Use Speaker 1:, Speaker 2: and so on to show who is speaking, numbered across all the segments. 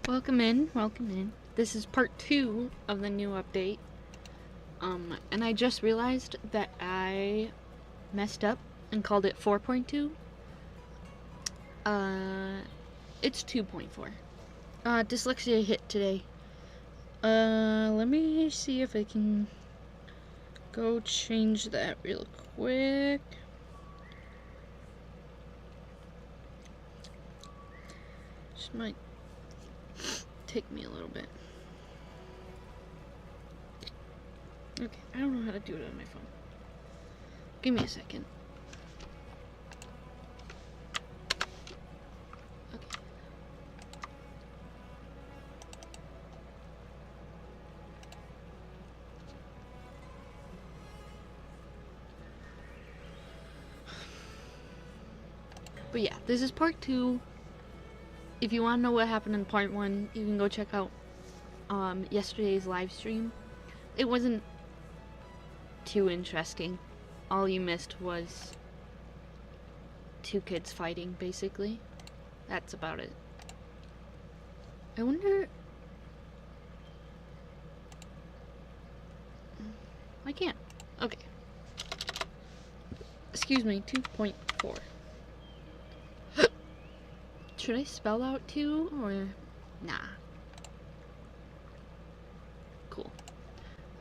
Speaker 1: Welcome in, welcome in. This is part 2 of the new update. And I just realized that I messed up and called it 4.2. It's 2.4. Dyslexia hit today. Let me see if I can go change that real quick. Just might take me a little bit. Okay, I don't know how to do it on my phone. Give me a second. Okay. But yeah, this is part 2. If you want to know what happened in part 1, you can go check out yesterday's live stream. It wasn't too interesting. All you missed was 2 kids fighting, basically. That's about it. I wonder... I can't. Okay. Excuse me, 2.4. Should I spell out 2 or nah? Cool.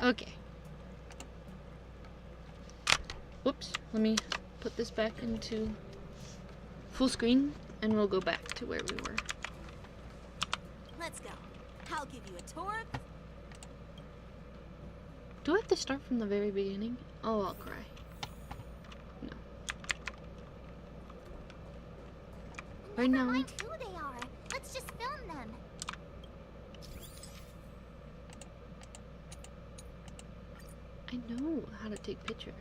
Speaker 1: Okay. Whoops. Let me put this back into full screen and we'll go back to where we were.
Speaker 2: Let's go. I'll give you a tour.
Speaker 1: Do I have to start from the very beginning? Oh, I'll cry. No. Right now.
Speaker 2: Never mind who they are. Let's just film them.
Speaker 1: I know how to take pictures.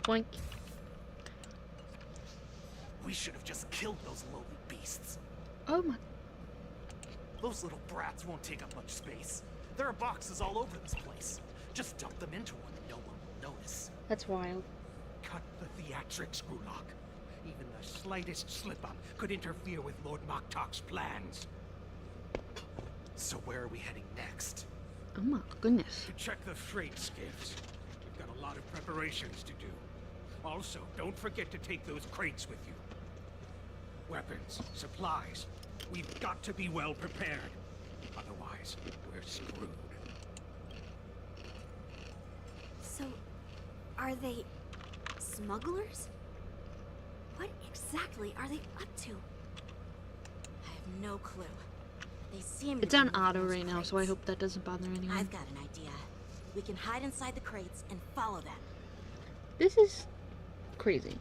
Speaker 1: Boink.
Speaker 3: We should have just killed those lowly beasts.
Speaker 1: Oh my.
Speaker 3: Those little brats won't take up much space. There are boxes all over this place. Just dump them into one and no one will notice.
Speaker 1: That's wild.
Speaker 3: Cut the theatrics, Grunlock. Even the slightest slip-up could interfere with Lord Moktok's plans. So where are we heading next?
Speaker 1: Oh my goodness.
Speaker 3: To check the freight skiffs. We've got a lot of preparations to do. Also, don't forget to take those crates with you. Weapons, supplies. We've got to be well prepared. Otherwise, we're screwed.
Speaker 2: So, are they smugglers? What exactly are they up to? I have no clue. They seem
Speaker 1: It's
Speaker 2: to
Speaker 1: on
Speaker 2: be
Speaker 1: auto
Speaker 2: moving
Speaker 1: right
Speaker 2: those
Speaker 1: now, so I
Speaker 2: crates.
Speaker 1: hope that doesn't bother anyone.
Speaker 2: I've got an idea. We can hide inside the crates and follow them.
Speaker 1: This is crazy.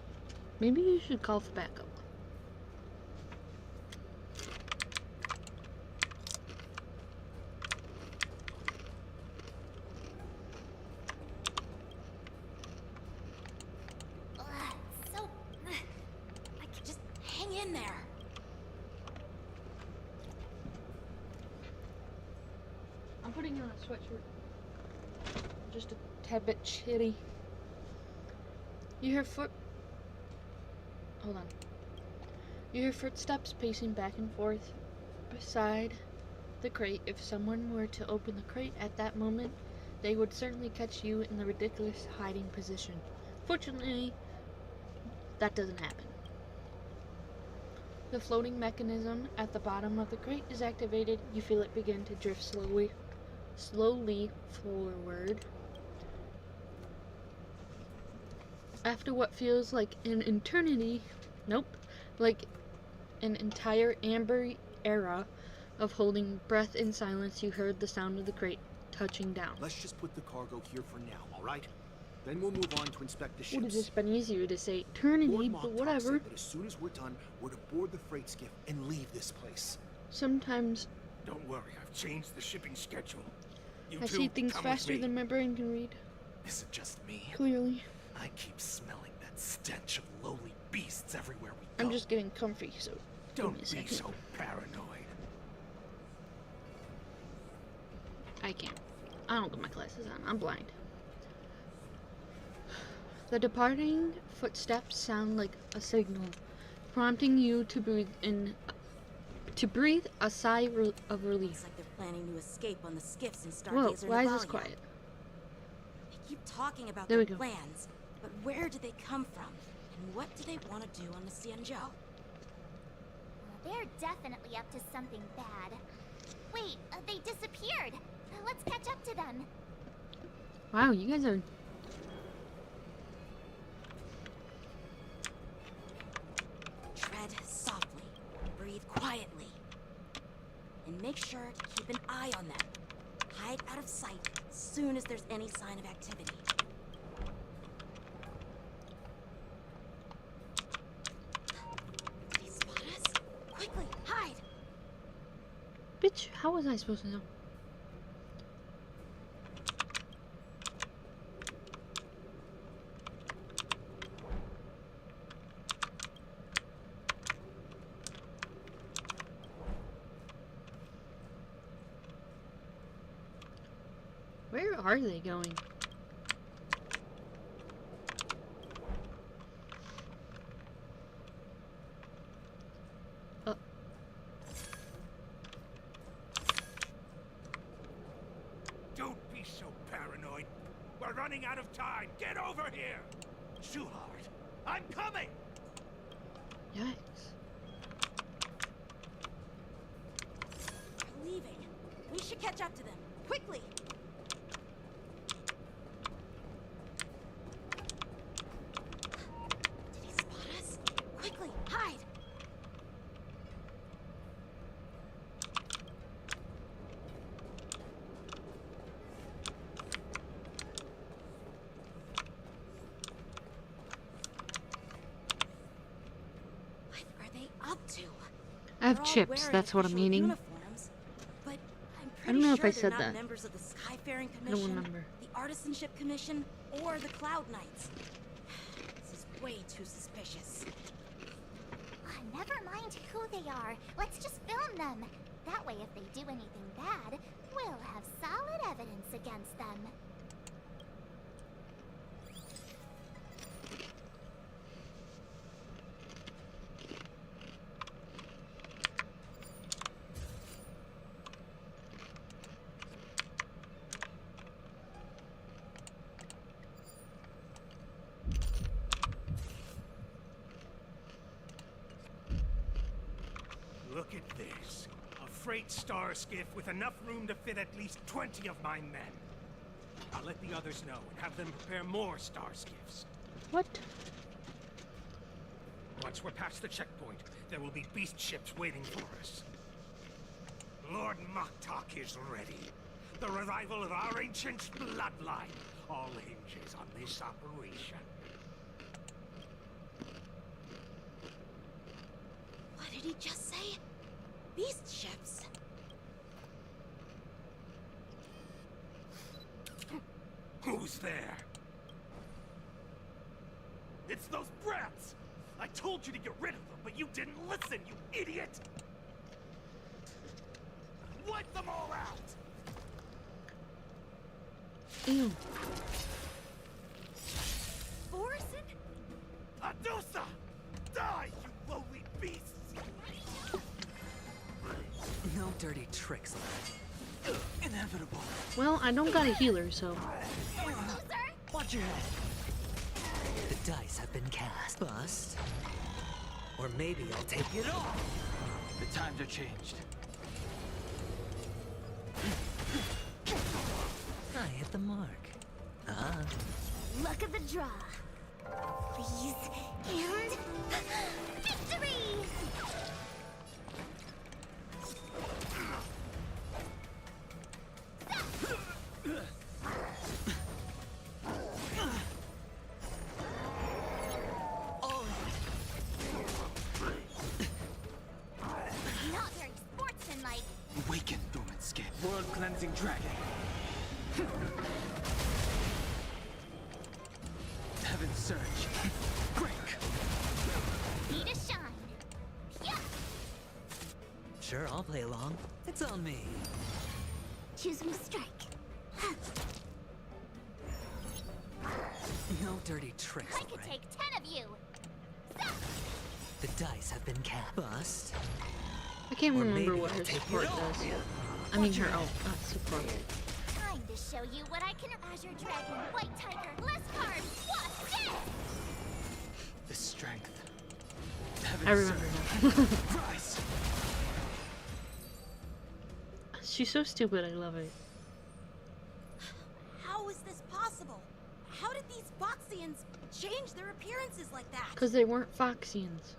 Speaker 1: Maybe you should call for backup.
Speaker 2: So, I can just hang in there.
Speaker 1: I'm putting on a sweatshirt. Just a tad bit chilly. You hear Hold on. You hear footsteps pacing back and forth beside the crate. If someone were to open the crate at that moment, they would certainly catch you in the ridiculous hiding position. Fortunately, that doesn't happen. The floating mechanism at the bottom of the crate is activated. You feel it begin to drift slowly forward. After what feels like an eternity, like an entire amber era of holding breath in silence, you heard the sound of the crate touching down.
Speaker 4: Let's just put the cargo here for now, all right? Then we'll move on to inspect the ships.
Speaker 1: Would have just been easier to say eternity,
Speaker 4: Lord
Speaker 1: but
Speaker 4: Moktok
Speaker 1: whatever.
Speaker 4: said that as soon as we're done, we're to board the freight skiff and leave this place.
Speaker 1: Sometimes
Speaker 3: Don't worry, I've changed the shipping schedule. You
Speaker 1: I
Speaker 3: two,
Speaker 1: see things
Speaker 3: come with
Speaker 1: faster
Speaker 3: me.
Speaker 1: than my brain can read.
Speaker 3: Is it just me?
Speaker 1: Clearly.
Speaker 3: I keep smelling that stench of lowly beasts everywhere we go.
Speaker 1: I'm just getting comfy, so give
Speaker 3: Don't
Speaker 1: me a
Speaker 3: be
Speaker 1: second.
Speaker 3: so paranoid.
Speaker 1: I can't. I don't got my glasses on. I'm blind. The departing footsteps sound like a signal, prompting you to breathe a sigh of relief.
Speaker 2: Looks like they're planning to escape on the skiffs and
Speaker 1: Whoa,
Speaker 2: Stargazer
Speaker 1: why is this
Speaker 2: Navalia.
Speaker 1: quiet?
Speaker 2: They keep talking about
Speaker 1: There
Speaker 2: their
Speaker 1: we go.
Speaker 2: plans, but where do they come from? And what do they want to do on the Xianzhou?
Speaker 5: They're definitely up to something bad. Wait, they disappeared. Let's catch up to them.
Speaker 1: Wow, you guys are...
Speaker 2: Tread softly, breathe quietly, and make sure to keep an eye on them. Hide out of sight as soon as there's any sign of activity. Did he spot us? Quickly, hide!
Speaker 1: Bitch, how was I supposed to know? Where are they going?
Speaker 3: Don't be so paranoid. We're running out of time. Get over here. Shoot hard. I'm coming.
Speaker 1: Yikes.
Speaker 2: They're leaving. We should catch up to them. Quickly! Did he spot us? Quickly, hide! What are they up to?
Speaker 1: I have
Speaker 2: They're all
Speaker 1: chips,
Speaker 2: wearing
Speaker 1: that's what I'm
Speaker 2: official
Speaker 1: eating.
Speaker 2: uniforms, but I'm
Speaker 1: I don't know if
Speaker 2: pretty
Speaker 1: I
Speaker 2: sure
Speaker 1: said
Speaker 2: they're not
Speaker 1: that.
Speaker 2: members of the Skyfaring
Speaker 1: I don't
Speaker 2: Commission,
Speaker 1: remember.
Speaker 2: the Artisanship Commission, or the Cloud Knights. This is way too suspicious.
Speaker 5: Never mind who they are. Let's just film them. That way, if they do anything bad, we'll have solid evidence against them.
Speaker 3: Look at this. A freight star skiff with enough room to fit at least 20 of my men. I'll let the others know and have them prepare more star skiffs.
Speaker 1: What?
Speaker 3: Once we're past the checkpoint, there will be beast ships waiting for us. Lord Maktak is ready. The revival of our ancient bloodline all hinges on this operation.
Speaker 2: What did he just say? Beast ships?
Speaker 3: Who's there? It's those brats! I told you to get rid of them, but you didn't listen, you idiot! Wipe them all out!
Speaker 1: Ew.
Speaker 2: Orson?
Speaker 3: Adusa! Die, you lowly beasts!
Speaker 6: No dirty tricks left. Inevitable.
Speaker 1: Well, I don't got a healer, so...
Speaker 6: Watch your head. The dice have been cast. Bust. Or maybe I'll take it off. The times are changed. I hit the mark. Ah.
Speaker 5: Luck of the draw. Please, and victory! Not very sportsmanlike.
Speaker 6: Awaken, dormant skin. World cleansing dragon. Heaven's surge. Break.
Speaker 5: Need a shine. Yeah.
Speaker 6: Sure, I'll play along. It's on me.
Speaker 5: Choose when to strike.
Speaker 6: No dirty tricks,
Speaker 5: I could
Speaker 6: alright?
Speaker 5: take 10 of you. Zap!
Speaker 6: The dice have been cast. Bust.
Speaker 1: I can't
Speaker 6: Or
Speaker 1: remember
Speaker 6: maybe
Speaker 1: what
Speaker 6: I'll
Speaker 1: her
Speaker 6: take
Speaker 1: support
Speaker 6: it all.
Speaker 1: does. I mean her ult, not support.
Speaker 5: Time to show you what I can. Azure Dragon, White Tiger, less cards. What's this?
Speaker 6: The strength.
Speaker 1: I remember now.
Speaker 6: Rise.
Speaker 1: She's so stupid, I love it.
Speaker 2: How is this possible? How did these Foxians change their appearances like that?
Speaker 1: Because they weren't Foxians.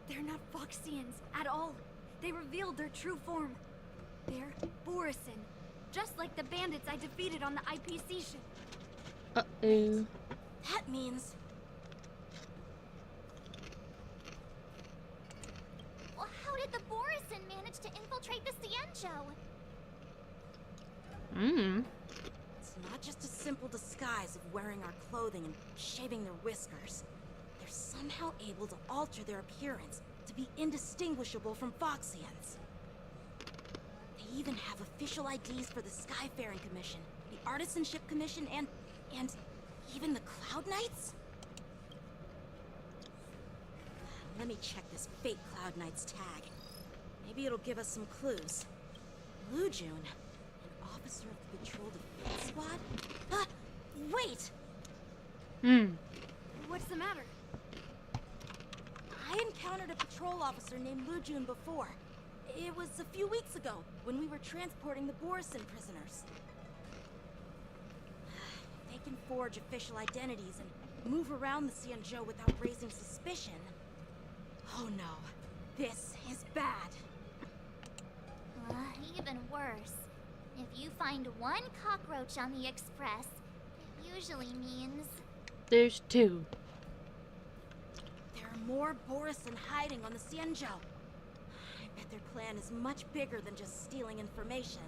Speaker 7: They're not Foxians at all. They revealed their true form. They're Borisin, just like the bandits I defeated on the IPC ship.
Speaker 1: Uh-oh.
Speaker 2: That means
Speaker 5: Well, how did the Borisin manage to infiltrate the Cienjo?
Speaker 2: it's not just a simple disguise of wearing our clothing and shaving their whiskers. They're somehow able to alter their appearance to be indistinguishable from Foxians. They even have official IDs for the Skyfaring Commission, the Artisanship Commission, and even the Cloud Knights? Let me check this fake Cloud Knight's tag. Maybe it'll give us some clues. Blue June, an officer of the Patrol Defense Squad? Wait!
Speaker 7: What's the matter?
Speaker 2: I encountered a patrol officer named Blue June before. It was a few weeks ago, when we were transporting the Borisin prisoners. They can forge official identities and move around the Cienjo without raising suspicion. Oh no, this is bad.
Speaker 5: Even worse. If you find one cockroach on the Express, it usually means...
Speaker 1: There's two.
Speaker 2: There are more Borisin hiding on the Cienjo. I bet their plan is much bigger than just stealing information.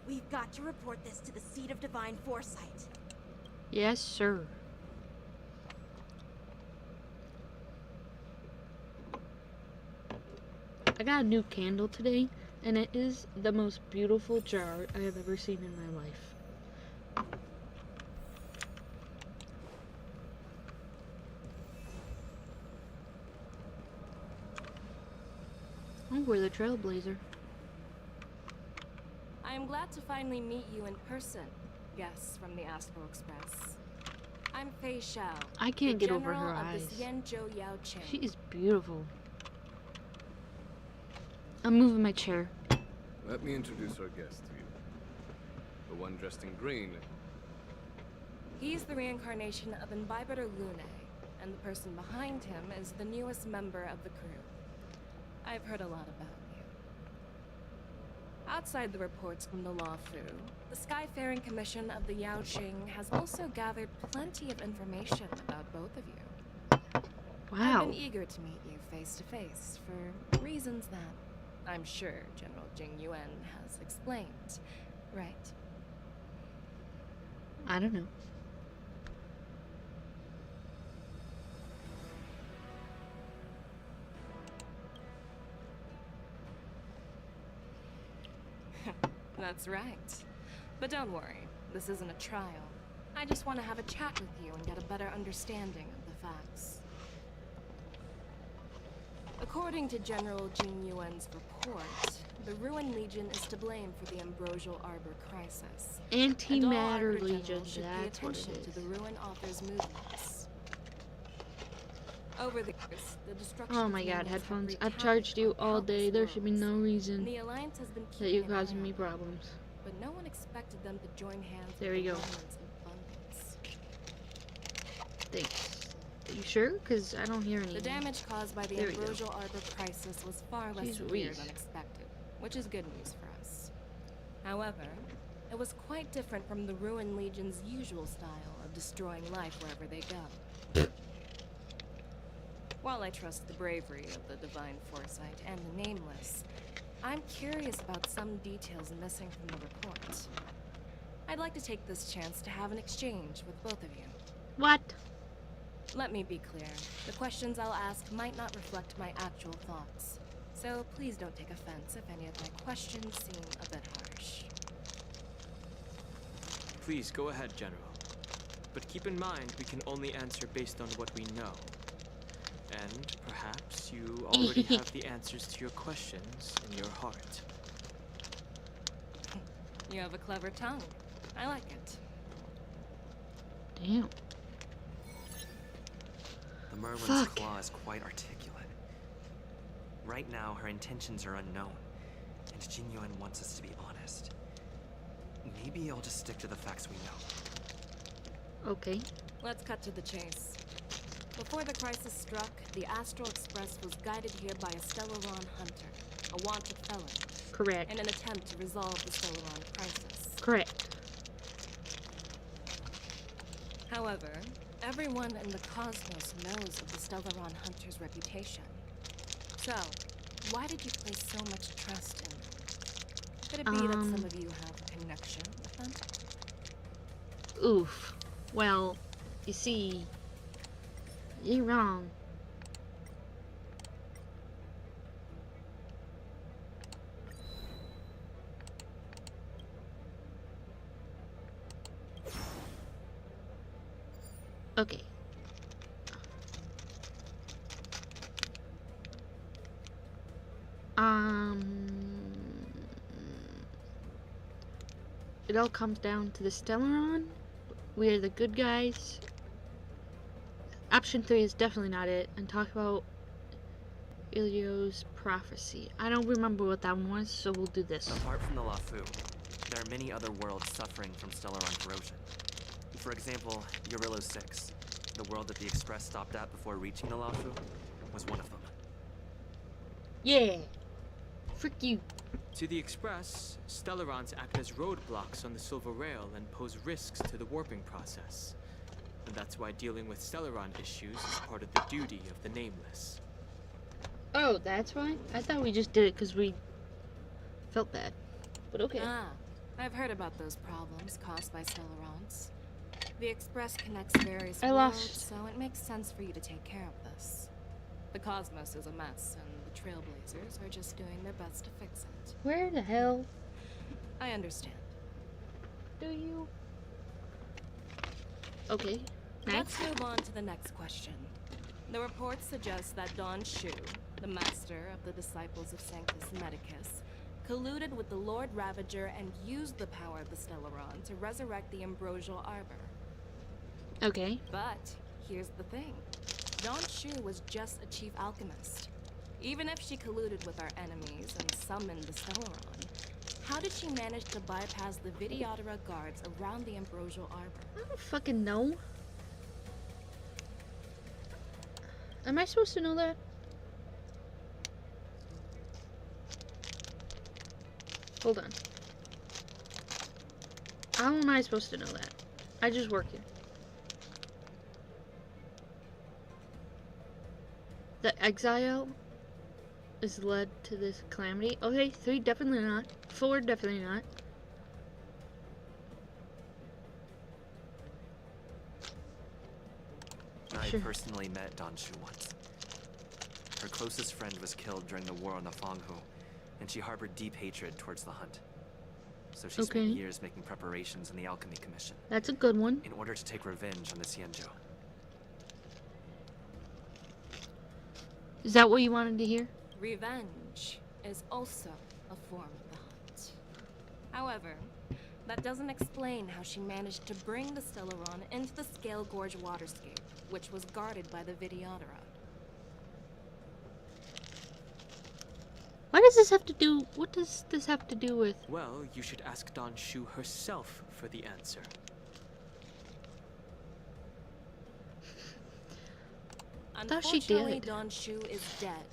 Speaker 2: We've got to report this to the Seat of Divine Foresight.
Speaker 1: Yes, sir. I got a new candle today, and it is the most beautiful jar I have ever seen in my life. Oh, we're the trailblazer.
Speaker 8: I am glad to finally meet you in person, guests from the Astral Express. I'm Fei Xiao.
Speaker 1: I can't
Speaker 8: the
Speaker 1: get over
Speaker 8: general
Speaker 1: her
Speaker 8: of
Speaker 1: eyes.
Speaker 8: The Xianzhou Yaoqing.
Speaker 1: She is beautiful. I'm moving my chair.
Speaker 9: Let me introduce our guest to you. The one dressed in green.
Speaker 8: He's the reincarnation of Imbibitor Lune, and the person behind him is the newest member of the crew. I've heard a lot about you. Outside the reports from the Law Fu, the Skyfaring Commission of the Yaoqing has also gathered plenty of information about both of you. I've
Speaker 1: Wow.
Speaker 8: been eager to meet you face to face for reasons that I'm sure General Jing Yuan has explained, right?
Speaker 1: I don't know.
Speaker 8: That's right. But don't worry, this isn't a trial. I just want to have a chat with you and get a better understanding of the facts. According to General Jing Yuan's report, the Ruin Legion is to blame for the Ambrosial Arbor crisis. And all
Speaker 1: Antimatter
Speaker 8: Arbor
Speaker 1: Legion,
Speaker 8: generals should pay
Speaker 1: that's what
Speaker 8: attention
Speaker 1: it
Speaker 8: to
Speaker 1: is.
Speaker 8: the Ruin Author's movements. Over the years, the destruction
Speaker 1: Oh
Speaker 8: of
Speaker 1: my god,
Speaker 8: humans have
Speaker 1: headphones.
Speaker 8: wreaked
Speaker 1: I've
Speaker 8: havoc
Speaker 1: charged you
Speaker 8: on
Speaker 1: all day.
Speaker 8: countless
Speaker 1: There should be no
Speaker 8: worlds.
Speaker 1: reason
Speaker 8: And the Alliance has been
Speaker 1: that you're
Speaker 8: keeping an eye
Speaker 1: causing me
Speaker 8: on them,
Speaker 1: problems.
Speaker 8: but no one expected them to join hands
Speaker 1: There
Speaker 8: with
Speaker 1: you
Speaker 8: the
Speaker 1: go.
Speaker 8: government's abundance.
Speaker 1: Thanks. Are you sure? Because I don't hear anything.
Speaker 8: The damage caused by the
Speaker 1: There we go.
Speaker 8: Ambrosial Arbor crisis was far less
Speaker 1: Jeez
Speaker 8: severe
Speaker 1: Louise.
Speaker 8: than expected, which is good news for us. However, it was quite different from the Ruin Legion's usual style of destroying life wherever they go. While I trust the bravery of the Divine Foresight and the Nameless, I'm curious about some details missing from the report. I'd like to take this chance to have an exchange with both of you.
Speaker 1: What?
Speaker 8: Let me be clear. The questions I'll ask might not reflect my actual thoughts. So please don't take offense if any of my questions seem a bit harsh.
Speaker 10: Please, go ahead, General. But keep in mind, we can only answer based on what we know. And perhaps you already have the answers to your questions in your heart.
Speaker 8: You have a clever tongue. I like it.
Speaker 1: Damn.
Speaker 6: The Merlin's
Speaker 1: Fuck.
Speaker 6: claw is quite articulate. Right now, her intentions are unknown, and Jinyuan wants us to be honest. Maybe I'll just stick to the facts we know.
Speaker 1: Okay.
Speaker 8: Let's cut to the chase. Before the crisis struck, the Astral Express was guided here by a Stellaron hunter, a wanted felon,
Speaker 1: Correct.
Speaker 8: in an attempt to resolve the Stellaron crisis.
Speaker 1: Correct.
Speaker 8: However, everyone in the cosmos knows of the Stellaron hunter's reputation. So, why did you place so much trust in them? Could it be that some of you have a connection with them?
Speaker 1: Oof. Well, you see, you're wrong. Okay. It all comes down to the Stellaron. We are the good guys. Option 3 is definitely not it. And talk about Ilio's prophecy. I don't remember what that one was, so we'll do this.
Speaker 6: Apart from the Lafu, there are many other worlds suffering from Stellaron corrosion. For example, Eurillo 6, the world that the Express stopped at before reaching the Lafu, was one of them.
Speaker 1: Yeah. Frick you.
Speaker 10: To the Express, Stellarons act as roadblocks on the Silver Rail and pose risks to the warping process. And that's why dealing with Stellaron issues is part of the duty of the Nameless.
Speaker 1: Oh, that's why? I thought we just did it because we felt bad. But okay.
Speaker 8: Ah, I've heard about those problems caused by Stellarons. The Express connects various
Speaker 1: I
Speaker 8: worlds,
Speaker 1: lost.
Speaker 8: so it makes sense for you to take care of this. The cosmos is a mess, and the Trailblazers are just doing their best to fix it.
Speaker 1: Where the hell
Speaker 8: I understand.
Speaker 1: do you? Okay.
Speaker 8: Let's
Speaker 1: Next.
Speaker 8: move on to the next question. The reports suggest that Don Shu, the master of the disciples of Sanctus Medicus, colluded with the Lord Ravager and used the power of the Stellaron to resurrect the Ambrosial Arbor.
Speaker 1: Okay.
Speaker 8: But here's the thing. Don Shu was just a chief alchemist. Even if she colluded with our enemies and summoned the Stellaron, how did she manage to bypass the Videodora guards around the Ambrosial Arbor?
Speaker 1: I don't fucking know. Am I supposed to know that? Hold on. How am I supposed to know that? I just work here. The exile is led to this calamity. Okay, 3 definitely not. 4 definitely not.
Speaker 6: I
Speaker 1: Sure.
Speaker 6: personally met Don Shu once. Her closest friend was killed during the war on the Fanghu, and she harbored deep hatred towards the hunt. So she spent
Speaker 1: Okay.
Speaker 6: years making preparations in the Alchemy Commission
Speaker 1: That's a good one.
Speaker 6: in order to take revenge on the Xianzhou.
Speaker 1: Is that what you wanted to hear?
Speaker 8: Revenge is also a form of the hunt. However, that doesn't explain how she managed to bring the Stellaron into the Scale Gorge waterscape, which was guarded by the Videodora.
Speaker 1: What does this have to do? What does this have to do with?
Speaker 10: Well, you should ask Don Shu herself for the answer.
Speaker 1: thought she
Speaker 8: Unfortunately,
Speaker 1: did.
Speaker 8: Don Shu is dead,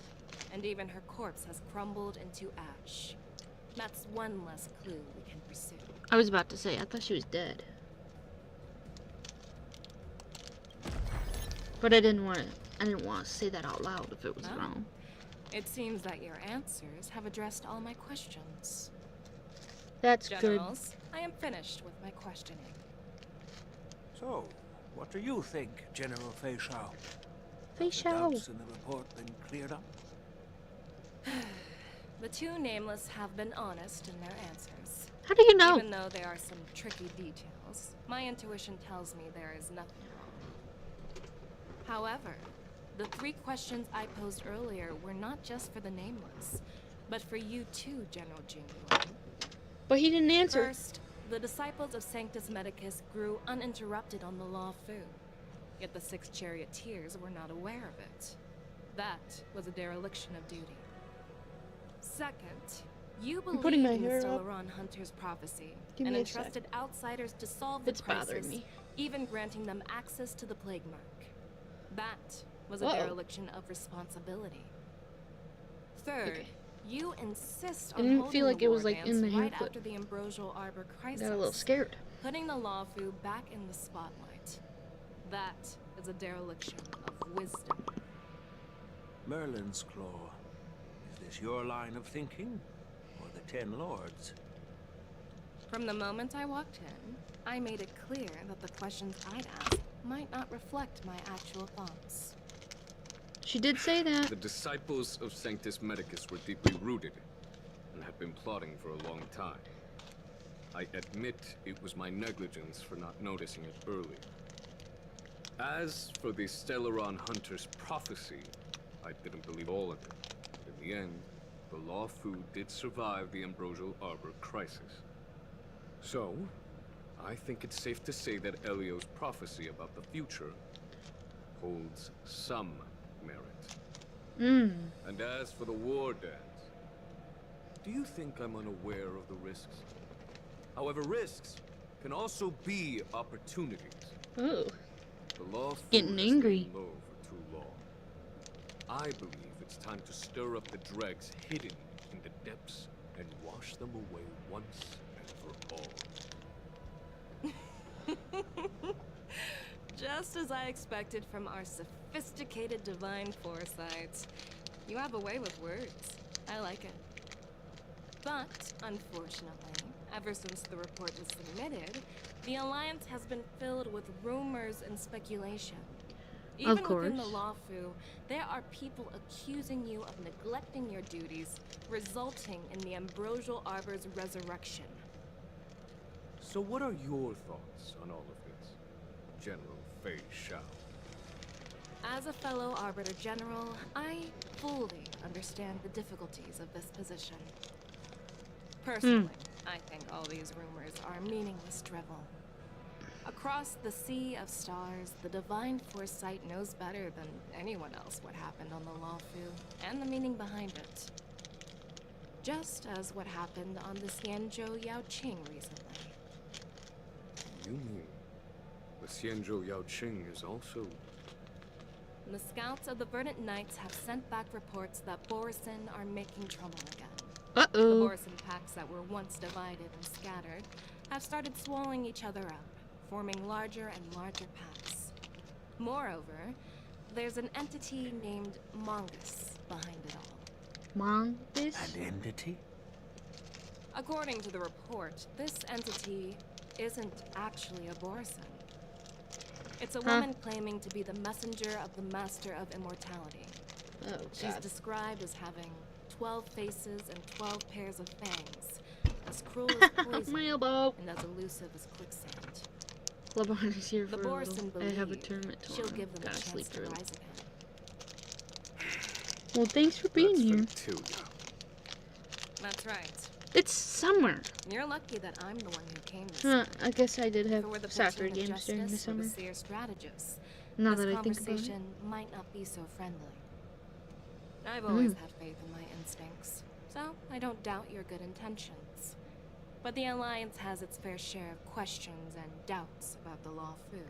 Speaker 8: and even her corpse has crumbled into ash. That's one less clue we can pursue.
Speaker 1: I was about to say, I thought she was dead. But I didn't want to say that out loud if it was
Speaker 8: Oh.
Speaker 1: wrong.
Speaker 8: It seems that your answers have addressed all my questions.
Speaker 1: That's good.
Speaker 8: Generals, I am finished with my questioning.
Speaker 3: So, what do you think, General Fei Shao?
Speaker 1: Fei
Speaker 3: The
Speaker 1: Shao.
Speaker 3: doubts in the report been cleared up?
Speaker 8: The 2 Nameless have been honest in their answers.
Speaker 1: How do you know?
Speaker 8: Even though there are some tricky details, my intuition tells me there is nothing wrong. However, the 3 questions I posed earlier were not just for the nameless, but for you too, General Jingyuan.
Speaker 1: But he didn't answer.
Speaker 8: First, the disciples of Sanctus Medicus grew uninterrupted on the Law Fu, yet the 6 charioteers were not aware of it. That was a dereliction of duty. Second, you
Speaker 1: putting
Speaker 8: believed
Speaker 1: my
Speaker 8: in the
Speaker 1: hair up.
Speaker 8: Stellaron Hunter's prophecy
Speaker 1: Give
Speaker 8: and
Speaker 1: me a sec.
Speaker 8: entrusted outsiders to solve the
Speaker 1: It's bothering
Speaker 8: crisis,
Speaker 1: me.
Speaker 8: even granting them access to the plague mark. That was a
Speaker 1: Uh-oh.
Speaker 8: dereliction of responsibility. Third,
Speaker 1: Okay.
Speaker 8: you insist
Speaker 1: I
Speaker 8: on
Speaker 1: didn't
Speaker 8: holding
Speaker 1: feel like
Speaker 8: the
Speaker 1: it
Speaker 8: war
Speaker 1: was, like, in
Speaker 8: dance
Speaker 1: the hair
Speaker 8: right
Speaker 1: clip.
Speaker 8: after the Ambrosial Arbor crisis,
Speaker 1: Got a little scared.
Speaker 8: putting the Lawfu back in the spotlight. That is a dereliction of wisdom.
Speaker 11: Merlin's Claw. Is this your line of thinking? Or the 10 Lords?
Speaker 8: From the moment I walked in, I made it clear that the questions I'd ask might not reflect my actual thoughts.
Speaker 1: She did say that.
Speaker 9: The disciples of Sanctus Medicus were deeply rooted and had been plotting for a long time. I admit it was my negligence for not noticing it earlier. As for the Stellaron Hunter's prophecy, I didn't believe all of it. In the end, the Law Fu did survive the Ambrosial Arbor crisis. So, I think it's safe to say that Elio's prophecy about the future holds some merit. And as for the war dance, do you think I'm unaware of the risks? However, risks can also be opportunities.
Speaker 1: Oh.
Speaker 9: The Law Fu
Speaker 1: Getting
Speaker 9: has
Speaker 1: angry.
Speaker 9: lain low for too long. I believe it's time to stir up the dregs hidden in the depths and wash them away once and for all.
Speaker 8: Just as I expected from our sophisticated divine foresight. You have a way with words. I like it. But, unfortunately, ever since the report was submitted, the Alliance has been filled with rumors and speculation. Even within the
Speaker 1: course.
Speaker 8: Lawfu, there are people accusing you of neglecting your duties, resulting in the Ambrosial Arbor's resurrection.
Speaker 9: So what are your thoughts on all of this, General Fei Shao?
Speaker 8: As a fellow Arbiter General, I fully understand the difficulties of this position. Personally, I think all these rumors are meaningless drivel. Across the sea of stars, the divine foresight knows better than anyone else what happened on the Lawfu and the meaning behind it. Just as what happened on the Xianzhou Yaoqing recently.
Speaker 9: You mean the Xianzhou Yaoqing is also...
Speaker 8: The scouts of the Verdant Knights have sent back reports that Borisin are making trouble again. The
Speaker 1: Uh-oh.
Speaker 8: Borisin packs that were once divided and scattered have started swallowing each other up, forming larger and larger packs. Moreover, there's an entity named Mongus behind it all.
Speaker 1: Mongus?
Speaker 11: An entity?
Speaker 8: According to the report, this entity isn't actually a Borisin. It's a woman claiming to be the messenger of the Master of Immortality.
Speaker 1: Oh,
Speaker 8: She's
Speaker 1: God.
Speaker 8: described as having 12 faces and 12 pairs of fangs, as cruel as poison,
Speaker 1: My elbow.
Speaker 8: and as elusive as quicksand.
Speaker 1: LeBron is here
Speaker 8: The
Speaker 1: for a
Speaker 8: Borisin
Speaker 1: little. I have a
Speaker 8: believe
Speaker 1: tournament
Speaker 8: she'll
Speaker 1: tomorrow.
Speaker 8: give them a
Speaker 1: Gotta
Speaker 8: chance
Speaker 1: sleep
Speaker 8: to
Speaker 1: early.
Speaker 8: rise again.
Speaker 1: Well, thanks for being
Speaker 9: That's
Speaker 1: here.
Speaker 9: Ventilia.
Speaker 8: That's right.
Speaker 1: It's summer.
Speaker 8: You're lucky that I'm the one who came this
Speaker 1: Huh,
Speaker 8: time.
Speaker 1: I guess I did
Speaker 8: If
Speaker 1: have
Speaker 8: it were the
Speaker 1: soccer
Speaker 8: Platoon of
Speaker 1: games during the
Speaker 8: Justice or
Speaker 1: summer.
Speaker 8: the Seer Strategist,
Speaker 1: Now
Speaker 8: this
Speaker 1: that I think about it.
Speaker 8: conversation might not be so friendly. I've always had faith in my instincts, so I don't doubt your good intentions. But the Alliance has its fair share of questions and doubts about the Lawfu.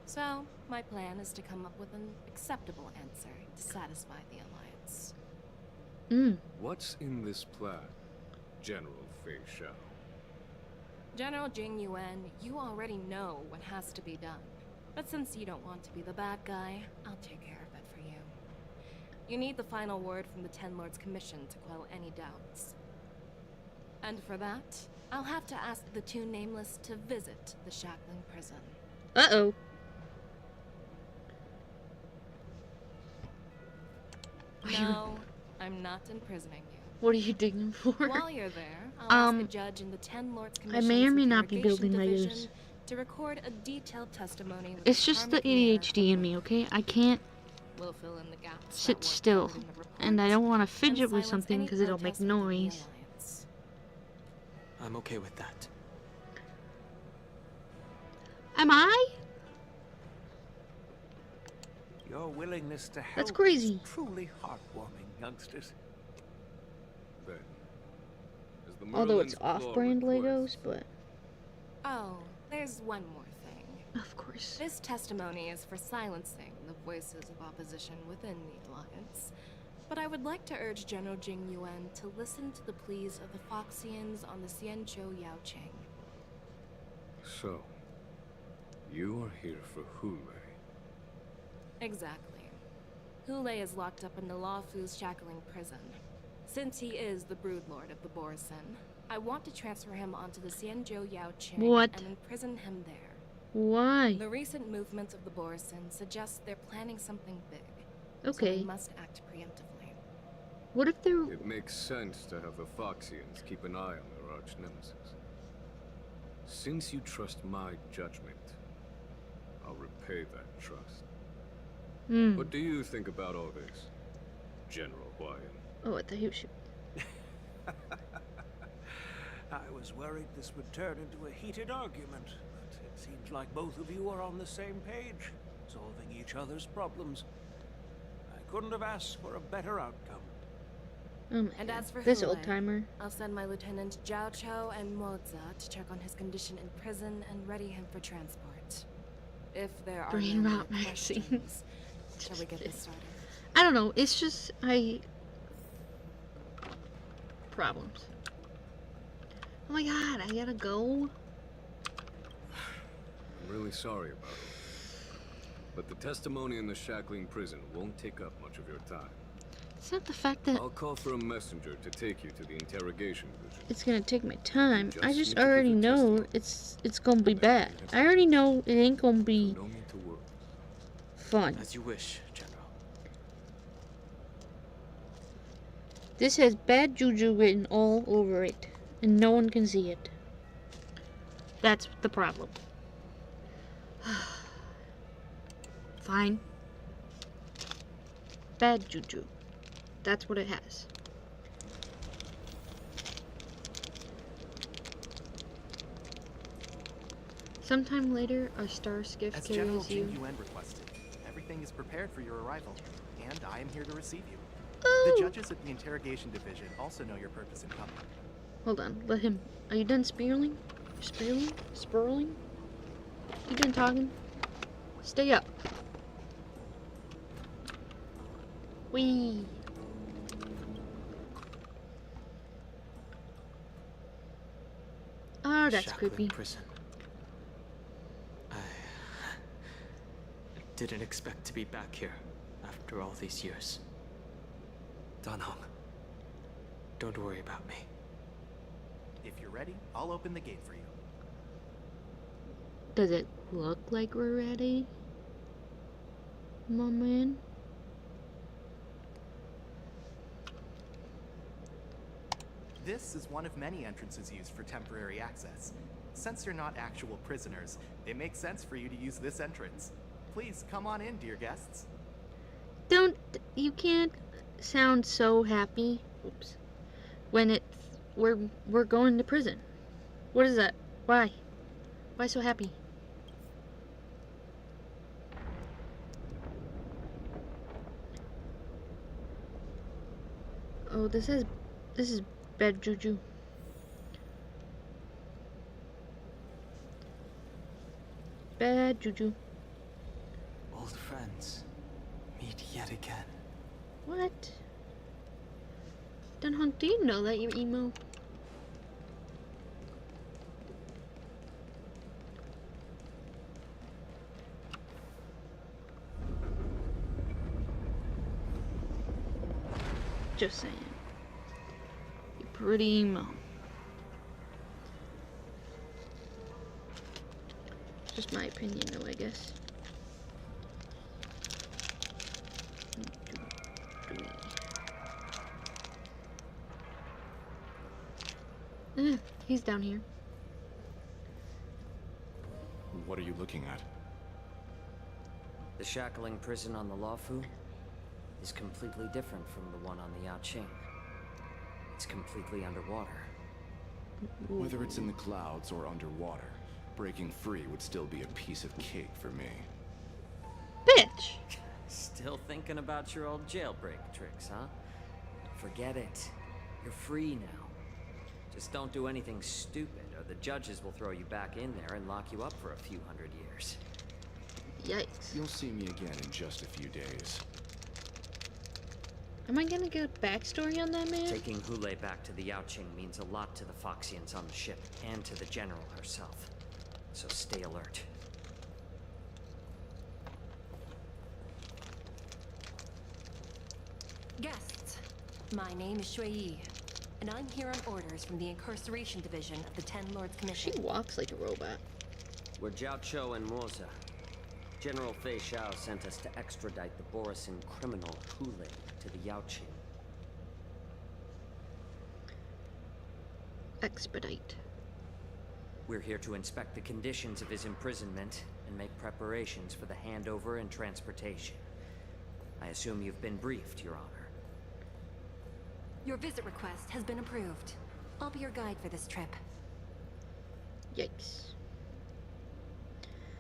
Speaker 8: So, my plan is to come up with an acceptable answer to satisfy the Alliance.
Speaker 9: What's in this plan, General Fei Shao?
Speaker 8: General Jing Yuan, you already know what has to be done. But since you don't want to be the bad guy, I'll take care of it for you. You need the final word from the Ten Lords Commission to quell any doubts. And for that, I'll have to ask the 2 Nameless to visit the Shackling prison.
Speaker 1: Uh-oh.
Speaker 8: No, I'm not imprisoning you.
Speaker 1: What are you digging for?
Speaker 8: While you're there, I'll ask a judge in the 10 Lords
Speaker 1: I may or
Speaker 8: Commission's
Speaker 1: may not be
Speaker 8: Interrogation
Speaker 1: building Legos.
Speaker 8: Division to record a detailed testimony with
Speaker 1: It's just the ADHD in me, okay? I can't
Speaker 8: We'll fill in the gaps
Speaker 1: sit
Speaker 8: that weren't
Speaker 1: still,
Speaker 8: covered in the report,
Speaker 1: and I don't want to fidget with
Speaker 8: silence
Speaker 1: something
Speaker 8: any
Speaker 1: because it'll make
Speaker 8: protest within the
Speaker 1: noise.
Speaker 8: Alliance.
Speaker 10: I'm okay with that.
Speaker 1: Am I?
Speaker 11: Your willingness to help
Speaker 1: That's crazy.
Speaker 11: is truly heartwarming, youngsters.
Speaker 9: Then, as the
Speaker 1: Although it's
Speaker 9: Merlin's Claw
Speaker 1: off-brand
Speaker 9: requests,
Speaker 1: Legos, but
Speaker 8: Oh, there's one more thing.
Speaker 1: of course.
Speaker 8: This testimony is for silencing the voices of opposition within the Alliance. But I would like to urge General Jing Yuan to listen to the pleas of the Foxians on the Xianzhou Yaoqing.
Speaker 9: So, you are here for Hule.
Speaker 8: Exactly. Hule is locked up in the Luofu's shackling prison. Since he is the broodlord of the Borisin, I want to transfer him onto the Xianzhou Yaoqing
Speaker 1: What?
Speaker 8: and imprison him there.
Speaker 1: Why?
Speaker 8: The recent movements of the Borisin suggest they're planning something big. So
Speaker 1: Okay.
Speaker 8: we must act preemptively.
Speaker 1: What if they're...
Speaker 9: It makes sense to have the Foxians keep an eye on their arch-nemesis. Since you trust my judgment, I'll repay that trust.
Speaker 1: Hmm.
Speaker 9: What do you think about all this, General Hawaiian?
Speaker 1: Oh, I thought he was shooting.
Speaker 11: I was worried this would turn into a heated argument, but it seems like both of you are on the same page, solving each other's problems. I couldn't have asked for a better outcome.
Speaker 8: And as for
Speaker 1: this
Speaker 8: Hule,
Speaker 1: old timer.
Speaker 8: I'll send my lieutenants Zhao Cho and Moza to check on his condition in prison and ready him for transport. If there are
Speaker 1: Brain
Speaker 8: no
Speaker 1: rot
Speaker 8: more
Speaker 1: magazine.
Speaker 8: questions, shall we get this started?
Speaker 1: I don't know. It's just problems. Oh my god, I gotta go.
Speaker 9: I'm really sorry about it. But the testimony in the shackling prison won't take up much of your time.
Speaker 1: It's not the fact that
Speaker 9: I'll call for a messenger to take you to the interrogation division.
Speaker 1: it's gonna take my time. I
Speaker 9: Just
Speaker 1: just
Speaker 9: need to give
Speaker 1: already
Speaker 9: your
Speaker 1: know
Speaker 9: testimony.
Speaker 1: it's gonna be bad. I already know it ain't gonna be
Speaker 9: No need to worry.
Speaker 1: fun.
Speaker 10: As you wish, General.
Speaker 1: This has bad juju written all over it, and no one can see it. That's the problem. Fine. Bad juju. That's what it has. Sometime later, a star skiff
Speaker 12: As General
Speaker 1: carries you.
Speaker 12: Jing Yuan requested, everything is prepared for your arrival, and I am here to receive you.
Speaker 1: Ooh.
Speaker 12: The judges at the interrogation division also know your purpose in coming.
Speaker 1: Hold on, let him. Are you done spiraling? Spiraling? You done talking? Stay up. Wee. Oh, that's
Speaker 10: Shackling
Speaker 1: creepy.
Speaker 10: Prison. I didn't expect to be back here after all these years.
Speaker 6: Dan Heng,
Speaker 10: Don't worry about me.
Speaker 12: If you're ready, I'll open the gate for you.
Speaker 1: Does it look like we're ready? My man?
Speaker 12: This is one of many entrances used for temporary access. Since you're not actual prisoners, it makes sense for you to use this entrance. Please come on in, dear guests.
Speaker 1: You can't sound so happy. Oops. When we're going to prison. What is that? Why? Why so happy? Oh, this is bad juju. Bad juju.
Speaker 6: old friends, meet yet again.
Speaker 1: What? Dunhunk, do you know that you're emo? Just saying. You're pretty emo. Just my opinion, though, I guess. He's down here.
Speaker 13: What are you looking at?
Speaker 14: The shackling prison on the Luofu is completely different from the one on the Yaoqing. It's completely underwater.
Speaker 13: Whether it's in the clouds or underwater, breaking free would still be a piece of cake for me.
Speaker 1: Bitch!
Speaker 14: Still thinking about your old jailbreak tricks, huh? Forget it. You're free now. Just don't do anything stupid, or the judges will throw you back in there and lock you up for a few hundred years.
Speaker 1: Yikes.
Speaker 13: You'll see me again in just a few days.
Speaker 1: Am I gonna get a backstory on that man?
Speaker 14: Taking Hule back to the Yaoqing means a lot to the Foxians on the ship, and to the General herself. So stay alert.
Speaker 8: Guests, my name is Shui Yi, and I'm here on orders from the Incarceration Division of the Ten Lords Commission.
Speaker 1: She walks like a robot.
Speaker 14: We're Jiao Cho and Moza. General Fei Xiao sent us to extradite the Borisin criminal Hule to the Yaoqing.
Speaker 1: Expedite.
Speaker 14: We're here to inspect the conditions of his imprisonment and make preparations for the handover and transportation. I assume you've been briefed, Your Honor.
Speaker 8: Your visit request has been approved. I'll be your guide for this trip.
Speaker 1: Yikes.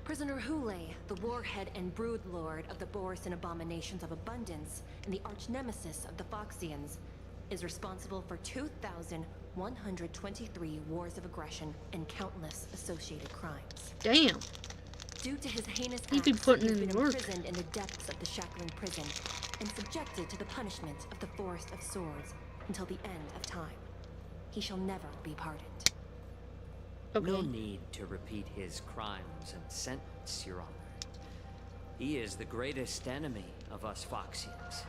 Speaker 8: Prisoner Hule, the warhead and brood lord of the Borisin Abominations of Abundance and the arch-nemesis of the Foxians, is responsible for 2,123 wars of aggression and countless associated crimes.
Speaker 1: Damn.
Speaker 8: Due to his heinous
Speaker 1: He'd be
Speaker 8: acts,
Speaker 1: putting
Speaker 8: he's
Speaker 1: in
Speaker 8: been
Speaker 1: work.
Speaker 8: imprisoned in the depths of the shackling prison and subjected to the punishment of the Forest of Swords until the end of time. He shall never be pardoned.
Speaker 1: Okay.
Speaker 14: No need to repeat his crimes and sentence, Your Honor. He is the greatest enemy of us Foxians.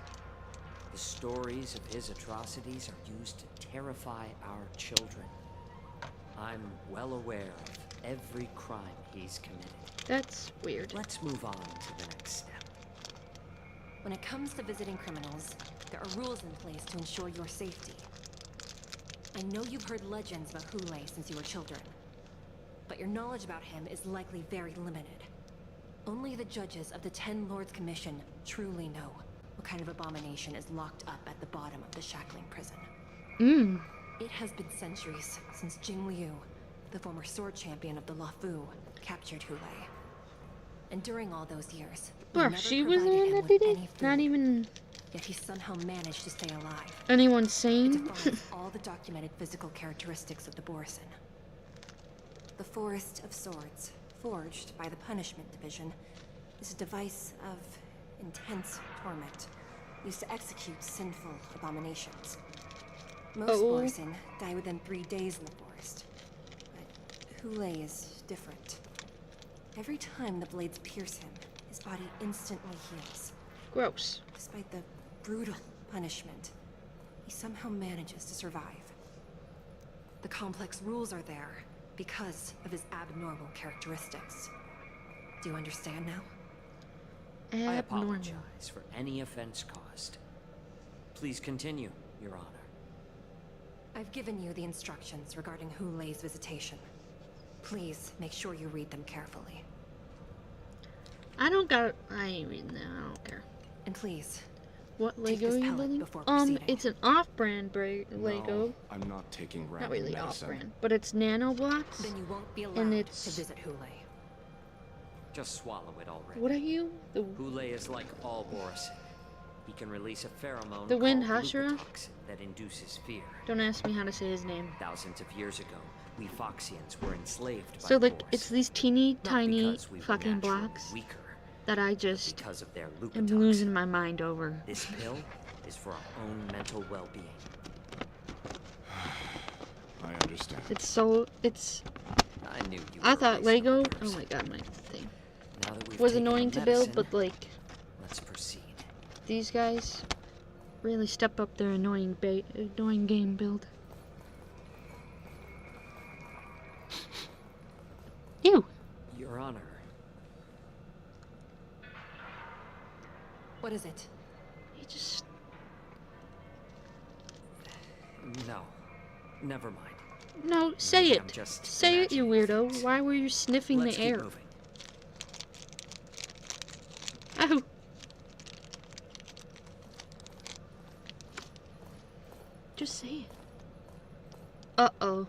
Speaker 14: The stories of his atrocities are used to terrify our children. I'm well aware of every crime he's committed.
Speaker 1: That's weird.
Speaker 14: Let's move on to the next step.
Speaker 8: When it comes to visiting criminals, there are rules in place to ensure your safety. I know you've heard legends about Hule since you were children, but your knowledge about him is likely very limited. Only the judges of the Ten Lords Commission truly know what kind of abomination is locked up at the bottom of the shackling prison. It has been centuries since Jing Liu, the former sword champion of the Luofu, captured Hule. And during all those years, he
Speaker 1: Bruh,
Speaker 8: never
Speaker 1: she was the
Speaker 8: provided
Speaker 1: one
Speaker 8: him
Speaker 1: that
Speaker 8: with
Speaker 1: did it?
Speaker 8: any food.
Speaker 1: Not even
Speaker 8: Yet he somehow managed to stay alive.
Speaker 1: anyone
Speaker 8: It
Speaker 1: sane?
Speaker 8: defies all the documented physical characteristics of the Borisin. The Forest of Swords, forged by the Punishment Division, is a device of intense torment, used to execute sinful abominations. Most Borisin die within 3 days in the forest, but Hule is different. Every time the blades pierce him, his body instantly heals.
Speaker 1: Gross.
Speaker 8: Despite the brutal punishment, he somehow manages to survive. The complex rules are there because of his abnormal characteristics. Do you understand now?
Speaker 14: I
Speaker 1: Abnormal.
Speaker 14: apologize for any offense caused. Please continue, Your Honor.
Speaker 8: I've given you the instructions regarding Hule's visitation. Please make sure you read them carefully.
Speaker 1: I ain't reading that. I don't care.
Speaker 8: And please,
Speaker 1: What
Speaker 8: take
Speaker 1: Lego
Speaker 8: this
Speaker 1: are you
Speaker 8: pellet
Speaker 1: building?
Speaker 8: before proceeding.
Speaker 1: It's an off-brand Lego.
Speaker 13: No, I'm not taking random
Speaker 1: Not really
Speaker 13: medicine.
Speaker 1: off-brand, but it's nano blocks.
Speaker 8: then you won't be
Speaker 1: And
Speaker 8: allowed
Speaker 1: it's-
Speaker 8: to visit Hule.
Speaker 14: Just swallow it already.
Speaker 1: What are you? The
Speaker 14: Hule is like all Borisin. He can release a pheromone
Speaker 1: The wind
Speaker 14: called
Speaker 1: Hashira?
Speaker 14: leukotoxin that induces fear.
Speaker 1: Don't ask me how to say his name.
Speaker 14: Thousands of years ago, we Foxians were enslaved by
Speaker 1: So like
Speaker 14: Boris.
Speaker 1: it's these teeny
Speaker 14: Not
Speaker 1: tiny
Speaker 14: because we were
Speaker 1: fucking
Speaker 14: naturally
Speaker 1: blocks
Speaker 14: weaker,
Speaker 1: that I
Speaker 14: but
Speaker 1: just
Speaker 14: because of their
Speaker 1: am
Speaker 14: leukotoxin.
Speaker 1: losing my mind over.
Speaker 14: This pill is for our own mental well-being.
Speaker 13: I understand.
Speaker 1: It's
Speaker 14: I knew you
Speaker 1: I
Speaker 14: were a
Speaker 1: thought
Speaker 14: reasonable
Speaker 1: Lego, oh
Speaker 14: person.
Speaker 1: my god, my thing
Speaker 14: Now that we've
Speaker 1: was
Speaker 14: taken the
Speaker 1: annoying to build,
Speaker 14: medicine,
Speaker 1: but like
Speaker 14: let's proceed.
Speaker 1: these guys really step up their annoying game build. Ew.
Speaker 14: Your Honor,
Speaker 8: What is it?
Speaker 1: He just
Speaker 14: no. Never mind.
Speaker 1: No, say
Speaker 6: Maybe
Speaker 1: it.
Speaker 6: I'm just
Speaker 1: Say it, you
Speaker 6: imagining
Speaker 1: weirdo.
Speaker 6: things.
Speaker 1: Why were you sniffing
Speaker 6: Let's
Speaker 1: the
Speaker 6: keep
Speaker 1: air?
Speaker 6: moving.
Speaker 1: Ow. Just say it. Uh-oh.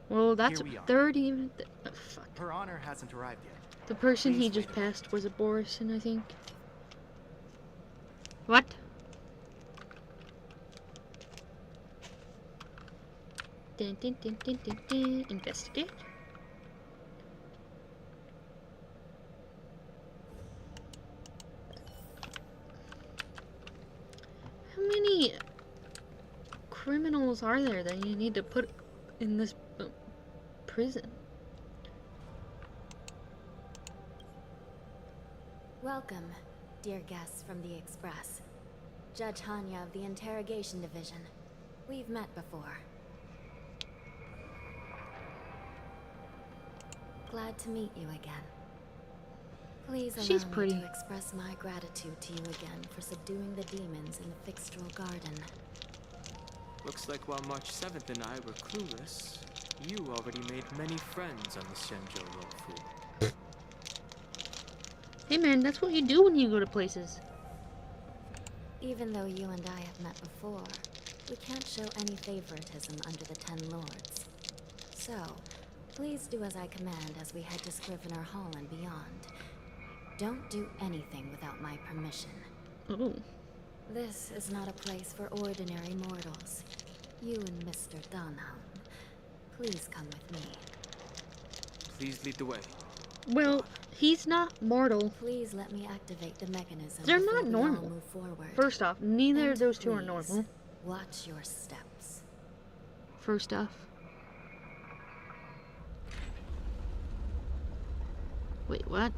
Speaker 1: Well, that's
Speaker 12: Here we are.
Speaker 1: 30 minutes. Oh, fuck.
Speaker 12: Her Honor hasn't arrived yet.
Speaker 1: The person he
Speaker 12: Please
Speaker 1: just
Speaker 12: wait a moment.
Speaker 1: passed was a Borison, I think. What? Dun, dun, dun, dun, dun, dun. Investigate. How many criminals are there that you need to put in this prison?
Speaker 15: Welcome, dear guests from the Express. Judge Hanya of the Interrogation Division. We've met before. Glad to meet you again. Please allow
Speaker 1: She's
Speaker 15: me
Speaker 1: pretty.
Speaker 15: to express my gratitude to you again for subduing the demons in the Fixtral Garden.
Speaker 10: Looks like while March 7th and I were clueless, you already made many friends on the Shenzhou Road Fu.
Speaker 1: Hey man, that's what you do when you go to places.
Speaker 15: Even though you and I have met before, we can't show any favoritism under the Ten Lords. So, please do as I command as we head to Scrivener Hall and beyond. Don't do anything without my permission.
Speaker 1: Ooh.
Speaker 15: This is not a place for ordinary mortals. You and Mr. Donham, please come with me.
Speaker 10: Please lead the way.
Speaker 1: Well, he's not mortal.
Speaker 15: Please let me activate the mechanism.
Speaker 1: They're
Speaker 15: before
Speaker 1: not
Speaker 15: we all
Speaker 1: normal.
Speaker 15: move forward.
Speaker 1: First off, neither
Speaker 15: And
Speaker 1: of those two are
Speaker 15: please,
Speaker 1: normal.
Speaker 15: Watch your steps.
Speaker 1: First off. Wait, what?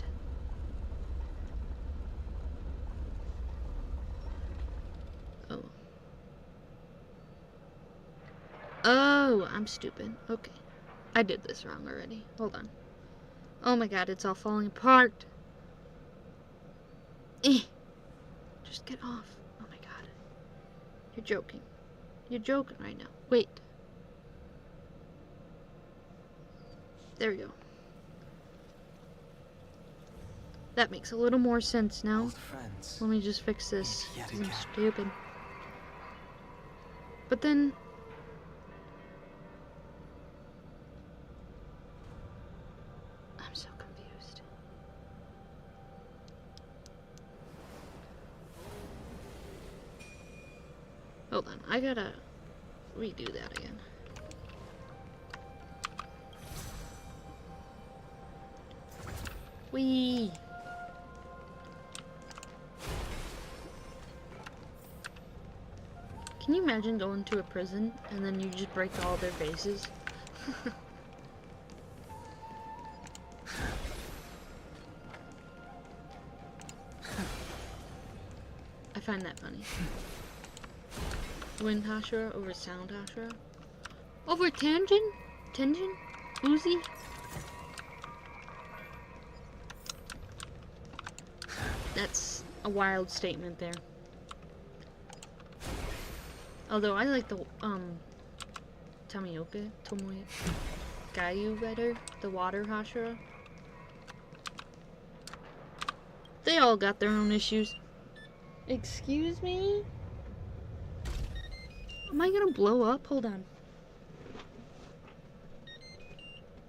Speaker 1: Oh. Oh, I'm stupid. Okay. I did this wrong already. Hold on. Oh my god, it's all falling apart. Just get off. Oh my god. You're joking. You're joking right now. Wait. There we go. That makes a little more sense now.
Speaker 6: Old friends.
Speaker 1: Let me just fix this.
Speaker 6: Yet
Speaker 1: 'Cause I'm
Speaker 6: again.
Speaker 1: stupid. But then... I'm so confused. Hold on, I gotta redo that again. Whee! Can you imagine going to a prison and then you just break all their faces? I find that funny. Wind Hashira over Sound Hashira? Over Tenjin? Tenjin? Uzi? That's a wild statement there. Although I like the Tomoe Gayu better, the water Hashira. They all got their own issues. Excuse me? Am I gonna blow up? Hold on.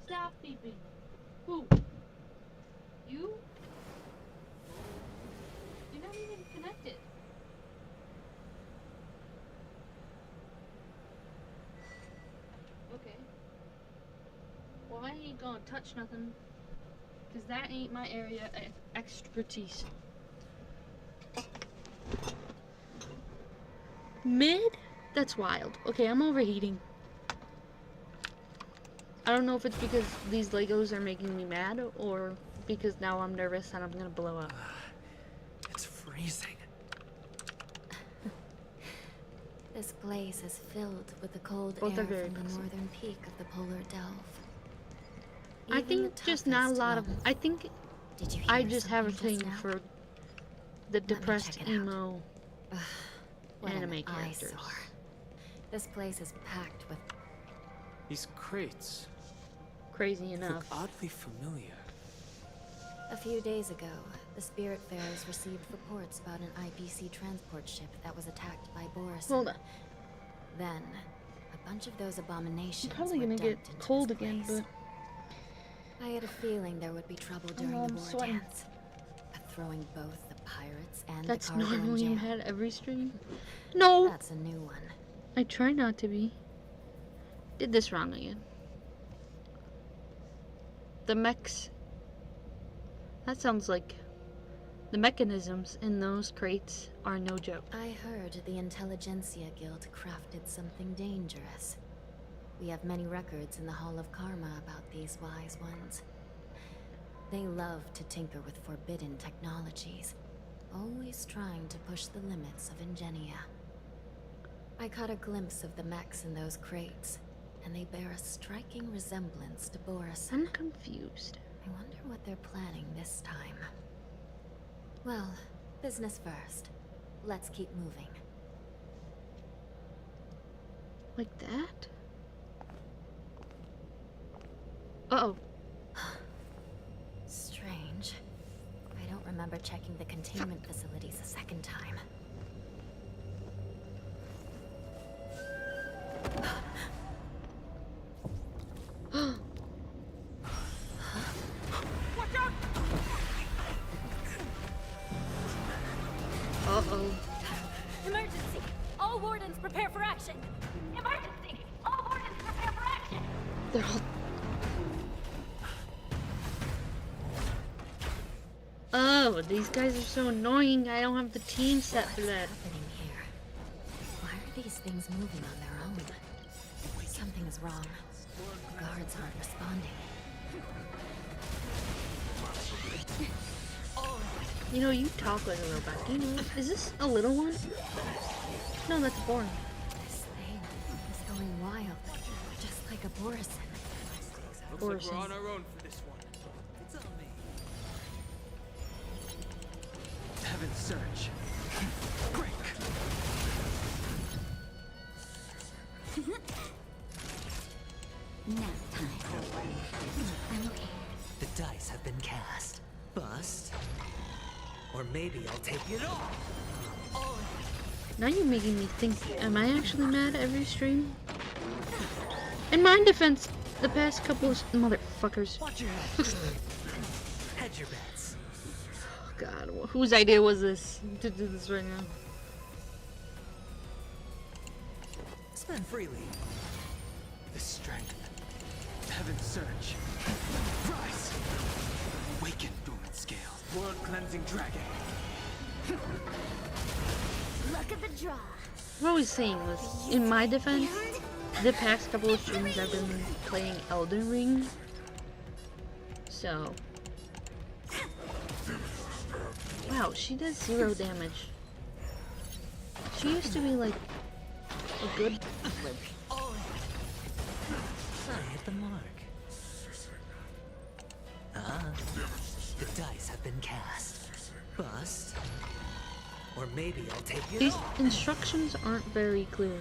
Speaker 1: Stop beeping. Who? You? You're not even connected. Okay. Well, I ain't gonna touch nothing. Because that ain't my area of expertise. Mid? That's wild. Okay, I'm overheating. I don't know if it's because these Legos are making me mad or because now I'm nervous and I'm gonna blow up.
Speaker 6: It's freezing.
Speaker 15: This place is filled with the cold
Speaker 1: Both
Speaker 15: air
Speaker 1: are very
Speaker 15: from the
Speaker 1: pleasant.
Speaker 15: northern peak of the polar delve.
Speaker 1: I
Speaker 15: Even
Speaker 1: think
Speaker 15: the
Speaker 1: just not a
Speaker 15: toughest
Speaker 1: lot of.
Speaker 15: level-
Speaker 1: I think
Speaker 15: Did you
Speaker 1: I
Speaker 15: hear
Speaker 1: just have a
Speaker 15: something
Speaker 1: thing
Speaker 15: just
Speaker 1: for
Speaker 15: now?
Speaker 1: the
Speaker 15: me
Speaker 1: depressed
Speaker 15: check it out.
Speaker 1: emo
Speaker 15: What
Speaker 1: anime
Speaker 15: an
Speaker 1: characters.
Speaker 15: eyesore. This place is packed with
Speaker 10: These crates
Speaker 1: Crazy
Speaker 10: look
Speaker 1: enough.
Speaker 10: oddly familiar.
Speaker 15: A few days ago, the Spiritfarers received reports about an IPC transport ship that was attacked by Boris.
Speaker 1: Hold on.
Speaker 15: Then, a bunch of those abominations
Speaker 1: I'm probably
Speaker 15: were
Speaker 1: gonna get
Speaker 15: dumped into
Speaker 1: cold
Speaker 15: this
Speaker 1: again,
Speaker 15: place.
Speaker 1: but
Speaker 15: I had a feeling there would be trouble during
Speaker 1: I'm
Speaker 15: the war
Speaker 1: sweating.
Speaker 15: dance. But throwing both the pirates and
Speaker 1: that's
Speaker 15: the cargo in
Speaker 1: normally
Speaker 15: jail,
Speaker 1: you had every stream. No,
Speaker 15: that's a new one.
Speaker 1: I try not to be. Did this wrong again. The mechs. That sounds like the mechanisms in those crates are no joke.
Speaker 15: I heard the Intelligentsia Guild crafted something dangerous. We have many records in the Hall of Karma about these wise ones. They love to tinker with forbidden technologies, always trying to push the limits of Ingenia. I caught a glimpse of the mechs in those crates, and they bear a striking resemblance to Boris.
Speaker 1: I'm confused.
Speaker 15: I wonder what they're planning this time. Well, business first. Let's keep moving.
Speaker 1: Like that? Uh-oh.
Speaker 15: Strange. I don't remember checking the containment facilities a second time.
Speaker 1: Uh-oh.
Speaker 7: Emergency! All wardens prepare for action! Emergency! All wardens prepare for action!
Speaker 1: They're all... Oh, these guys are so annoying. I don't have the team set for that.
Speaker 15: What's happening here? Why are these things moving on their own? Something is wrong. The guards aren't responding.
Speaker 1: You know, you talk like a robot. Do you know? Is this a little one? No, that's born.
Speaker 15: This thing is going wild, just like a Borison.
Speaker 10: Looks like we're on our own for this one. It's on me. Heaven's Search. Break.
Speaker 2: Nap time. I'm okay.
Speaker 6: The dice have been cast. Bust. Or maybe I'll take it all.
Speaker 1: Now you're making me think, am I actually mad every stream? In my defense, the past couple of motherfuckers.
Speaker 6: Watch your head. Hedge your bets.
Speaker 1: God, whose idea was this to do this right now?
Speaker 6: Spend freely.
Speaker 10: The strength. Heaven's Search. Rise. Awaken dormant scales. World cleansing dragon.
Speaker 5: Look at the draw.
Speaker 1: What I was saying was, in my defense, the past couple of streams I've been playing Elden Ring. So. Wow, she does 0 damage. She used to be like a good.
Speaker 6: I hit the mark. The dice have been cast. Bust. Or maybe I'll take it
Speaker 1: These
Speaker 6: all.
Speaker 1: instructions aren't very clear.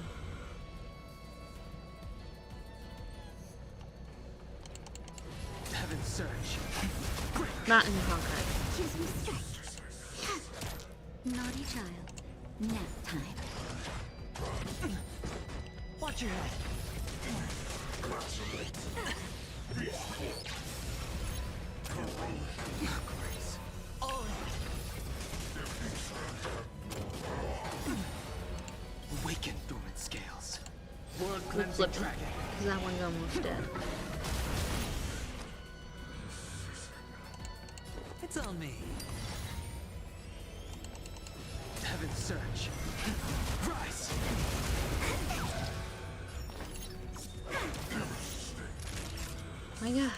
Speaker 10: Heaven's Search.
Speaker 1: Not in Honkai.
Speaker 2: Choose me strike. Naughty child. Nap time.
Speaker 6: Watch your head.
Speaker 10: Awaken dormant scales. World
Speaker 1: We'll
Speaker 10: cleansing
Speaker 1: flip it,
Speaker 10: dragon.
Speaker 1: because that one's almost dead.
Speaker 6: It's on me.
Speaker 10: Heaven's Search. Rise.
Speaker 1: My God.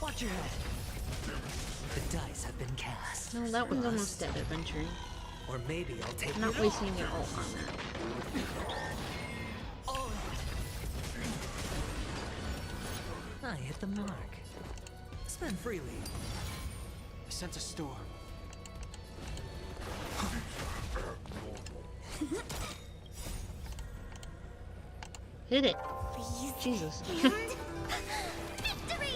Speaker 6: Watch your head. The dice have been cast.
Speaker 1: No, that one's almost dead, adventuring.
Speaker 6: Or maybe I'll take
Speaker 1: I'm not
Speaker 6: it
Speaker 1: wasting your ult on that.
Speaker 6: I hit the mark. Spend freely.
Speaker 10: I sense a storm.
Speaker 1: Hit it.
Speaker 5: Please.
Speaker 1: Jesus.
Speaker 5: And victory!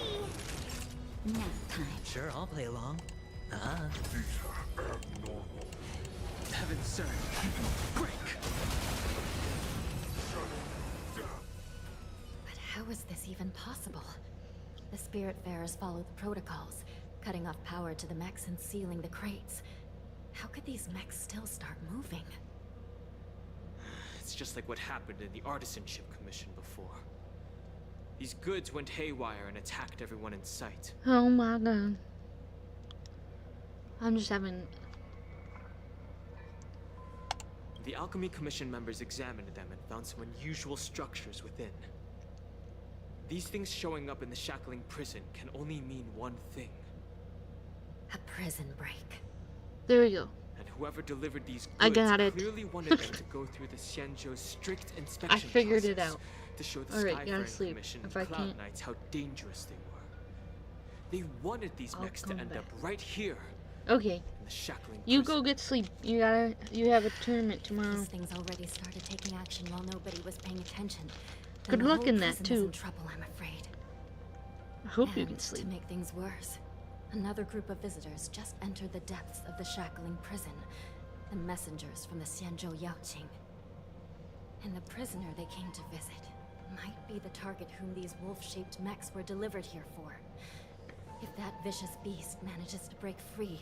Speaker 16: Nap time.
Speaker 17: Sure, I'll play along.
Speaker 10: Heaven, sir. Break!
Speaker 15: But how is this even possible? The Spiritfarers followed the protocols, cutting off power to the mechs and sealing the crates. How could these mechs still start moving?
Speaker 10: It's just like what happened in the Artisanship Commission before. These goods went haywire and attacked everyone in sight.
Speaker 1: Oh my god. I'm just having...
Speaker 10: The Alchemy Commission members examined them and found some unusual structures within. These things showing up in the Shackling prison can only mean one thing.
Speaker 15: A prison break.
Speaker 1: There we go.
Speaker 10: And whoever delivered these goods
Speaker 1: I got it.
Speaker 10: clearly wanted them to go through the Xianzhou's strict inspection
Speaker 1: I figured it
Speaker 10: process
Speaker 1: out.
Speaker 10: to show the
Speaker 1: Alright, gotta
Speaker 10: Skyfaring
Speaker 1: sleep.
Speaker 10: Commission
Speaker 1: If
Speaker 10: and
Speaker 1: I
Speaker 10: Cloud
Speaker 1: can't,
Speaker 10: Knights how dangerous they were. They wanted these
Speaker 1: I'll
Speaker 10: mechs to
Speaker 1: come
Speaker 10: end
Speaker 1: back.
Speaker 10: up right here
Speaker 1: Okay.
Speaker 10: in the Shackling
Speaker 1: You
Speaker 10: prison.
Speaker 1: go get sleep. You have a tournament tomorrow.
Speaker 15: These things already started taking action while nobody was paying attention.
Speaker 1: Good
Speaker 15: And the
Speaker 1: luck
Speaker 15: whole
Speaker 1: in that,
Speaker 15: prison is
Speaker 1: too.
Speaker 15: in trouble, I'm afraid.
Speaker 1: I hope you
Speaker 15: And
Speaker 1: can sleep.
Speaker 15: to make things worse, another group of visitors just entered the depths of the Shackling prison. The messengers from the Xianzhou Yaoqing. And the prisoner they came to visit might be the target whom these wolf-shaped mechs were delivered here for. If that vicious beast manages to break free,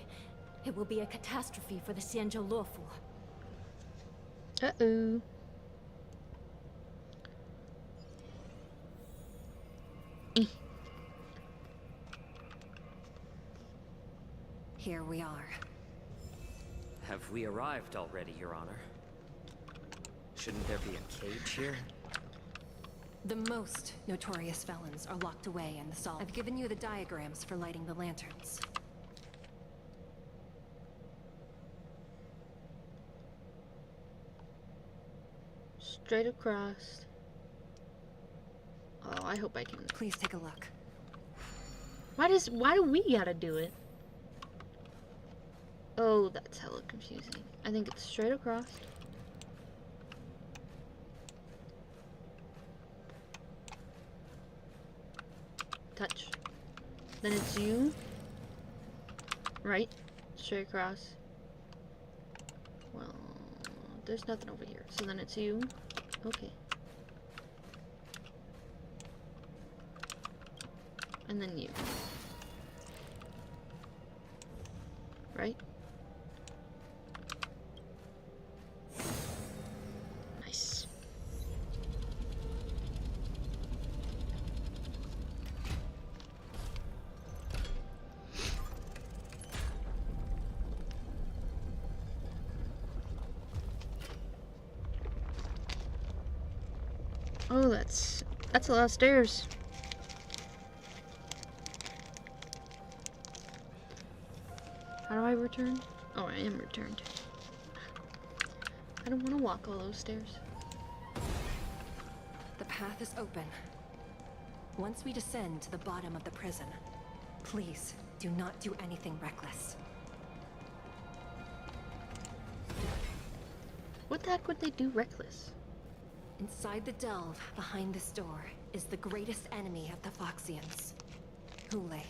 Speaker 15: it will be a catastrophe for the Xianzhou Luofu.
Speaker 1: Uh-oh.
Speaker 18: Here we are.
Speaker 14: Have we arrived already, Your Honor? Shouldn't there be a cage here?
Speaker 18: The most notorious felons are locked away in the Sol. I've given you the diagrams for lighting the lanterns.
Speaker 1: Straight across. Oh, I hope I can.
Speaker 18: Please take a look.
Speaker 1: Why do we gotta do it? Oh, that's hella confusing. I think it's straight across. Touch. Then it's you. Right? Straight across. Well, there's nothing over here. So then it's you. Okay. And then you. Right? Nice. Oh, that's a lot of stairs. How do I return? Oh, I am returned. I don't want to walk all those stairs.
Speaker 18: The path is open. Once we descend to the bottom of the prison, please do not do anything reckless.
Speaker 1: What the heck would they do reckless?
Speaker 18: Inside the delve behind this door is the greatest enemy of the Foxians, Hule.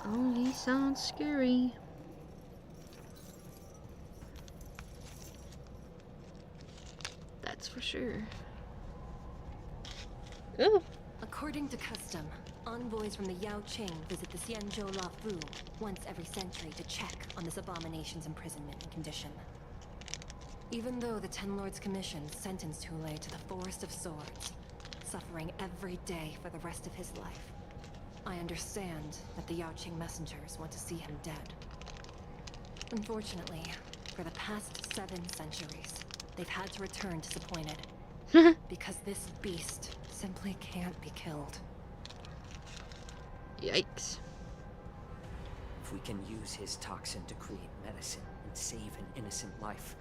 Speaker 1: Oh, he sounds scary. That's for sure. Ooh.
Speaker 18: According to custom, envoys from the Yaoqing visit the Xianzhou Luofu once every century to check on this abomination's imprisonment and condition. Even though the Ten Lords Commission sentenced Hule to the Forest of Swords, suffering every day for the rest of his life, I understand that the Yaoqing messengers want to see him dead. Unfortunately, for the past 7 centuries, they've had to return disappointed. Because this beast simply can't be killed.
Speaker 1: Yikes.
Speaker 14: If we can use his toxin to create medicine and save an innocent life,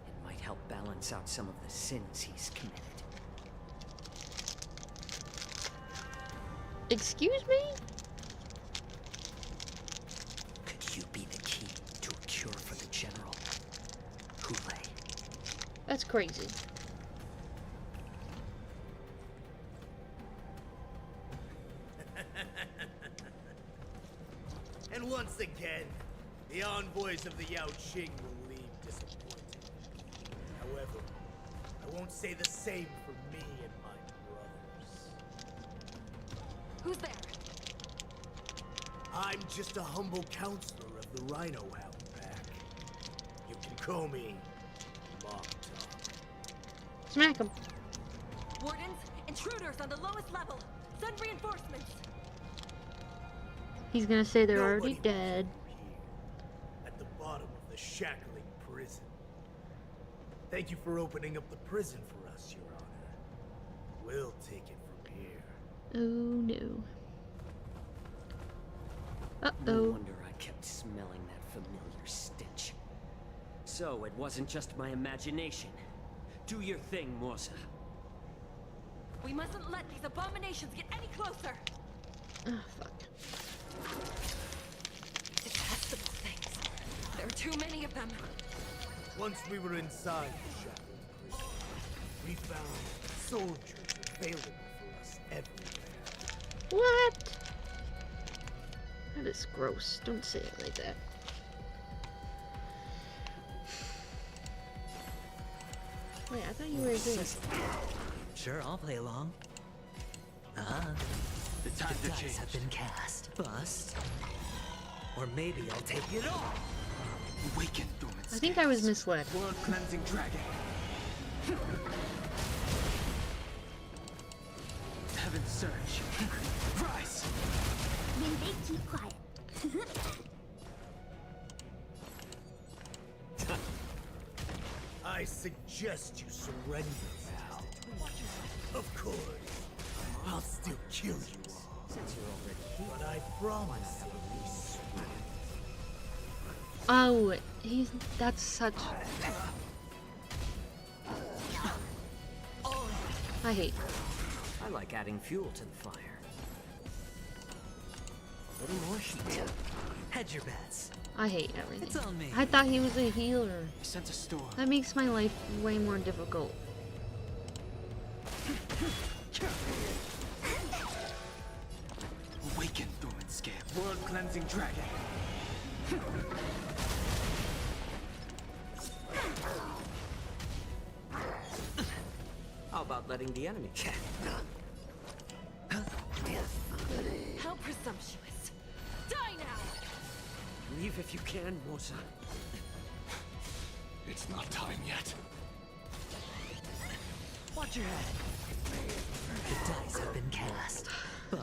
Speaker 14: it might help balance out some of the sins he's committed.
Speaker 1: Excuse me?
Speaker 14: Could you be the key to a cure for the General? Hule.
Speaker 1: That's crazy.
Speaker 17: And once again, the envoys of the Yao Qing will leave disappointed. However, I won't say the same for me and my brothers.
Speaker 18: Who's there?
Speaker 17: I'm just a humble counselor of the Rhino Hound pack. You can call me Mock Top.
Speaker 1: Smack him.
Speaker 18: Wardens, intruders on the lowest level. Send reinforcements.
Speaker 1: He's gonna say they're
Speaker 17: Nobody
Speaker 1: already
Speaker 17: wants
Speaker 1: dead.
Speaker 17: you here, at the bottom of the shackling prison. Thank you for opening up the prison for us, Your Honor. We'll take it from here.
Speaker 1: Oh no.
Speaker 14: No
Speaker 1: Uh-oh.
Speaker 14: wonder I kept smelling that familiar stench. So it wasn't just my imagination. Do your thing, Morsa.
Speaker 18: We mustn't let these abominations get any closer.
Speaker 1: Oh, fuck.
Speaker 18: Detestable things. There are too many of them.
Speaker 17: Once we were inside the shackled prison, we found soldiers available for us everywhere.
Speaker 1: What? That is gross. Don't say it like that. Wait, I thought you were here.
Speaker 19: Sure, I'll play along.
Speaker 11: The times
Speaker 19: The
Speaker 11: have
Speaker 19: dice
Speaker 11: changed.
Speaker 19: have been cast. Bust. Or maybe I'll take it all.
Speaker 11: Awaken, dormant
Speaker 1: I think I was misled.
Speaker 11: World cleansing dragon. Heaven's surge. Rise.
Speaker 5: When they keep quiet.
Speaker 17: I suggest you surrender now. Of course, I'll still kill you all.
Speaker 14: Since you're already here.
Speaker 17: But I promise it'll be swift.
Speaker 1: Oh, that's such... I hate.
Speaker 14: I like adding fuel to the fire.
Speaker 19: A little more heat. Hedge your bets.
Speaker 1: I hate everything.
Speaker 19: It's on me.
Speaker 1: I thought he was a healer.
Speaker 11: He sent a storm.
Speaker 1: That makes my life way more difficult.
Speaker 11: Awaken, dormant scale. World cleansing dragon.
Speaker 14: How about letting the enemy check?
Speaker 18: How presumptuous. Die now!
Speaker 14: Leave if you can, Morsa.
Speaker 13: It's not time yet.
Speaker 19: Watch your head. The dice have been cast.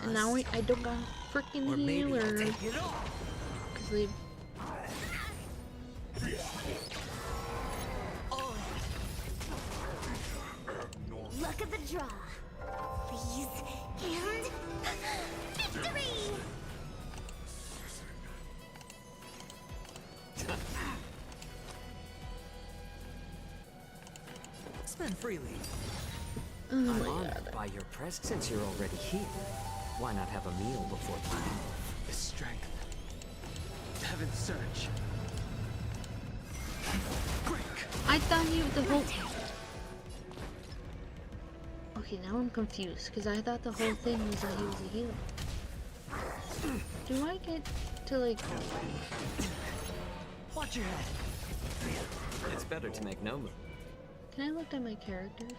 Speaker 1: And now I don't got freaking
Speaker 19: Or maybe I'll
Speaker 1: healer.
Speaker 19: take it all.
Speaker 1: 'Cause they...
Speaker 5: Luck of the draw. Please. And victory!
Speaker 19: Spend freely.
Speaker 1: Oh
Speaker 14: I'm
Speaker 1: my
Speaker 14: honored
Speaker 1: god.
Speaker 14: by your presence since you're already here. Why not have a meal before leaving?
Speaker 11: The strength. Heaven's surge. Break.
Speaker 1: I thought he the whole... Okay, now I'm confused, because I thought the whole thing was that he was a healer. Do I get to, like...
Speaker 19: Watch your head.
Speaker 14: It's better to make no move.
Speaker 1: Can I look at my characters?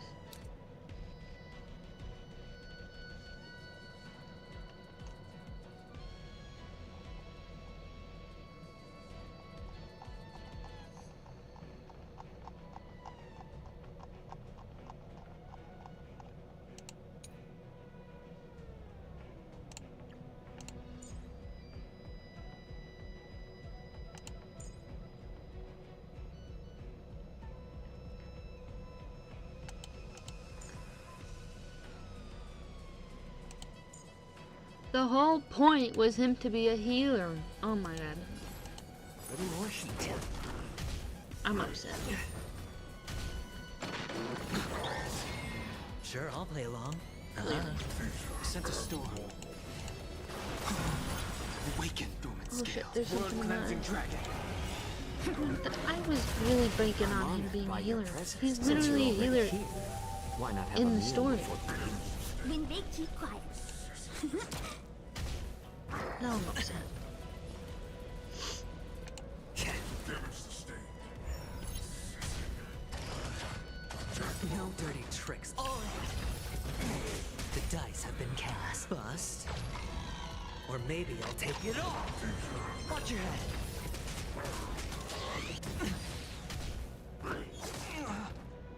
Speaker 1: The whole point was him to be a healer. Oh my god.
Speaker 19: A little more heat.
Speaker 1: I'm upset.
Speaker 19: Sure, I'll play along.
Speaker 11: Sent a storm. Awaken, dormant
Speaker 1: Oh shit,
Speaker 11: scale.
Speaker 1: there's
Speaker 11: World
Speaker 1: something
Speaker 11: cleansing
Speaker 1: alive.
Speaker 11: dragon.
Speaker 1: I was really banking on him being a healer. He's literally a healer
Speaker 14: Why not have
Speaker 1: in
Speaker 14: a
Speaker 1: the
Speaker 14: meal
Speaker 1: story.
Speaker 14: before we
Speaker 5: When they keep quiet.
Speaker 1: That don't make sense.
Speaker 19: No dirty tricks. Oh. The dice have been cast. Bust. Or maybe I'll take it all. Watch your head.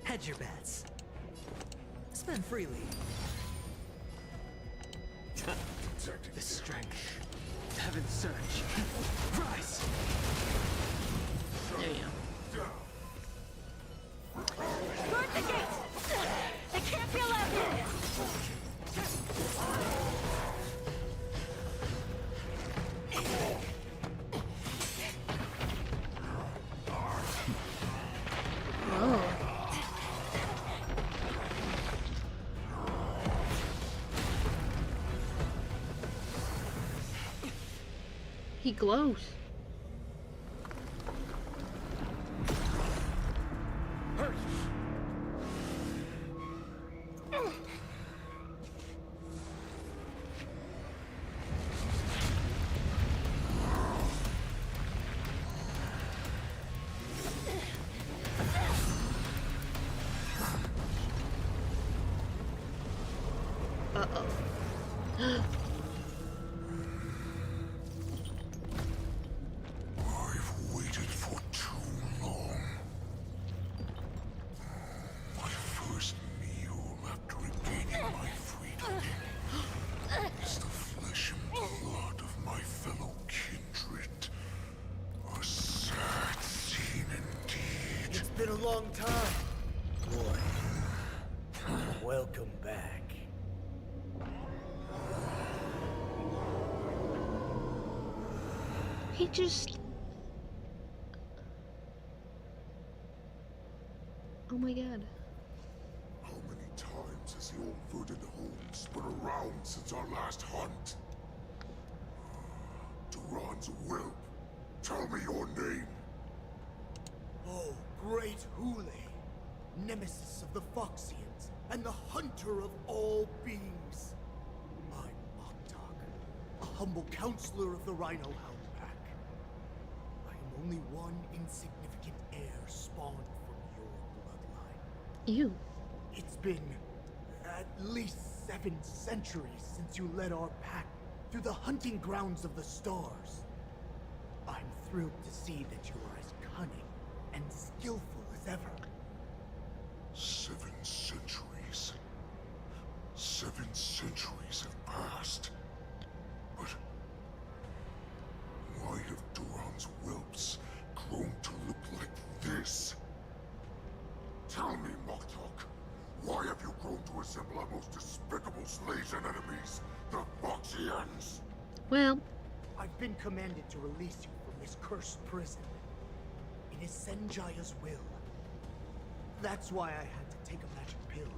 Speaker 19: Hedge your bets. Spend freely.
Speaker 11: The strength. Heaven's surge. Rise!
Speaker 1: There you go.
Speaker 7: Guard the gate! They can't be allowed in!
Speaker 1: Oh. He glows. Uh-oh.
Speaker 20: I've waited for too long. My first meal after regaining my freedom is the flesh and blood of my fellow kindred. A sad scene indeed.
Speaker 17: It's been a long time, boy. Welcome back.
Speaker 1: He just... Oh my god.
Speaker 20: How many times has the old verdant home spun around since our last hunt? Duran's whelp. Tell me your name.
Speaker 17: Oh, great Hule, nemesis of the Foxians, and the hunter of all beings. I'm Moktok, a humble counselor of the Rhino Hound Pack. I am only one insignificant heir spawned from your bloodline.
Speaker 1: Ew.
Speaker 17: It's been at least 7 centuries since you led our pack through the hunting grounds of the stars. I'm thrilled to see that you are as cunning and skillful as ever.
Speaker 20: 7 centuries. 7 centuries have passed. But why have Duran's whelps grown to look like this? Tell me, Moktok, why have you grown to resemble our most despicable slaves and enemies, the Foxians?
Speaker 1: Well,
Speaker 17: I've been commanded to release you from this cursed prison. It is Senjaya's will. That's why I had to take a magic pill,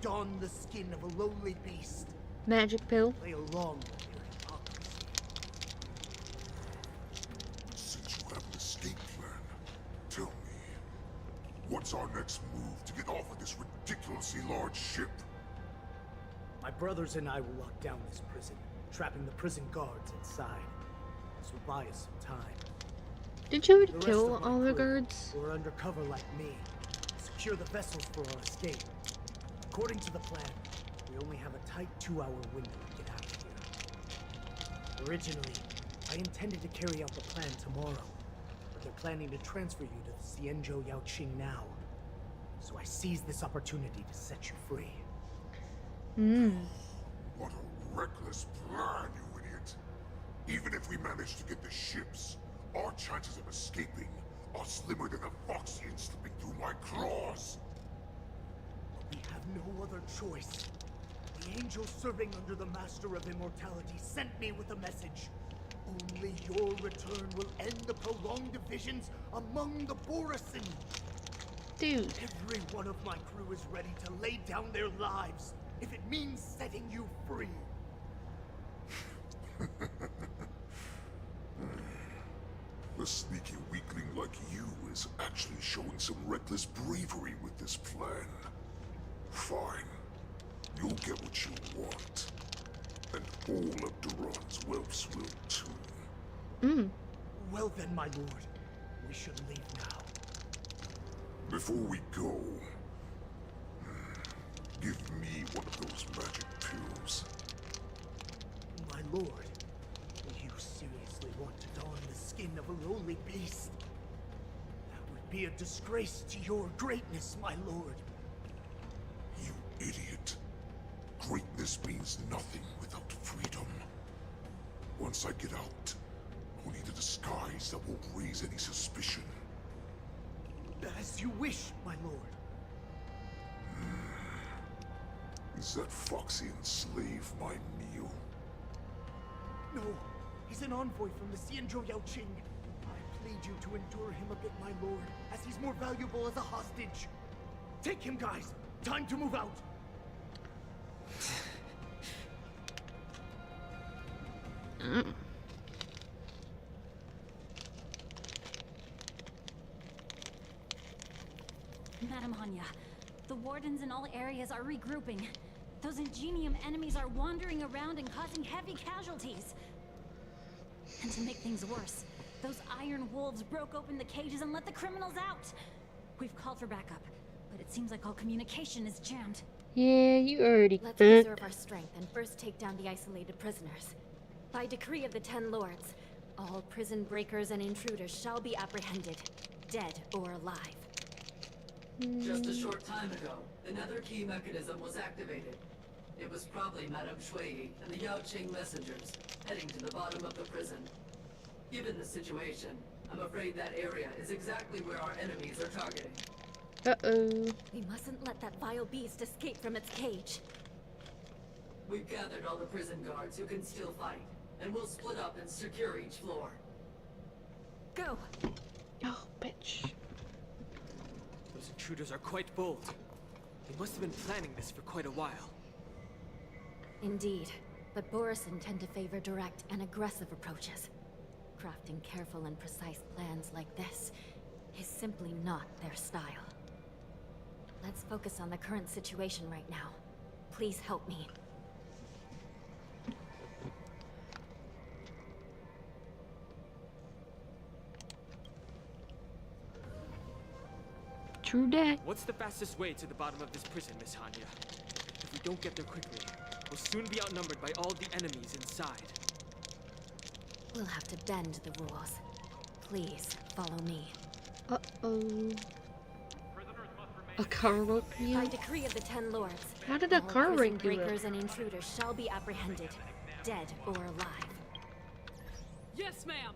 Speaker 17: don the skin of a lowly beast,
Speaker 1: magic pill.
Speaker 17: play along with your hypocrisy.
Speaker 20: Since you have an escape plan, tell me, what's our next move to get off of this ridiculously large ship?
Speaker 17: My brothers and I will lock down this prison, trapping the prison guards inside. This will buy us some time.
Speaker 1: Did you
Speaker 17: The rest
Speaker 1: kill
Speaker 17: of my
Speaker 1: all the
Speaker 17: crew,
Speaker 1: guards?
Speaker 17: who are undercover like me, secure the vessels for our escape. According to the plan, we only have a tight 2-hour window to get out of here. Originally, I intended to carry out the plan tomorrow, but they're planning to transfer you to the Xianzhou Yaoqing now. So I seized this opportunity to set you free.
Speaker 20: What a reckless plan, you idiot. Even if we manage to get the ships, our chances of escaping are slimmer than a Foxian slipping through my claws.
Speaker 17: We have no other choice. The angel serving under the Master of Immortality sent me with a message. Only your return will end the prolonged divisions among the Borisin.
Speaker 1: Dude.
Speaker 17: Every one of my crew is ready to lay down their lives if it means setting you free.
Speaker 20: The sneaky weakling like you is actually showing some reckless bravery with this plan. Fine. You'll get what you want. And all of Duran's whelps will too.
Speaker 17: Well then, my lord. We should leave now.
Speaker 20: Before we go, give me one of those magic pills.
Speaker 17: My lord, you seriously want to don the skin of a lowly beast? That would be a disgrace to your greatness, my lord.
Speaker 20: You idiot. Greatness means nothing without freedom. Once I get out, I'll need a disguise that won't raise any suspicion.
Speaker 17: As you wish, my lord.
Speaker 20: Is that Foxian slave my meal?
Speaker 17: No, he's an envoy from the Xianzhou Yaoqing. I plead you to endure him a bit, my lord, as he's more valuable as a hostage. Take him, guys. Time to move out.
Speaker 2: Madam Hanya, the wardens in all areas are regrouping. Those Ingenium enemies are wandering around and causing heavy casualties. And to make things worse, those iron wolves broke open the cages and let the criminals out. We've called for backup, but it seems like all communication is jammed.
Speaker 1: Yeah, you already
Speaker 15: Let's preserve our strength and first take down the isolated prisoners. By decree of the Ten Lords, all prison breakers and intruders shall be apprehended, dead or alive.
Speaker 21: Just a short time ago, another key mechanism was activated. It was probably Madame Shui and the Yaoqing messengers, heading to the bottom of the prison. Given the situation, I'm afraid that area is exactly where our enemies are targeting.
Speaker 1: Uh-oh.
Speaker 15: We mustn't let that vile beast escape from its cage.
Speaker 21: We've gathered all the prison guards who can still fight, and we'll split up and secure each floor.
Speaker 15: Go!
Speaker 1: Oh, bitch.
Speaker 10: Those intruders are quite bold. They must have been planning this for quite a while.
Speaker 15: Indeed, but Borisin tend to favor direct and aggressive approaches. Crafting careful and precise plans like this is simply not their style. Let's focus on the current situation right now. Please help me.
Speaker 1: True that.
Speaker 10: What's the fastest way to the bottom of this prison, Miss Hanya? If we don't get there quickly, we'll soon be outnumbered by all the enemies inside.
Speaker 15: We'll have to bend the rules. Please, follow me.
Speaker 1: Uh-oh. A car woke me
Speaker 15: By
Speaker 1: up?
Speaker 15: decree of the Ten Lords,
Speaker 1: How did a
Speaker 15: all
Speaker 1: car
Speaker 15: prison
Speaker 1: ring do
Speaker 15: breakers
Speaker 1: it?
Speaker 15: and intruders shall be apprehended, dead or alive.
Speaker 22: Yes, ma'am.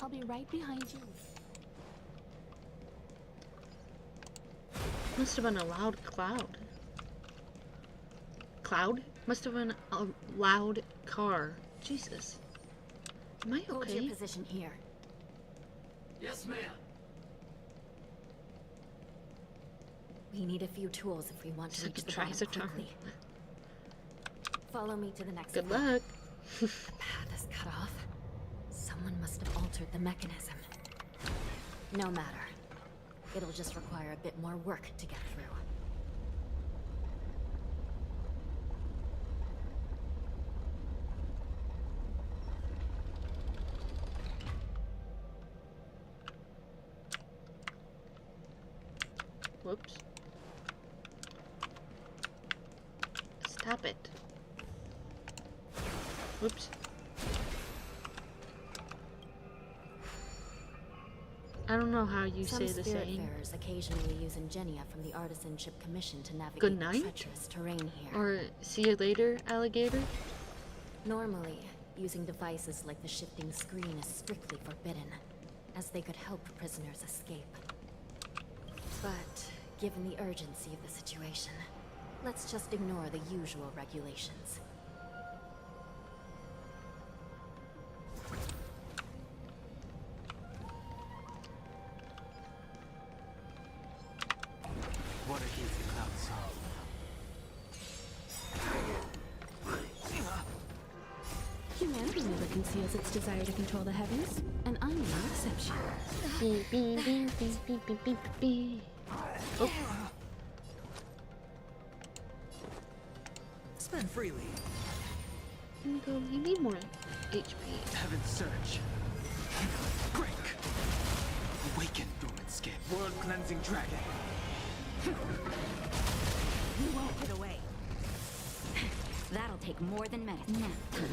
Speaker 15: I'll be right behind you.
Speaker 1: Must have been a loud cloud. Cloud? Must have been a loud car. Jesus. Am I
Speaker 15: Hold your
Speaker 1: okay?
Speaker 15: position here.
Speaker 21: Yes, ma'am.
Speaker 15: We need a few tools if we want to
Speaker 1: Such
Speaker 15: reach
Speaker 1: a
Speaker 15: the
Speaker 1: try,
Speaker 15: bottom
Speaker 1: such a
Speaker 15: quickly. Follow me to the next
Speaker 1: Good
Speaker 15: floor.
Speaker 1: luck.
Speaker 15: The path is cut off. Someone must have altered the mechanism. No matter. It'll just require a bit more work to get through.
Speaker 1: Whoops. Stop it. Whoops. I don't know how you
Speaker 15: Some
Speaker 1: say the saying.
Speaker 15: Spiritfarers occasionally use ingenia from the Artisanship Commission to navigate
Speaker 1: Good
Speaker 15: the
Speaker 1: night?
Speaker 15: treacherous terrain here.
Speaker 1: Or see you later, alligator?
Speaker 15: Normally, using devices like the shifting screen is strictly forbidden, as they could help prisoners escape. But, given the urgency of the situation, let's just ignore the usual regulations.
Speaker 10: Water heats the clouds soft.
Speaker 18: Humanity never conceals its desire to control the heavens, and I'm no exception.
Speaker 1: Oh.
Speaker 19: Spend freely.
Speaker 1: Go, you need more HP.
Speaker 10: Heaven's Surge. Break. Awaken, dormant skin. World cleansing dragon.
Speaker 16: You won't get away. That'll take more than medicine. Nap time.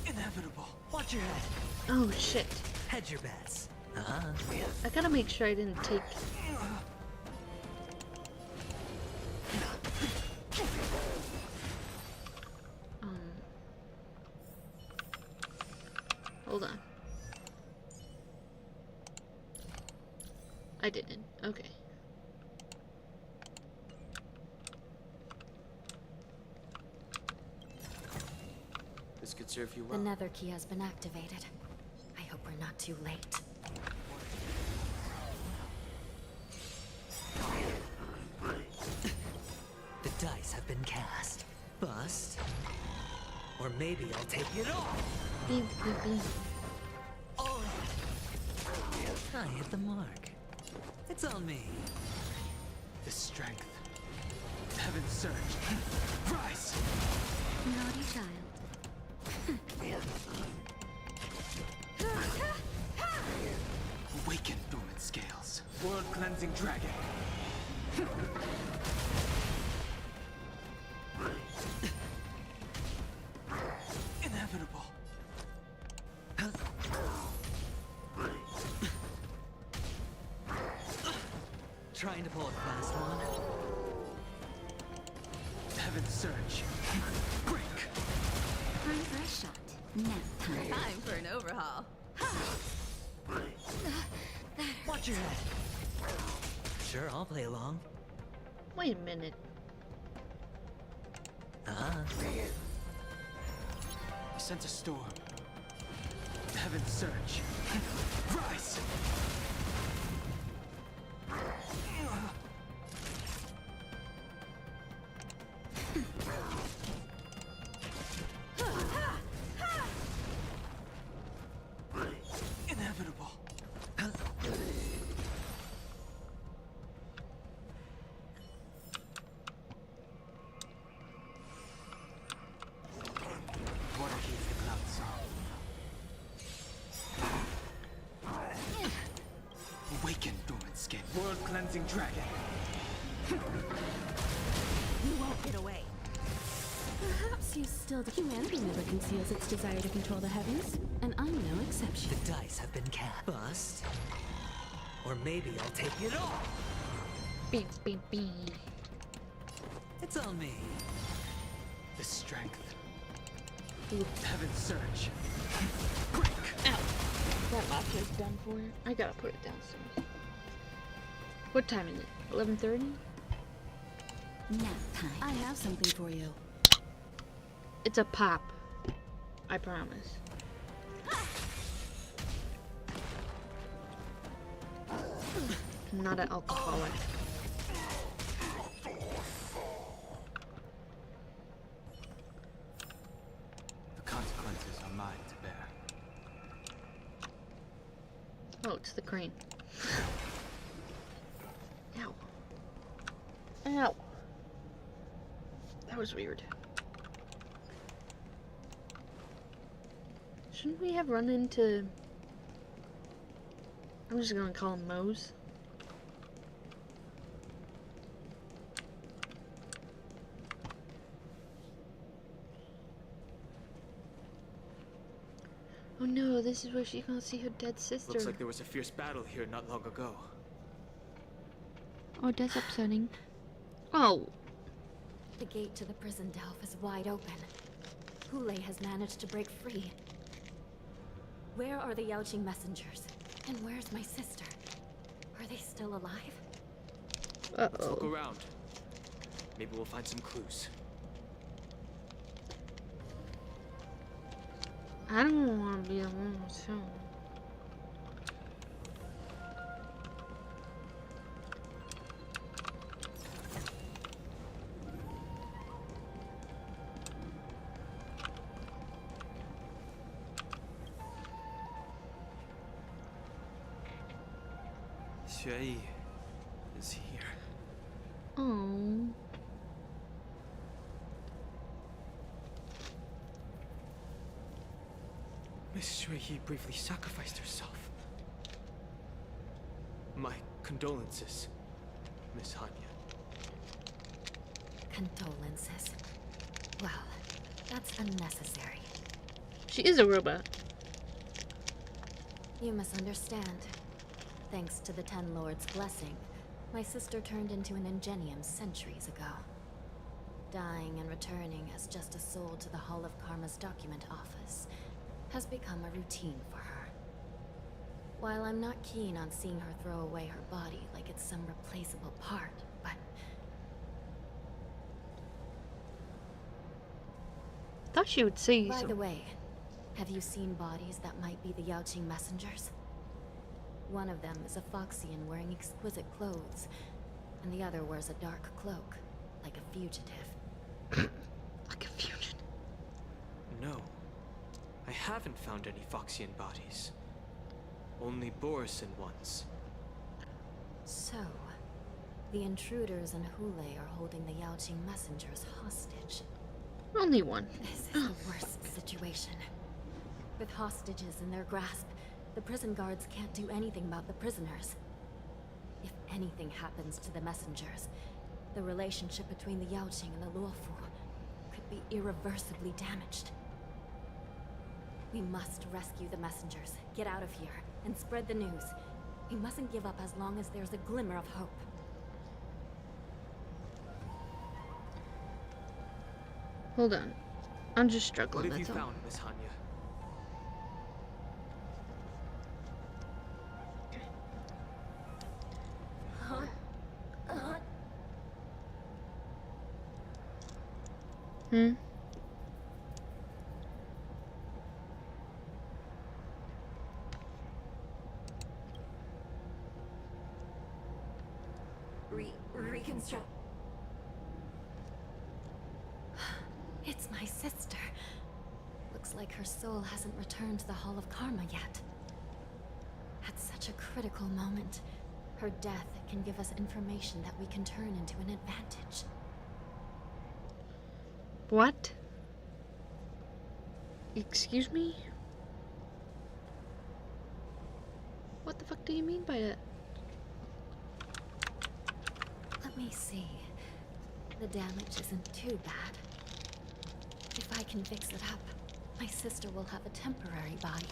Speaker 19: Inevitable. Watch your head.
Speaker 1: Oh shit.
Speaker 19: Hedge your bets.
Speaker 1: I gotta make sure I didn't take. Hold on. I didn't. Okay.
Speaker 10: This could serve you
Speaker 15: The
Speaker 10: well.
Speaker 15: nether key has been activated. I hope we're not too late.
Speaker 19: The dice have been cast. Bust. Or maybe I'll take it all.
Speaker 1: Beep, beep, beep.
Speaker 19: Oh. I hit the mark. It's on me.
Speaker 10: The strength. Heaven's Surge. Rise!
Speaker 16: Naughty child.
Speaker 10: Awaken, dormant scales. World cleansing dragon. Inevitable.
Speaker 19: Trying to pull a fast one.
Speaker 10: Heaven's Surge. Break.
Speaker 16: Time for a shot. Nap time.
Speaker 18: Time for an overhaul.
Speaker 19: Watch your head. Sure, I'll play along.
Speaker 1: Wait a minute.
Speaker 10: I sense a storm. Heaven's Surge. Rise! Inevitable. Water heats the clouds soft. Awaken, dormant skin. World cleansing dragon.
Speaker 16: You won't get away.
Speaker 18: Perhaps you still do. Humanity never conceals its desire to control the heavens, and I'm no exception.
Speaker 19: The dice have been cast. Bust. Or maybe I'll take it all.
Speaker 1: Beep, beep, beep.
Speaker 19: It's on me.
Speaker 10: The strength.
Speaker 1: Ooh.
Speaker 10: Heaven's Surge. Break.
Speaker 1: Ow. That matcha's done for. I gotta put it downstairs. What time is it? 11:30?
Speaker 16: Nap time.
Speaker 18: I have something for you.
Speaker 1: It's a pop. I promise. I'm not an alcoholic.
Speaker 10: The consequences are mine to bear.
Speaker 1: Oh, it's the crane. Ow. Ow. That was weird. Shouldn't we have run into... I'm just gonna call him Mose. Oh no, this is where she can't see her dead sister.
Speaker 10: Looks like there was a fierce battle here not long ago.
Speaker 1: Oh, that's upsetting. Oh!
Speaker 15: The gate to the prison delve is wide open. Hule has managed to break free. Where are the Yaoqing messengers? And where's my sister? Are they still alive?
Speaker 10: Let's look around. Maybe we'll find some clues.
Speaker 1: I don't want to be alone too.
Speaker 10: Shui is here.
Speaker 1: Oh.
Speaker 10: Miss Shui bravely sacrificed herself. My condolences, Miss Hanya.
Speaker 15: Condolences. Well, that's unnecessary.
Speaker 1: She is a robot.
Speaker 15: You misunderstand. Thanks to the Ten Lords' blessing, my sister turned into an Ingenium centuries ago. Dying and returning as just a soul to the Hall of Karma's document office has become a routine for her. While I'm not keen on seeing her throw away her body like it's some replaceable part, but...
Speaker 1: Thought she would say
Speaker 15: By
Speaker 1: so.
Speaker 15: the way, have you seen bodies that might be the Yaoqing messengers? One of them is a Foxian wearing exquisite clothes, and the other wears a dark cloak, like a fugitive.
Speaker 1: Like a fugitive?
Speaker 10: No. I haven't found any Foxian bodies. Only Borisin ones.
Speaker 15: So, the intruders and Hule are holding the Yaoqing messengers hostage.
Speaker 1: Only one.
Speaker 15: This is the worst situation. With hostages in their grasp, the prison guards can't do anything about the prisoners. If anything happens to the messengers, the relationship between the Yaoqing and the Luofu could be irreversibly damaged. We must rescue the messengers, get out of here, and spread the news. We mustn't give up as long as there's a glimmer of hope.
Speaker 1: Hold on. I'm just struggling,
Speaker 10: What have you
Speaker 1: that's all.
Speaker 10: found, Miss Hanya?
Speaker 1: Hmm?
Speaker 18: Reconstruct.
Speaker 15: It's my sister. Looks like her soul hasn't returned to the Hall of Karma yet. At such a critical moment, her death can give us information that we can turn into an advantage.
Speaker 1: What? Excuse me? What the fuck do you mean by that?
Speaker 15: Let me see. The damage isn't too bad. If I can fix it up, my sister will have a temporary body.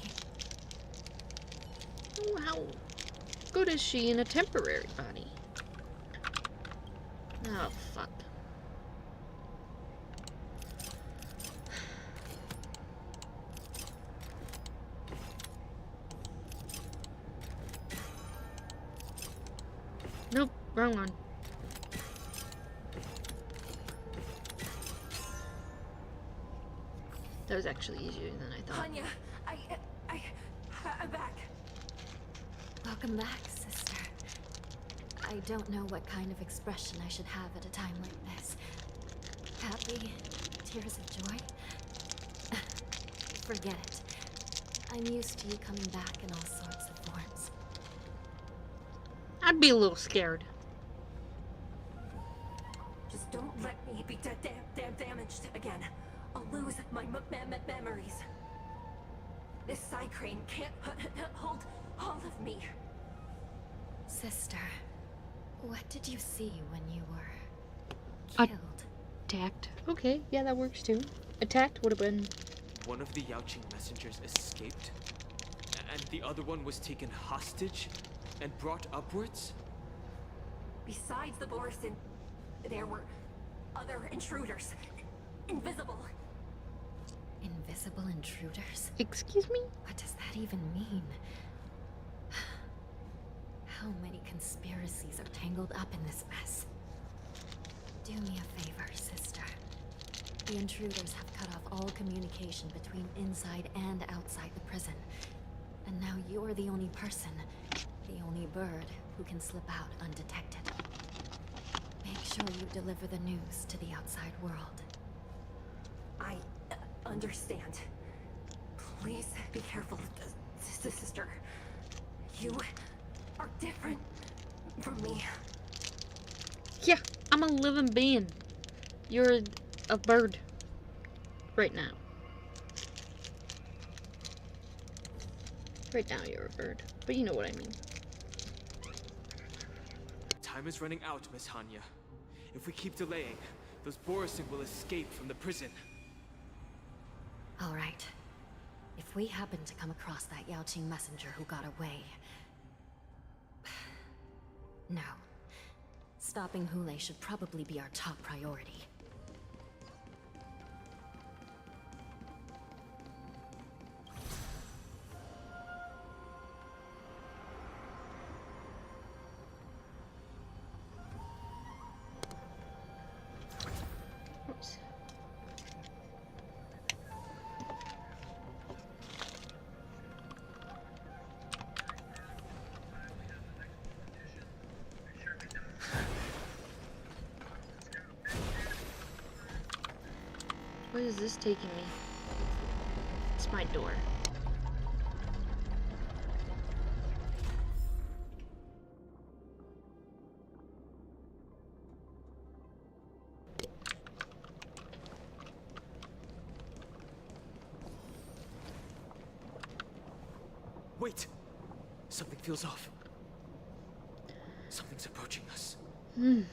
Speaker 1: Oh, how good is she in a temporary body? Oh, fuck. Nope, wrong one. That was actually easier than I thought.
Speaker 18: Hanya, I'm back.
Speaker 15: Welcome back, sister. I don't know what kind of expression I should have at a time like this. Happy? Tears of joy? Forget it. I'm used to you coming back in all sorts of forms.
Speaker 1: I'd be a little scared.
Speaker 18: Just don't let me be damaged again. I'll lose my memories. This side crane can't hold all of me.
Speaker 15: Sister, what did you see when you were killed?
Speaker 1: Attacked. Okay, yeah, that works too. Attacked would have been...
Speaker 10: One of the Yaoqing messengers escaped, and the other one was taken hostage and brought upwards?
Speaker 18: Besides the Borisin, there were other intruders. Invisible.
Speaker 15: Invisible intruders?
Speaker 1: Excuse me?
Speaker 15: What does that even mean? How many conspiracies are tangled up in this mess? Do me a favor, sister. The intruders have cut off all communication between inside and outside the prison. And now you're the only person, the only bird, who can slip out undetected. Make sure you deliver the news to the outside world.
Speaker 18: I understand. Please be careful, sister. You are different from me.
Speaker 1: Yeah, I'm a living being. You're a bird. Right now. Right now you're a bird. But you know what I mean.
Speaker 10: Time is running out, Miss Hanya. If we keep delaying, those Borison will escape from the prison.
Speaker 15: All right. If we happen to come across that Yaoqing messenger who got away... No. Stopping Hule should probably be our top priority.
Speaker 1: Where is this taking me? It's my door.
Speaker 10: Wait! Something feels off. Something's approaching us.
Speaker 15: The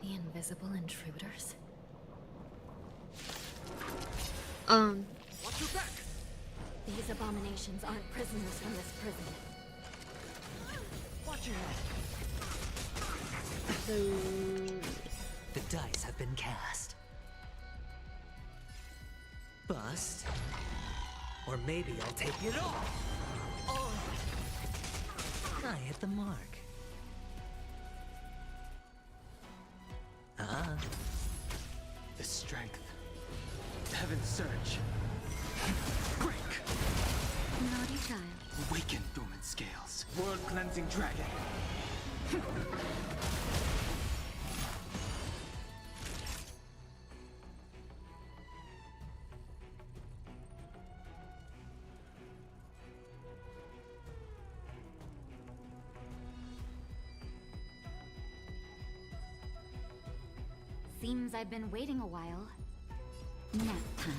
Speaker 15: invisible intruders?
Speaker 10: Watch your back!
Speaker 15: These abominations aren't prisoners from this prison.
Speaker 19: Watch your head.
Speaker 1: So...
Speaker 19: The dice have been cast. Bust. Or maybe I'll take it off. Oh. I hit the mark.
Speaker 10: The strength. Heaven's surge. Break!
Speaker 16: Naughty child.
Speaker 10: Awaken, dormant scales. World-cleansing dragon.
Speaker 16: Seems I've been waiting a while. Nap time.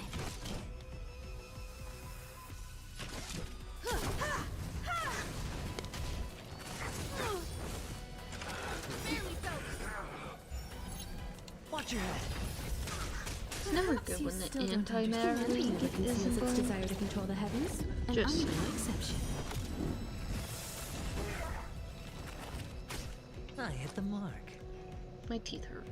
Speaker 19: Watch your head.
Speaker 1: It's never good when the anti-matter league is
Speaker 18: its
Speaker 1: involved.
Speaker 18: desire to control the heavens, and
Speaker 1: Just
Speaker 18: I'm no exception.
Speaker 19: I hit the mark.
Speaker 1: my teeth hurt.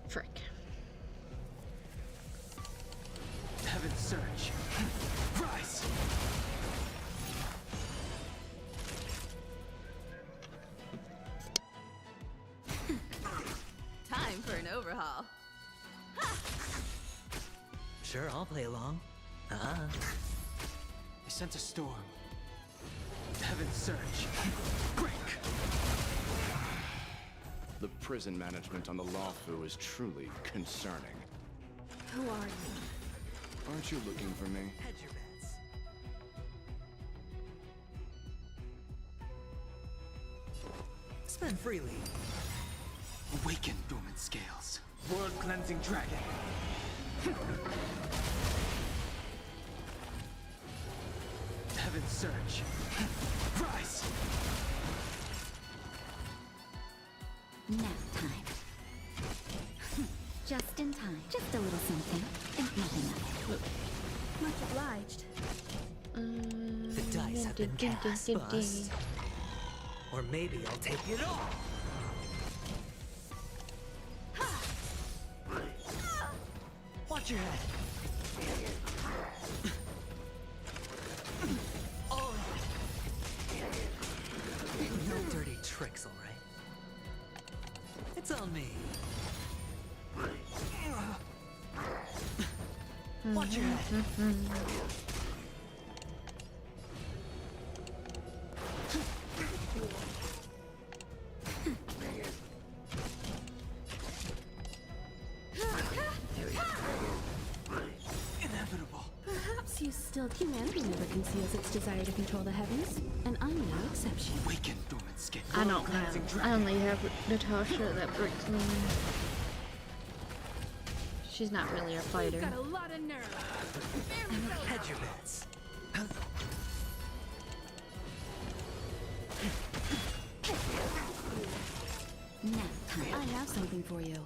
Speaker 1: Frick.
Speaker 10: Heaven's surge. Rise!
Speaker 3: Time for an overhaul.
Speaker 19: Sure, I'll play along.
Speaker 10: I sense a storm. Heaven's surge. Break!
Speaker 13: The prison management on the Lawfu is truly concerning.
Speaker 15: Who are you?
Speaker 13: Aren't you looking for me?
Speaker 19: Hedge your bets. Spend freely.
Speaker 10: Awaken, dormant scales. World-cleansing dragon. Heaven's surge. Rise!
Speaker 16: Nap time. Just in time. Just a little something. Think nothing of it.
Speaker 3: Much obliged.
Speaker 19: The dice have been cast. Bust. Or maybe I'll take it all. Watch your head. Oh. No dirty tricks, all right? It's on me.
Speaker 1: Watch your head.
Speaker 19: Inevitable.
Speaker 3: Perhaps you still humanity never conceals its desire to control the heavens, and I'm no exception.
Speaker 19: Awaken, dormant skin.
Speaker 1: I don't have. I only have Natasha that breaks me. She's not really a fighter.
Speaker 22: Got a lot of nerve.
Speaker 19: Hedge your bets.
Speaker 3: Nap time. I have something for you.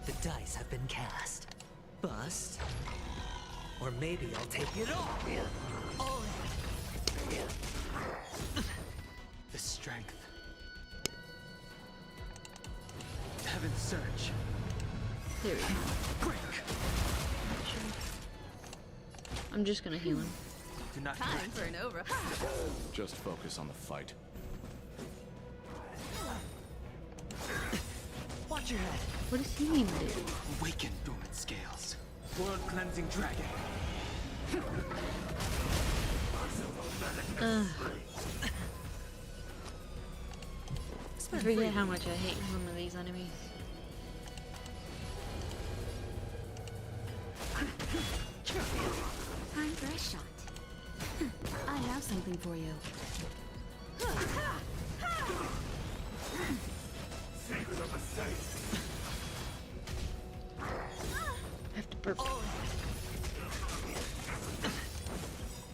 Speaker 19: The dice have been cast. Bust. Or maybe I'll take it all.
Speaker 10: The strength. Heaven's Surge.
Speaker 1: There we go. I'm just gonna heal him.
Speaker 10: Do not
Speaker 3: Time for an overhaul.
Speaker 13: Just focus on the fight.
Speaker 19: Watch your head.
Speaker 1: What does he even do?
Speaker 10: Awaken, dormant scales. World cleansing dragon.
Speaker 1: I forget how much I hate some of these enemies.
Speaker 3: Time for a shot. I have something for you.
Speaker 1: I have to burp.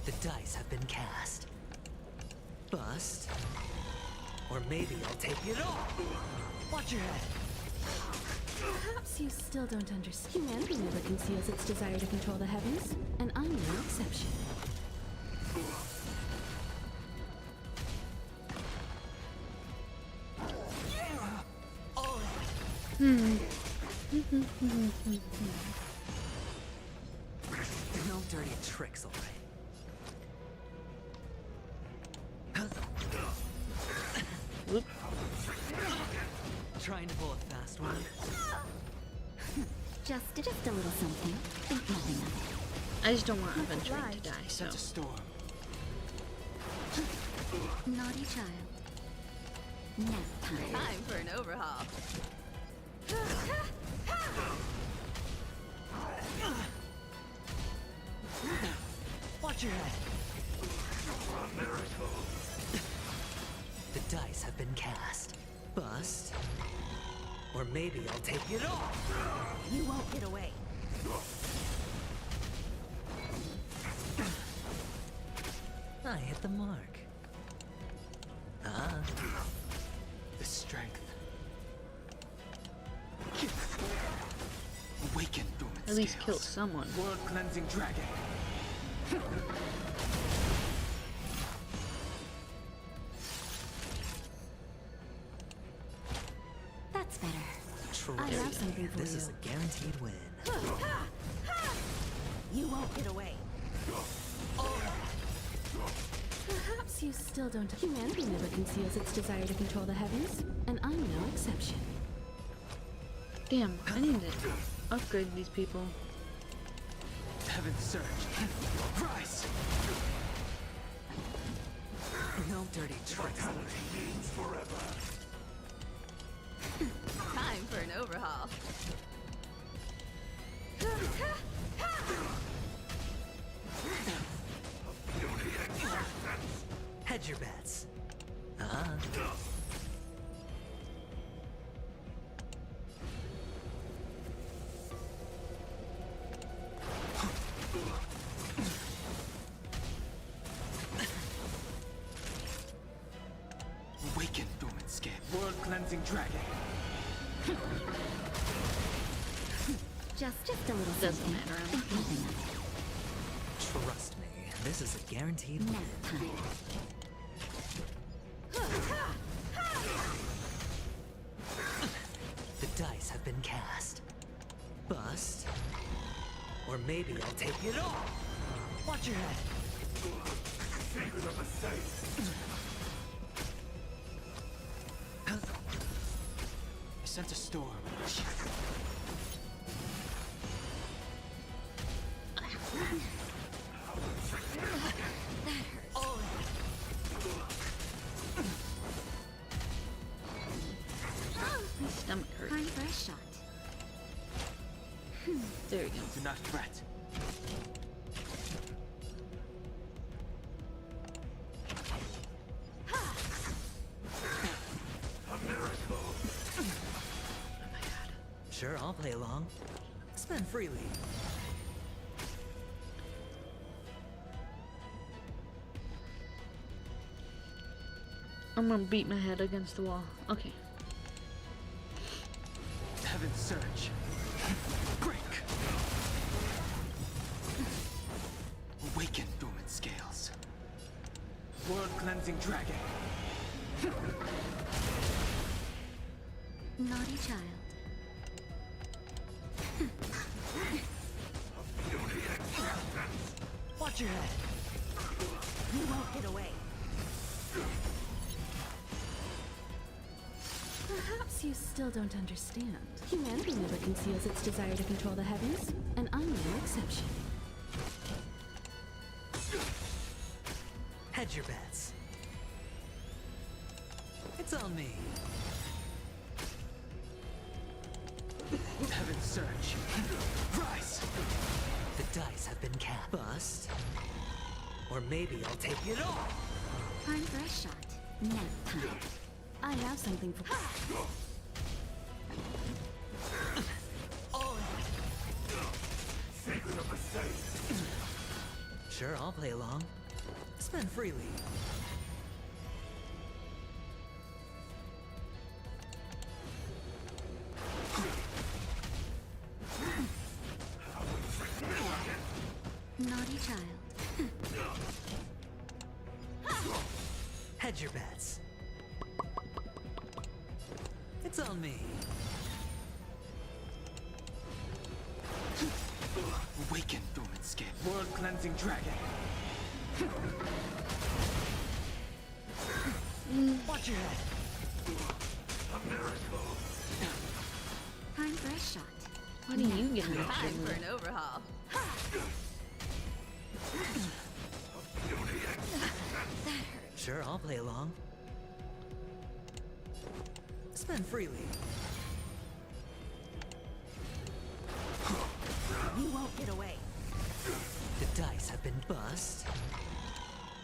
Speaker 19: The dice have been cast. Bust. Or maybe I'll take it all. Watch your head.
Speaker 3: Perhaps you still don't understand. Humanity never conceals its desire to control the heavens, and I'm no exception.
Speaker 19: No dirty tricks, alright.
Speaker 1: Whoop.
Speaker 19: Trying to pull a fast one.
Speaker 16: Just a little something. Think nothing of
Speaker 1: I just don't want Aventurine to die, so.
Speaker 10: Such a storm.
Speaker 16: it. Naughty child. Nap time.
Speaker 3: Time for an overhaul.
Speaker 19: Watch your head. The dice have been cast. Bust. Or maybe I'll take it all.
Speaker 2: You won't get away.
Speaker 19: I hit the mark.
Speaker 10: The strength. Awaken, dormant
Speaker 1: At least
Speaker 10: scales.
Speaker 1: kill someone.
Speaker 10: World cleansing dragon.
Speaker 16: That's better.
Speaker 3: I have something for
Speaker 19: This
Speaker 3: you.
Speaker 19: is a guaranteed win.
Speaker 2: You won't get away.
Speaker 3: Perhaps you still don't. Humanity never conceals its desire to control the heavens, and I'm no exception.
Speaker 1: Damn, I need to upgrade these people.
Speaker 10: Heaven's Surge. Rise!
Speaker 19: No dirty tricks.
Speaker 3: Time for an overhaul.
Speaker 19: Hedge your bets.
Speaker 10: Awaken, dormant scale. World cleansing dragon.
Speaker 16: Just a little
Speaker 1: Doesn't
Speaker 16: something.
Speaker 1: matter.
Speaker 16: Think nothing of it.
Speaker 19: Trust me, this is a guaranteed win.
Speaker 16: Nap time.
Speaker 19: The dice have been cast. Bust. Or maybe I'll take it all! Watch your head!
Speaker 20: Secret of the safe!
Speaker 10: I sense a storm.
Speaker 1: My stomach hurts.
Speaker 16: Time for a shot.
Speaker 1: There we go.
Speaker 10: Do not fret.
Speaker 19: Sure, I'll play along. Spend freely.
Speaker 1: I'm gonna beat my head against the wall. Okay.
Speaker 10: Heaven's Surge. Break! Awaken, dormant scales. World-cleansing dragon.
Speaker 16: Naughty child.
Speaker 19: Watch your head!
Speaker 2: You won't get away.
Speaker 3: Perhaps you still don't understand. Humanity never conceals its desire to control the heavens, and I'm no exception.
Speaker 19: Hedge your bets. It's on me.
Speaker 10: Heaven's Surge. Rise!
Speaker 19: The dice have been cast. Bust. Or maybe I'll take it all!
Speaker 16: Time for a shot. Nap time.
Speaker 3: I have something for...
Speaker 20: Secret of the safe!
Speaker 19: Sure, I'll play along. Spend freely.
Speaker 16: Naughty child.
Speaker 19: Hedge your bets. It's on me.
Speaker 10: Awaken, dormant scale. World-cleansing dragon.
Speaker 19: Watch your head.
Speaker 20: A miracle!
Speaker 16: Time for a shot.
Speaker 1: Why do you get an
Speaker 2: Time
Speaker 1: option?
Speaker 2: for an overhaul.
Speaker 19: Sure, I'll play along. Spend freely.
Speaker 2: You won't get away.
Speaker 19: The dice have been bust.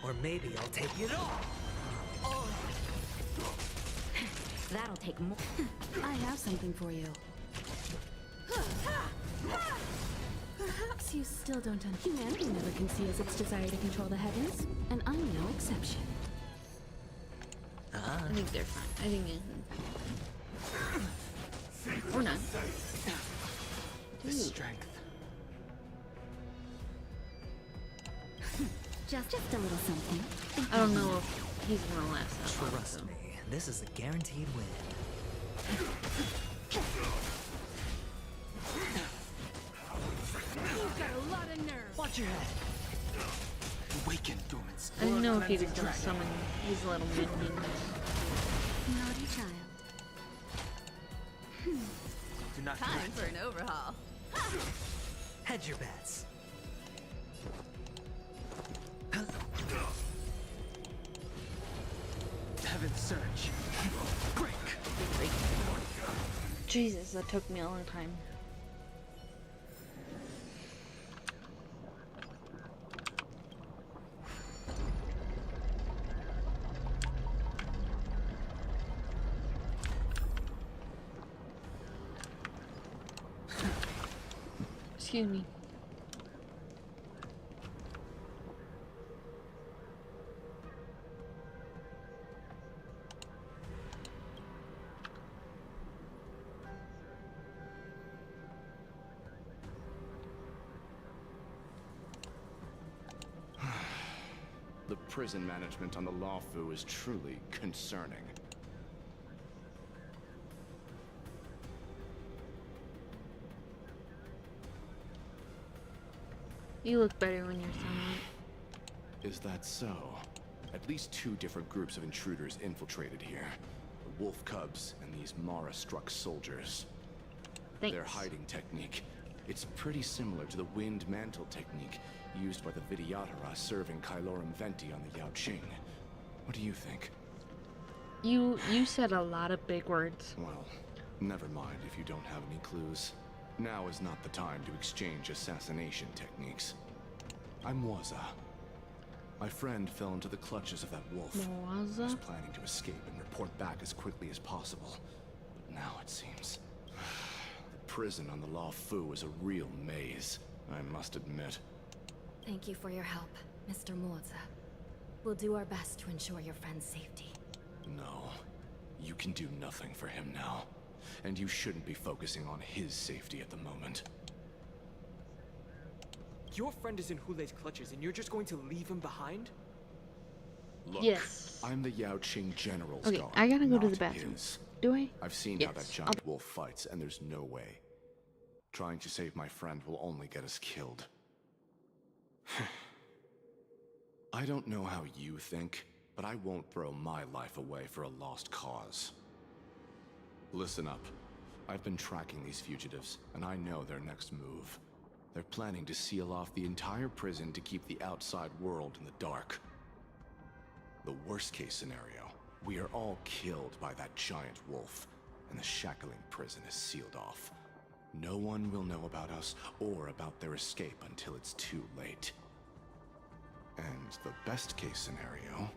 Speaker 19: Or maybe I'll take it all!
Speaker 16: That'll take more.
Speaker 3: I have something for you. Perhaps you still don't understand. Humanity never conceals its desire to control the heavens, and I'm no exception.
Speaker 1: I think they're fine. I think or not.
Speaker 10: The strength.
Speaker 16: Just a little something.
Speaker 1: I don't know if he's gonna last that long.
Speaker 19: Trust me, this is a guaranteed win.
Speaker 2: You've got a lot of nerve.
Speaker 19: Watch your head.
Speaker 10: Awaken, dormant scale.
Speaker 1: I didn't know if he was
Speaker 10: World-cleansing
Speaker 1: gonna
Speaker 10: dragon.
Speaker 1: summon his little minions.
Speaker 16: Naughty child.
Speaker 10: Do not
Speaker 2: Time
Speaker 10: fret.
Speaker 2: for an overhaul.
Speaker 19: Hedge your bets.
Speaker 10: Heaven's Surge. Break!
Speaker 1: Jesus, that took me a long time. Excuse me.
Speaker 13: The prison management on the Lawfu is truly concerning.
Speaker 1: You look better when you're silent.
Speaker 13: Is that so? At least 2 different groups of intruders infiltrated here. The wolf cubs and these Mara-struck soldiers.
Speaker 1: Thanks.
Speaker 13: Their hiding technique. It's pretty similar to the wind mantle technique used by the Vidyadhara serving Kailorum Venti on the Yao Qing. What do you think?
Speaker 1: You said a lot of big words.
Speaker 13: Well, never mind if you don't have any clues. Now is not the time to exchange assassination techniques. I'm Waza. My friend fell into the clutches of that wolf.
Speaker 1: Waza?
Speaker 13: I was planning to escape and report back as quickly as possible. But now it seems... the prison on the Law Fu is a real maze, I must admit.
Speaker 15: Thank you for your help, Mr. Moza. We'll do our best to ensure your friend's safety.
Speaker 13: No, you can do nothing for him now. And you shouldn't be focusing on his safety at the moment.
Speaker 10: Your friend is in Hulei's clutches and you're just going to leave him behind?
Speaker 13: Look,
Speaker 1: yes.
Speaker 13: I'm the Yao Qing General's
Speaker 1: Okay,
Speaker 13: guard,
Speaker 1: I gotta go to
Speaker 13: not
Speaker 1: the bathroom.
Speaker 13: his.
Speaker 1: Do I?
Speaker 13: I've seen how that giant wolf fights, and there's no way. Trying to save my friend will only get us killed. I don't know how you think, but I won't throw my life away for a lost cause. Listen up. I've been tracking these fugitives, and I know their next move. They're planning to seal off the entire prison to keep the outside world in the dark. The worst case scenario, we are all killed by that giant wolf, and the shackling prison is sealed off. No one will know about us or about their escape until it's too late. And the best case scenario...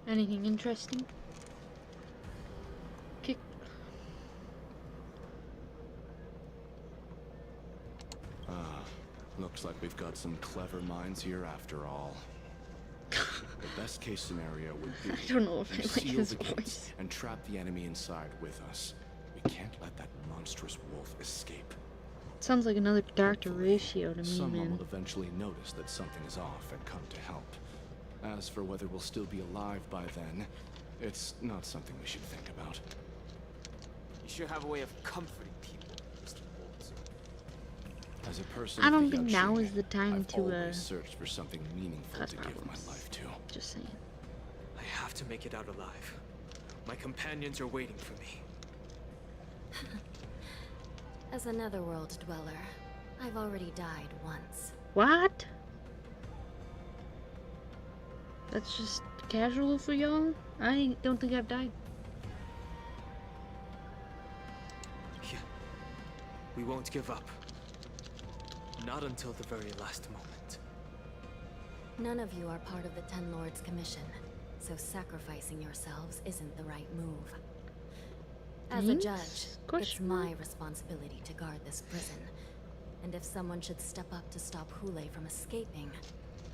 Speaker 1: Anything interesting? Kick.
Speaker 13: Looks like we've got some clever minds here after all. The best case scenario would be
Speaker 1: I don't know if I
Speaker 13: we
Speaker 1: like
Speaker 13: seal
Speaker 1: his
Speaker 13: the gates
Speaker 1: voice.
Speaker 13: and trap the enemy inside with us. We can't let that monstrous wolf escape.
Speaker 1: Sounds like another Dr. Ratio to me,
Speaker 13: Someone
Speaker 1: man.
Speaker 13: will eventually notice that something is off and come to help. As for whether we'll still be alive by then, it's not something we should think about.
Speaker 10: You should have a way of comforting people, Mr. Waltz.
Speaker 13: As a person,
Speaker 1: I
Speaker 13: of
Speaker 1: don't
Speaker 13: the
Speaker 1: think
Speaker 13: Yao
Speaker 1: now
Speaker 13: Qing,
Speaker 1: is the time
Speaker 13: I've
Speaker 1: to
Speaker 13: always searched for something meaningful
Speaker 1: cause
Speaker 13: to give my life to.
Speaker 1: Just saying.
Speaker 10: I have to make it out alive. My companions are waiting for me.
Speaker 15: As a netherworld dweller, I've already died once.
Speaker 1: What? That's just casual for y'all? I don't think I've died.
Speaker 10: Yeah. We won't give up. Not until the very last moment.
Speaker 15: None of you are part of the Ten Lords Commission, so sacrificing yourselves isn't the right move. As a
Speaker 1: Thanks?
Speaker 15: judge, it's my responsibility to guard this prison. And if someone should step up to stop Hulei from escaping,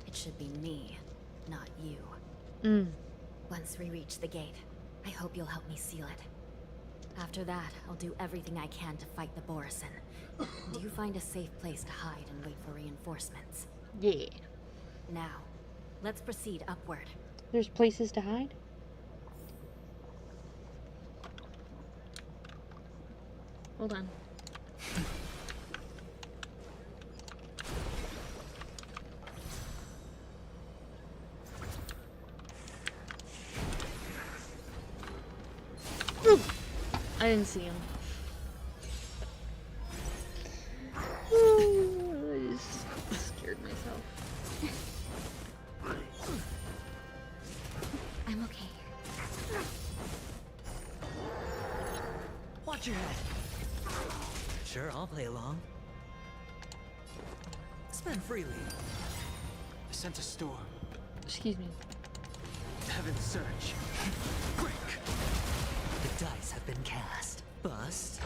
Speaker 15: it should be me, not you. Once we reach the gate, I hope you'll help me seal it. After that, I'll do everything I can to fight the Borison. Do you find a safe place to hide and wait for reinforcements?
Speaker 1: Yeah.
Speaker 15: Now, let's proceed upward.
Speaker 1: There's places to hide? Hold on. I didn't see him. I just scared myself.
Speaker 16: I'm okay.
Speaker 19: Watch your head. Sure, I'll play along. Spend freely.
Speaker 10: I sent a storm.
Speaker 1: Excuse me.
Speaker 10: Heaven's Surge.
Speaker 19: Break! The dice have been cast. Bust.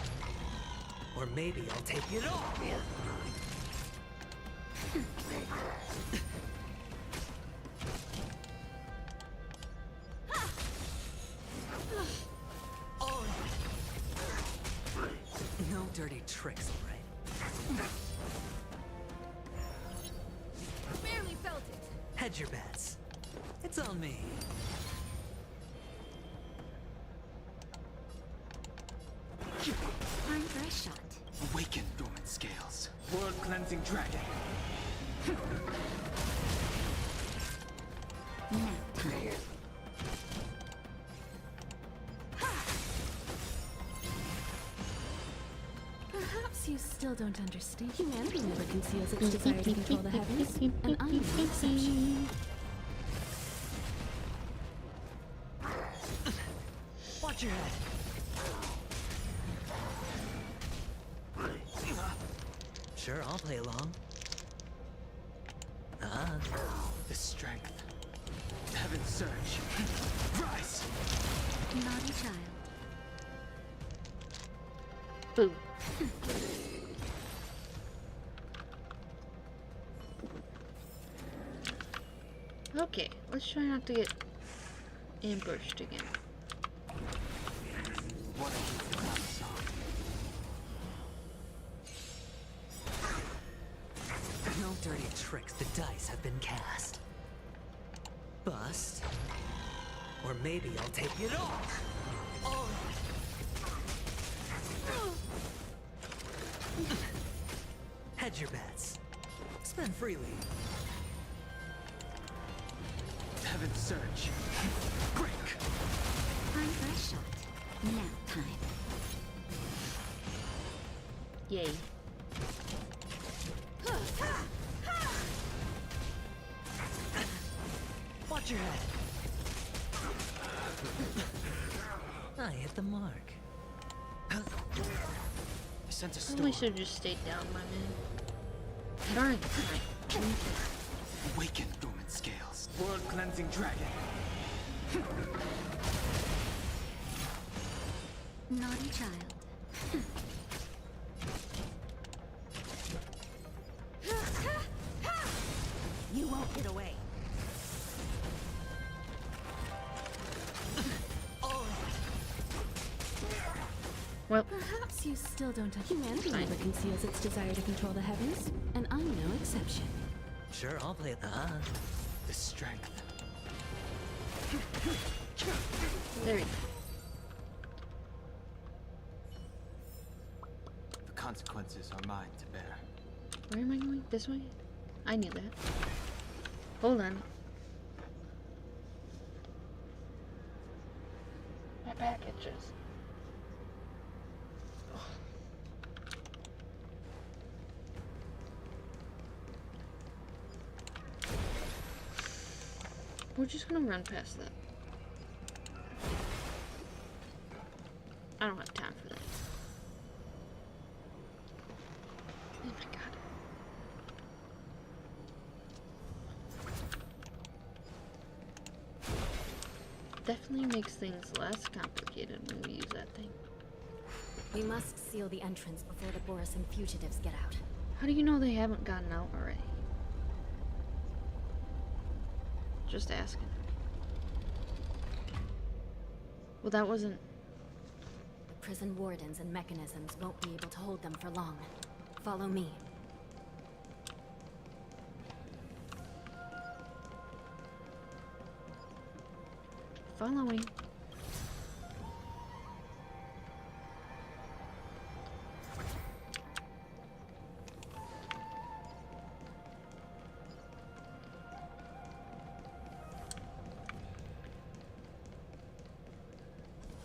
Speaker 19: Or maybe I'll take it all. Oh. No dirty tricks, all right?
Speaker 7: Barely felt it.
Speaker 19: Hedge your bets. It's on me.
Speaker 16: Time for a shot.
Speaker 10: Awaken dormant scales. World cleansing dragon.
Speaker 16: Nap time.
Speaker 3: Perhaps you still don't understand. Humanity never conceals its desire to control the heavens, and I'm no exception.
Speaker 19: Watch your head. Sure, I'll play along.
Speaker 10: The strength. Heaven's Surge. Rise!
Speaker 16: Naughty child.
Speaker 1: Boo. Okay, let's try not to get ambushed again.
Speaker 10: What a clown song.
Speaker 19: No dirty tricks. The dice have been cast. Bust. Or maybe I'll take it all. Oh. Hedge your bets. Spend freely.
Speaker 10: Heaven's Surge. Break!
Speaker 16: Time for a shot. Nap time.
Speaker 1: Yay.
Speaker 19: Watch your head. I hit the mark.
Speaker 10: I sent a storm.
Speaker 1: Probably should have just stayed down, my man. Darn it.
Speaker 10: Awaken dormant scales. World cleansing dragon.
Speaker 16: Naughty child.
Speaker 2: You won't get away.
Speaker 1: Well,
Speaker 3: Perhaps you still don't understand. Humanity never conceals its desire to control the heavens, and I'm no exception.
Speaker 19: Sure, I'll play.
Speaker 10: The strength.
Speaker 1: there we go.
Speaker 10: The consequences are mine to bear.
Speaker 1: Where am I going? This way? I knew that. Hold on. My back itches. We're just gonna run past that. I don't have time for that. Oh my god. Definitely makes things less complicated when we use that thing.
Speaker 15: We must seal the entrance before the Borison fugitives get out.
Speaker 1: How do you know they haven't gotten out already? Just asking. Well, that wasn't...
Speaker 15: Prison wardens and mechanisms won't be able to hold them for long. Follow me.
Speaker 1: Following.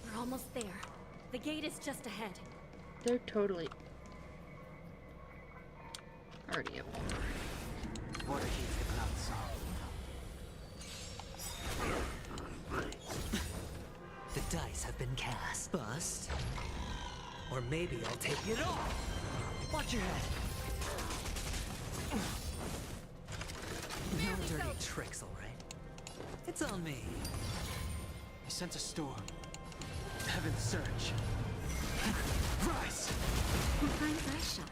Speaker 15: We're almost there. The gate is just ahead.
Speaker 1: They're totally already up.
Speaker 19: Water heats the cloud song. The dice have been cast. Bust. Or maybe I'll take it all. Watch your head. No dirty tricks, all right? It's on me.
Speaker 10: I sense a storm. Heaven's surge. Rise!
Speaker 3: Time for a shot.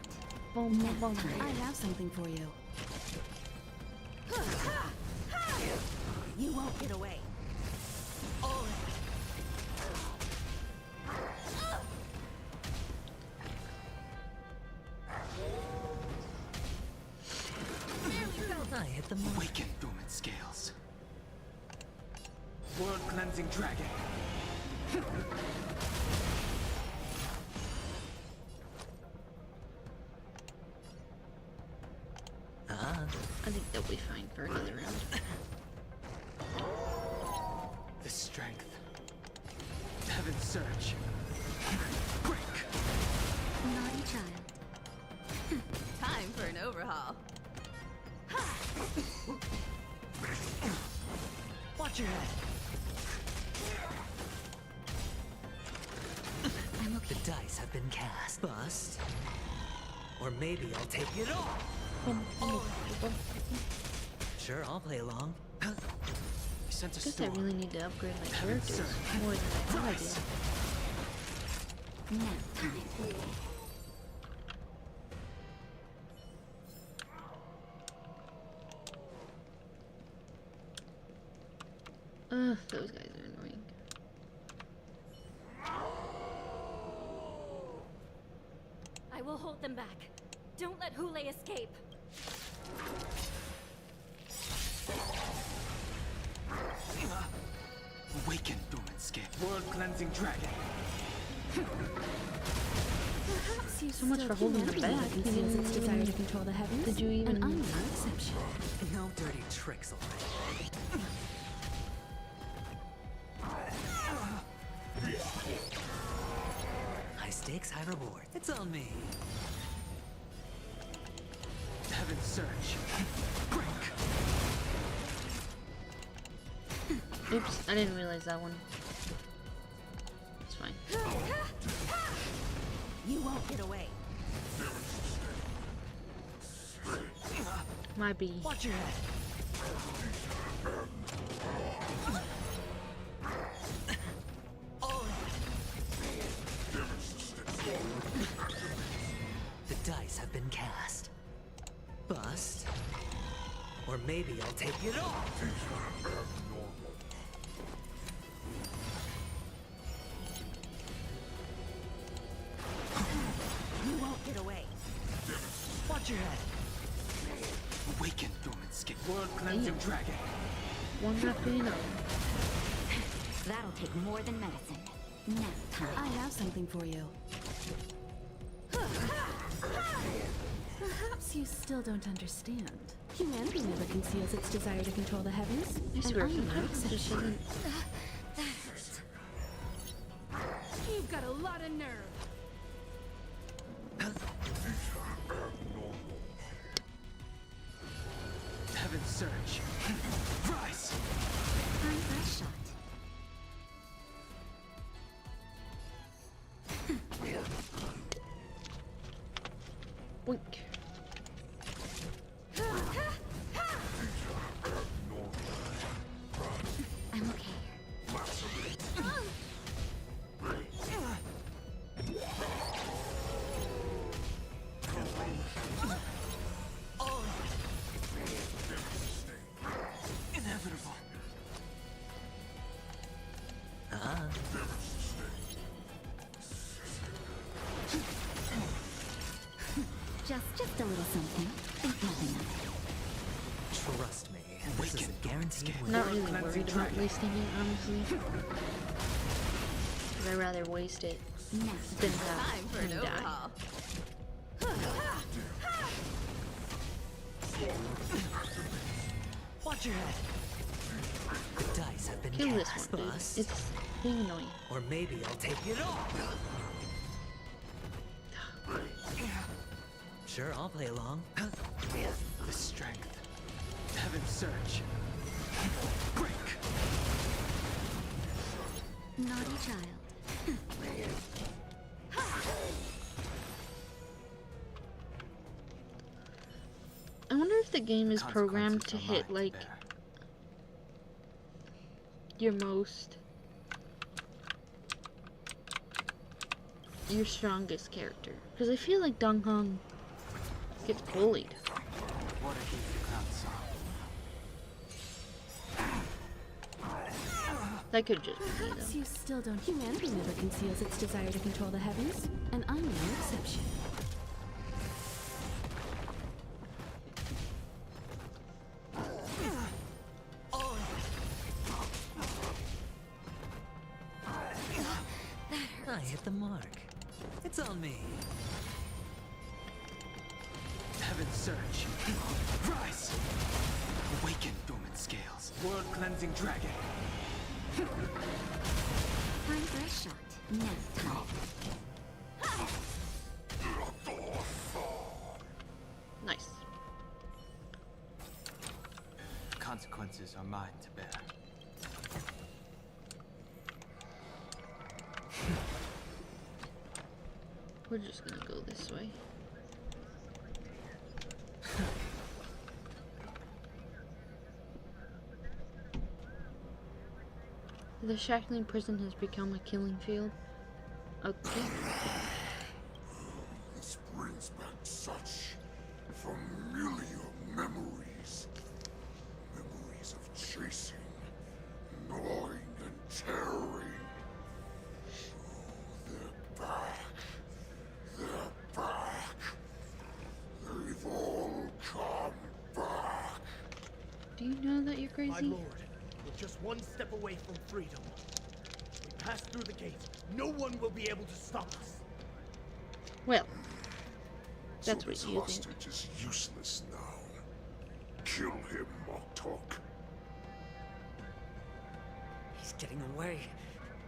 Speaker 1: Boom, boom, boom.
Speaker 3: I have something for you.
Speaker 2: You won't get away.
Speaker 19: All I hit the mark.
Speaker 10: Awaken, dormant scales. World cleansing dragon.
Speaker 1: I think they'll be fine for another round.
Speaker 10: The strength. Heaven's surge. Break!
Speaker 3: Naughty child.
Speaker 16: Time for an overhaul.
Speaker 19: Watch your head.
Speaker 3: I'm okay.
Speaker 19: The dice have been cast. Bust. Or maybe I'll take it all. Sure, I'll play along.
Speaker 10: I sense a
Speaker 1: Guess I
Speaker 10: storm.
Speaker 1: really need to upgrade my characters more than I thought I did.
Speaker 3: Now time.
Speaker 1: Ugh, those guys are annoying.
Speaker 15: I will hold them back. Don't let Hule escape.
Speaker 10: Awaken, dormant scale. World cleansing dragon.
Speaker 3: Perhaps you
Speaker 1: So much
Speaker 3: still
Speaker 1: for holding
Speaker 3: can
Speaker 1: them back.
Speaker 3: conceals
Speaker 1: You
Speaker 3: its
Speaker 1: didn't
Speaker 3: desire
Speaker 1: even-
Speaker 3: to control the heavens.
Speaker 1: Did you even-
Speaker 3: And I'm no exception.
Speaker 19: No dirty tricks, all right? High stakes, high reward. It's on me.
Speaker 10: Heaven's surge. Break!
Speaker 1: Oops, I didn't realize that one. It's fine.
Speaker 2: You won't get away.
Speaker 1: Might be.
Speaker 19: Watch your head. The dice have been cast. Bust. Or maybe I'll take it all.
Speaker 2: You won't get away.
Speaker 19: Watch your head.
Speaker 10: Awaken, dormant scale. World cleansing dragon.
Speaker 1: One after another.
Speaker 16: That'll take more than medicine. Now time.
Speaker 3: I have something for you. Perhaps you still don't understand. Humanity never conceals its desire to control the heavens.
Speaker 1: I swear,
Speaker 3: and I'm no
Speaker 1: sometimes it just
Speaker 3: exception.
Speaker 1: isn't.
Speaker 7: You've got a lot of nerve.
Speaker 10: Heaven's surge. Rise!
Speaker 3: Time for a shot.
Speaker 1: Wink.
Speaker 3: I'm okay.
Speaker 10: Inevitable.
Speaker 16: Just a little something. Think nothing of it.
Speaker 19: Trust me, this is a guaranteed win.
Speaker 1: Not really worried about wasting it, honestly. But I'd rather waste it than have him die.
Speaker 19: Watch your head. The dice have been
Speaker 1: Kill this
Speaker 19: cast.
Speaker 1: one, dude.
Speaker 19: Bust.
Speaker 1: It's being annoying.
Speaker 19: Or maybe I'll take it all. Sure, I'll play along.
Speaker 10: The strength. Heaven's search. Break.
Speaker 16: Naughty child.
Speaker 1: I wonder if the game is programmed to hit like your strongest character, because I feel like Dong Hong gets bullied.
Speaker 10: What a
Speaker 1: That could just be me,
Speaker 3: Perhaps
Speaker 1: though.
Speaker 3: you still don't. Humanity never conceals its desire to control the heavens, and I'm no exception.
Speaker 19: I hit the mark. It's on me.
Speaker 10: Heaven's search. Rise! Awaken, dormant scales. World cleansing dragon.
Speaker 16: Time for a shot. Now time.
Speaker 1: Nice.
Speaker 10: Consequences are mine to bear.
Speaker 1: We're just gonna go this way. The Shackling prison has become a killing field. Okay.
Speaker 20: This brings back such familiar memories. Memories of chasing, gnawing, and tearing. They're back. They're back. They've all come back.
Speaker 1: Do you know that you're
Speaker 17: My
Speaker 1: crazy?
Speaker 17: lord, we're just one step away from freedom. We pass through the gate. No one will be able to stop us.
Speaker 1: Well, that's
Speaker 20: So
Speaker 1: what
Speaker 20: this
Speaker 1: you think.
Speaker 20: hostage is useless now. Kill him, Moktok.
Speaker 14: He's getting away.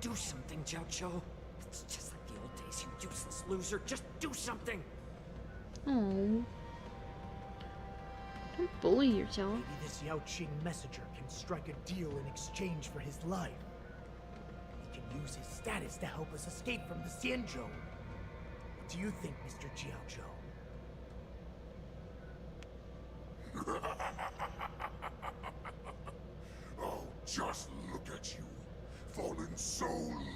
Speaker 14: Do something, Jiao Zhou. It's just like the old days, you useless loser. Just do something.
Speaker 1: Oh. Don't bully yourself.
Speaker 17: Maybe this Yao Qing messenger can strike a deal in exchange for his life. He can use his status to help us escape from the Xianzhou. What do you think, Mr. Jiao Zhou?
Speaker 20: Oh, just look at you. Fallen so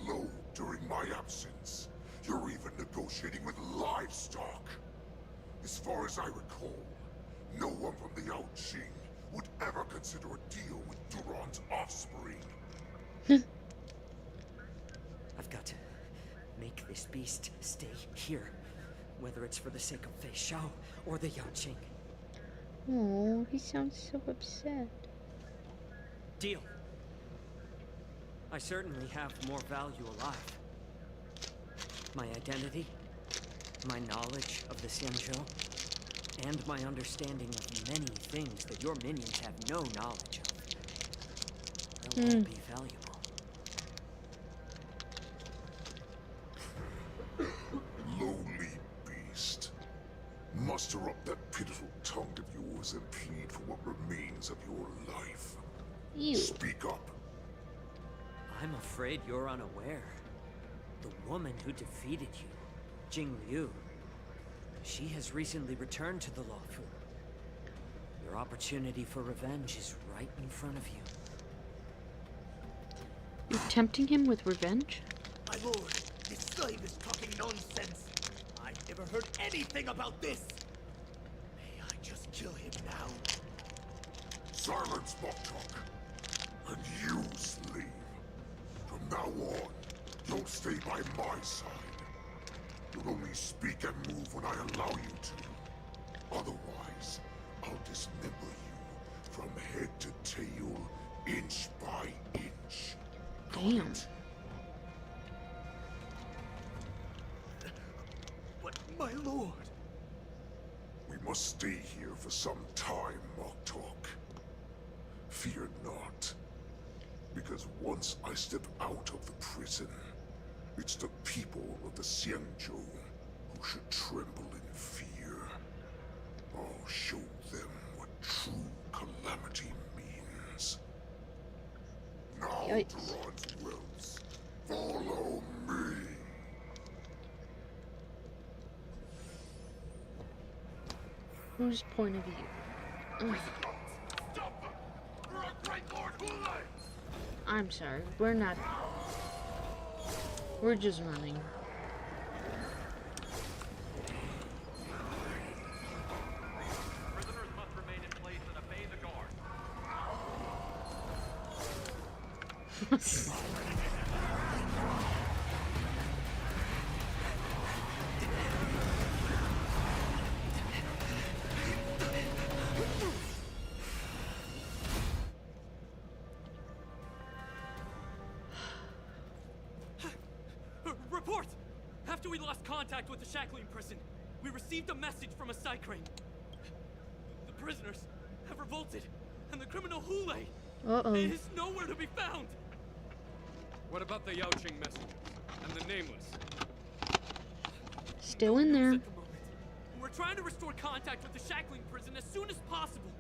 Speaker 20: low during my absence. You're even negotiating with livestock. As far as I recall, no one from the Yao Qing would ever consider a deal with Duran's offspring.
Speaker 14: I've got to make this beast stay here. Whether it's for the sake of Fei Shao or the Yao Qing.
Speaker 1: Oh, he sounds so upset.
Speaker 14: Deal. I certainly have more value alive. My identity, my knowledge of the Xianzhou, and my understanding of many things that your minions have no knowledge of. They'll all be valuable.
Speaker 20: Lowly beast. Muster up that pitiful tongue of yours and plead for what remains of your life.
Speaker 1: Ew.
Speaker 20: Speak up.
Speaker 14: I'm afraid you're unaware. The woman who defeated you, Jing Liu, she has recently returned to the Luofu. Your opportunity for revenge is right in front of you.
Speaker 1: You're tempting him with revenge?
Speaker 17: My lord, this slave is talking nonsense. I've never heard anything about this. May I just kill him now?
Speaker 20: Silence, Moktok. And you, slave. From now on, you'll stay by my side. You'll only speak and move when I allow you to. Otherwise, I'll dismember you from head to tail, inch by inch.
Speaker 1: Damn.
Speaker 11: But, my lord...
Speaker 20: We must stay here for some time, Moktok. Fear not. Because once I step out of the prison, it's the people of the Xianzhou who should tremble in fear. I'll show them what true calamity means. Now, Durant Wells, follow me.
Speaker 1: Whose point of view? Ugh.
Speaker 20: Stop them! For our great Lord Hule!
Speaker 1: I'm sorry, we're not. We're just running.
Speaker 4: Prisoners must remain in place and obey the guard.
Speaker 10: Report! After we lost contact with the shackling prison, we received a message from a Psycrane. The prisoners have revolted, and the criminal Hule is nowhere to be found.
Speaker 4: What about the Yaoqing messengers and the Nameless?
Speaker 1: Still in there.
Speaker 10: We're trying to restore contact with the shackling prison as soon as possible.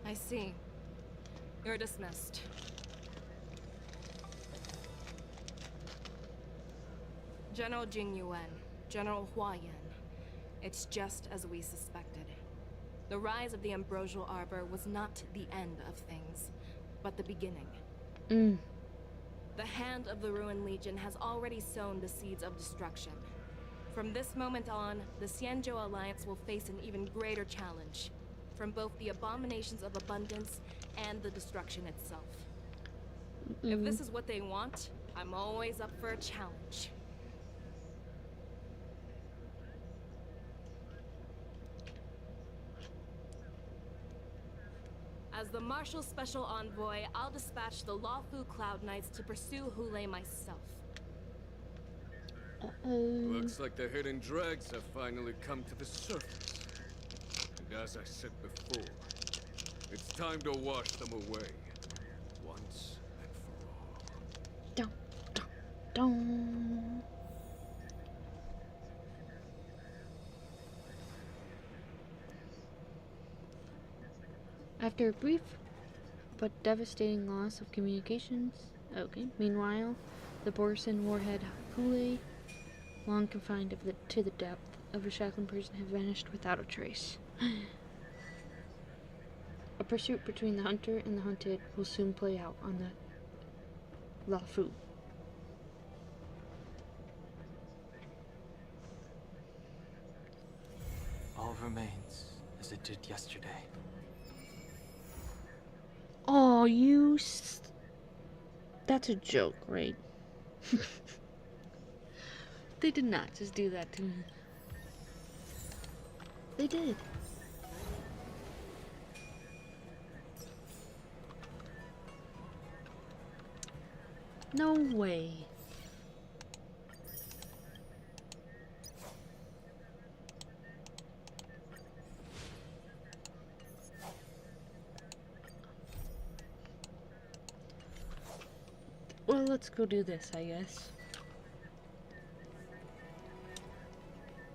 Speaker 8: I see. You're dismissed. General Jing Yuan, General Hua Yan. It's just as we suspected. The rise of the Ambrosial Arbor was not the end of things, but the beginning. The hand of the Ruined Legion has already sown the seeds of destruction. From this moment on, the Xianzhou Alliance will face an even greater challenge, from both the abominations of abundance and the destruction itself. If this is what they want, I'm always up for a challenge. As the Marshal Special Envoy, I'll dispatch the Lawfu Cloud Knights to pursue Hule myself.
Speaker 4: Looks like the hidden dregs have finally come to the surface. And as I said before, it's time to wash them away. Once and for all.
Speaker 1: Dun, dun, dun. After a brief but devastating loss of communications, meanwhile, the Borson warhead Hule, long confined to the depth of a shackling prison, have vanished without a trace. A pursuit between the hunter and the hunted will soon play out on the Lawfu.
Speaker 10: All remains as it did yesterday.
Speaker 1: Oh, that's a joke, right? They did not just do that to me. They did. No way. Well, let's go do this, I guess.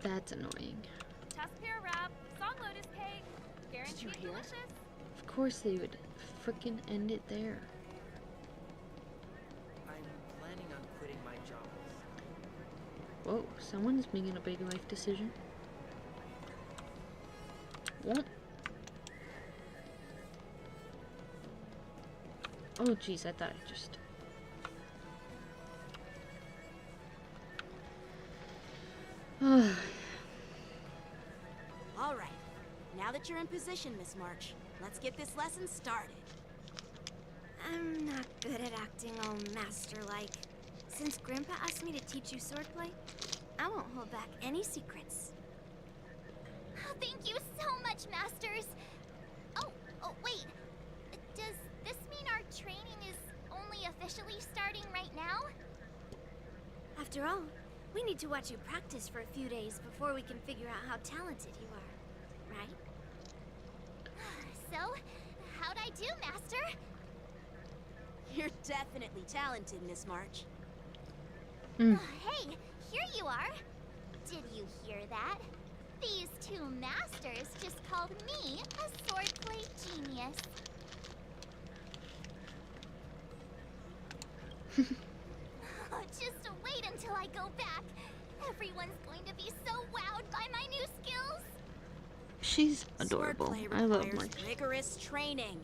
Speaker 1: That's annoying.
Speaker 9: Tuskpear wrap, song lotus cake, guaranteed delicious.
Speaker 1: Of course they would frickin' end it there.
Speaker 6: I'm planning on quitting my job.
Speaker 1: Whoa, someone's making a big life decision. What? Oh jeez, I thought I just...
Speaker 2: All right. Now that you're in position, Miss March, let's get this lesson started.
Speaker 7: I'm not good at acting all master-like. Since Grandpa asked me to teach you swordplay, I won't hold back any secrets.
Speaker 5: Oh, thank
Speaker 7: After all, we need to watch you practice for a few days before we can figure out how talented you are, right?
Speaker 5: So, how'd I do, Master?
Speaker 2: You're definitely talented, Miss March.
Speaker 5: Hey, here you are. Did you hear that? These two masters just called me a swordplay genius. Just wait until I go back. Everyone's going to be so wowed by my new skills.
Speaker 1: She's adorable.
Speaker 2: Swordplay
Speaker 1: I love
Speaker 2: requires
Speaker 1: March.
Speaker 2: rigorous training.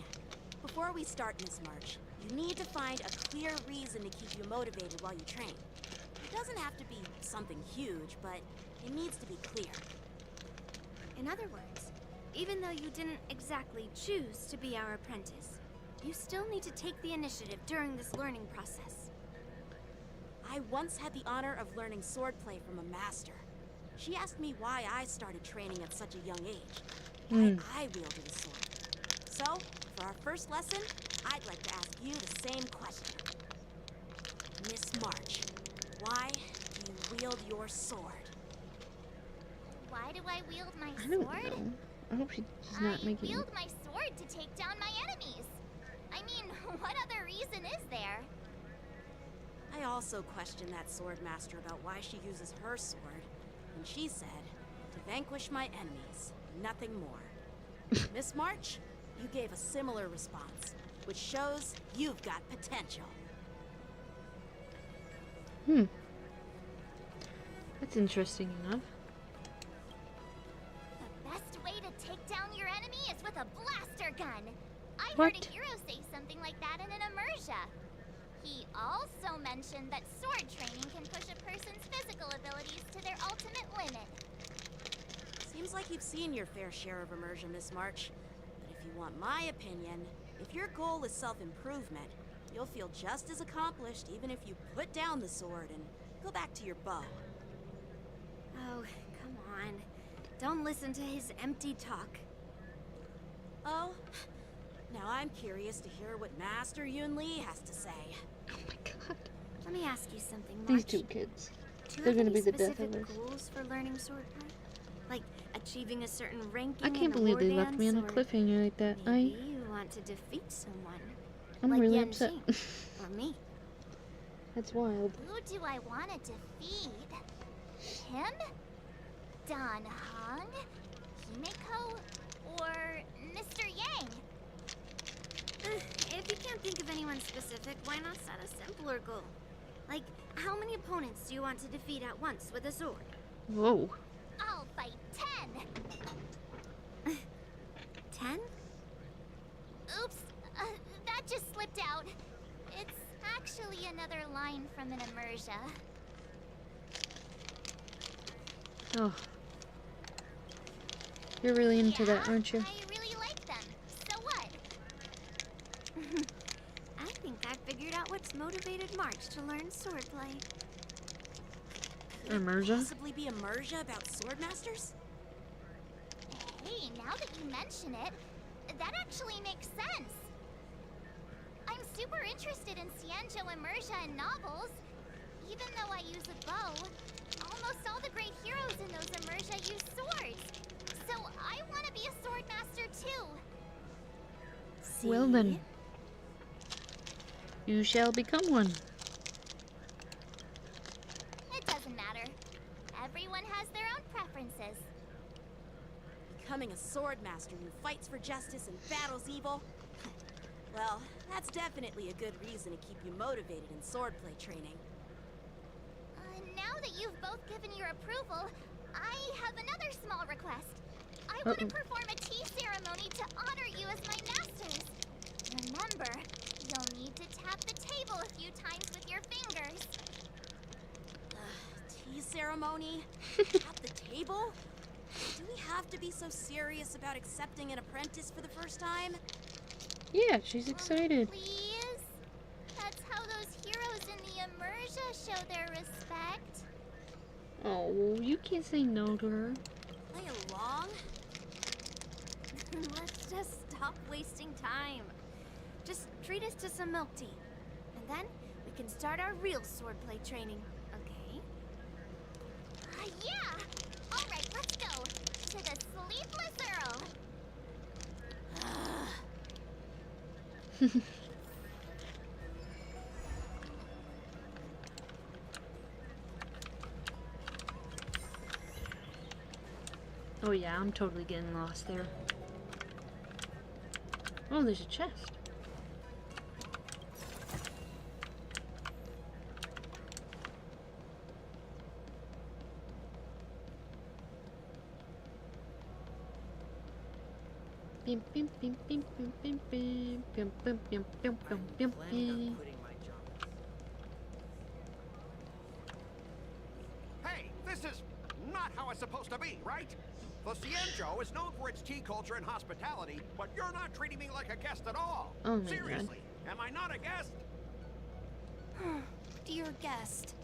Speaker 2: Before we start, Miss March, you need to find a clear reason to keep you motivated while you train. It doesn't have to be something huge, but it needs to be clear.
Speaker 7: In other words, even though you didn't exactly choose to be our apprentice, you still need to take the initiative during this learning process.
Speaker 2: I once had the honor of learning swordplay from a master. She asked me why I started training at such a young age. Why I wielded a sword. So, for our first lesson, I'd like to ask you the same question. Miss March, why do you wield your sword?
Speaker 5: Why do I wield my
Speaker 1: I don't
Speaker 5: sword?
Speaker 1: know. I hope she's not making.
Speaker 5: I wield my sword to take down my enemies. I mean, what other reason is there?
Speaker 2: I also questioned that sword master about why she uses her sword, and she said, to vanquish my enemies, nothing more. Miss March, you gave a similar response, which shows you've got potential.
Speaker 1: That's interesting enough.
Speaker 5: The best way to take down your enemy is with a blaster gun. I
Speaker 1: What?
Speaker 5: heard a hero say something like that in an immersia. He also mentioned that sword training can push a person's physical abilities to their ultimate limit.
Speaker 2: Seems like you've seen your fair share of immersion, Miss March. But if you want my opinion, if your goal is self-improvement, you'll feel just as accomplished even if you put down the sword and go back to your bow.
Speaker 7: Oh, come on. Don't listen to his empty talk.
Speaker 2: Oh, now I'm curious to hear what Master Yun Li has to say.
Speaker 7: Let me ask you something, March.
Speaker 1: These two kids.
Speaker 7: Do you
Speaker 1: They're
Speaker 7: have
Speaker 1: gonna
Speaker 7: any
Speaker 1: be the death of
Speaker 7: specific
Speaker 1: us.
Speaker 7: goals for learning swordplay? Like achieving a certain ranking
Speaker 1: I
Speaker 7: in
Speaker 1: can't
Speaker 7: the
Speaker 1: believe
Speaker 7: war
Speaker 1: they left me on a
Speaker 7: dance, or
Speaker 1: cliffhanger like that.
Speaker 7: Maybe you want to defeat someone.
Speaker 1: I'm
Speaker 7: like
Speaker 1: really
Speaker 7: Yan
Speaker 1: upset.
Speaker 7: Qing, or me.
Speaker 1: That's wild.
Speaker 5: Who do I want to defeat? Him? Dan Heng? Himiko? Or Mr. Yang?
Speaker 7: If you can't think of anyone specific, why not set a simpler goal? Like, how many opponents do you want to defeat at once with a sword?
Speaker 1: Whoa.
Speaker 5: I'll fight 10.
Speaker 7: 10?
Speaker 5: Oops, that just slipped out. It's actually another line from an immersia.
Speaker 1: Oh. You're really into that, aren't you?
Speaker 5: I really like them. So what?
Speaker 7: I think I figured out what's motivated March to learn swordplay.
Speaker 1: Immersion?
Speaker 2: Possibly be immersia about swordmasters?
Speaker 5: Hey, now that you mention it, that actually makes sense. I'm super interested in Xianzhou immersia and novels. Even though I use a bow, almost all the great heroes in those immersia use swords. So I want to be a swordmaster too.
Speaker 1: Well then. You shall become one.
Speaker 5: It doesn't matter. Everyone has their own preferences.
Speaker 2: Becoming a swordmaster who fights for justice and battles evil? Well, that's definitely a good reason to keep you motivated in swordplay training.
Speaker 5: Now that you've both given your approval, I have another small request. I want to perform a tea ceremony to honor you as my masters. Remember, you'll need to tap the table a few times with your fingers.
Speaker 2: Tea ceremony? At the table? Do we have to be so serious about accepting an apprentice for the first time?
Speaker 1: Yeah, she's excited.
Speaker 5: Please? That's how those heroes in the immersia show their respect.
Speaker 1: Oh, you can't say no to her.
Speaker 2: Play along?
Speaker 7: Let's just stop wasting time. Just treat us to some milk tea. And then we can start our real swordplay training, okay?
Speaker 5: to the Sleepless Earl.
Speaker 1: Oh yeah, I'm totally getting lost there. Oh, there's a chest. Bim bim bim bim bim bim bim bim bim bim bim bim bim bim.
Speaker 12: Hey, this is not how it's supposed to be, right? The Cienjo is known for its tea culture and hospitality, but you're not treating me like a guest at all.
Speaker 1: Oh my
Speaker 12: Seriously, am I not a guest?
Speaker 2: Dear guest.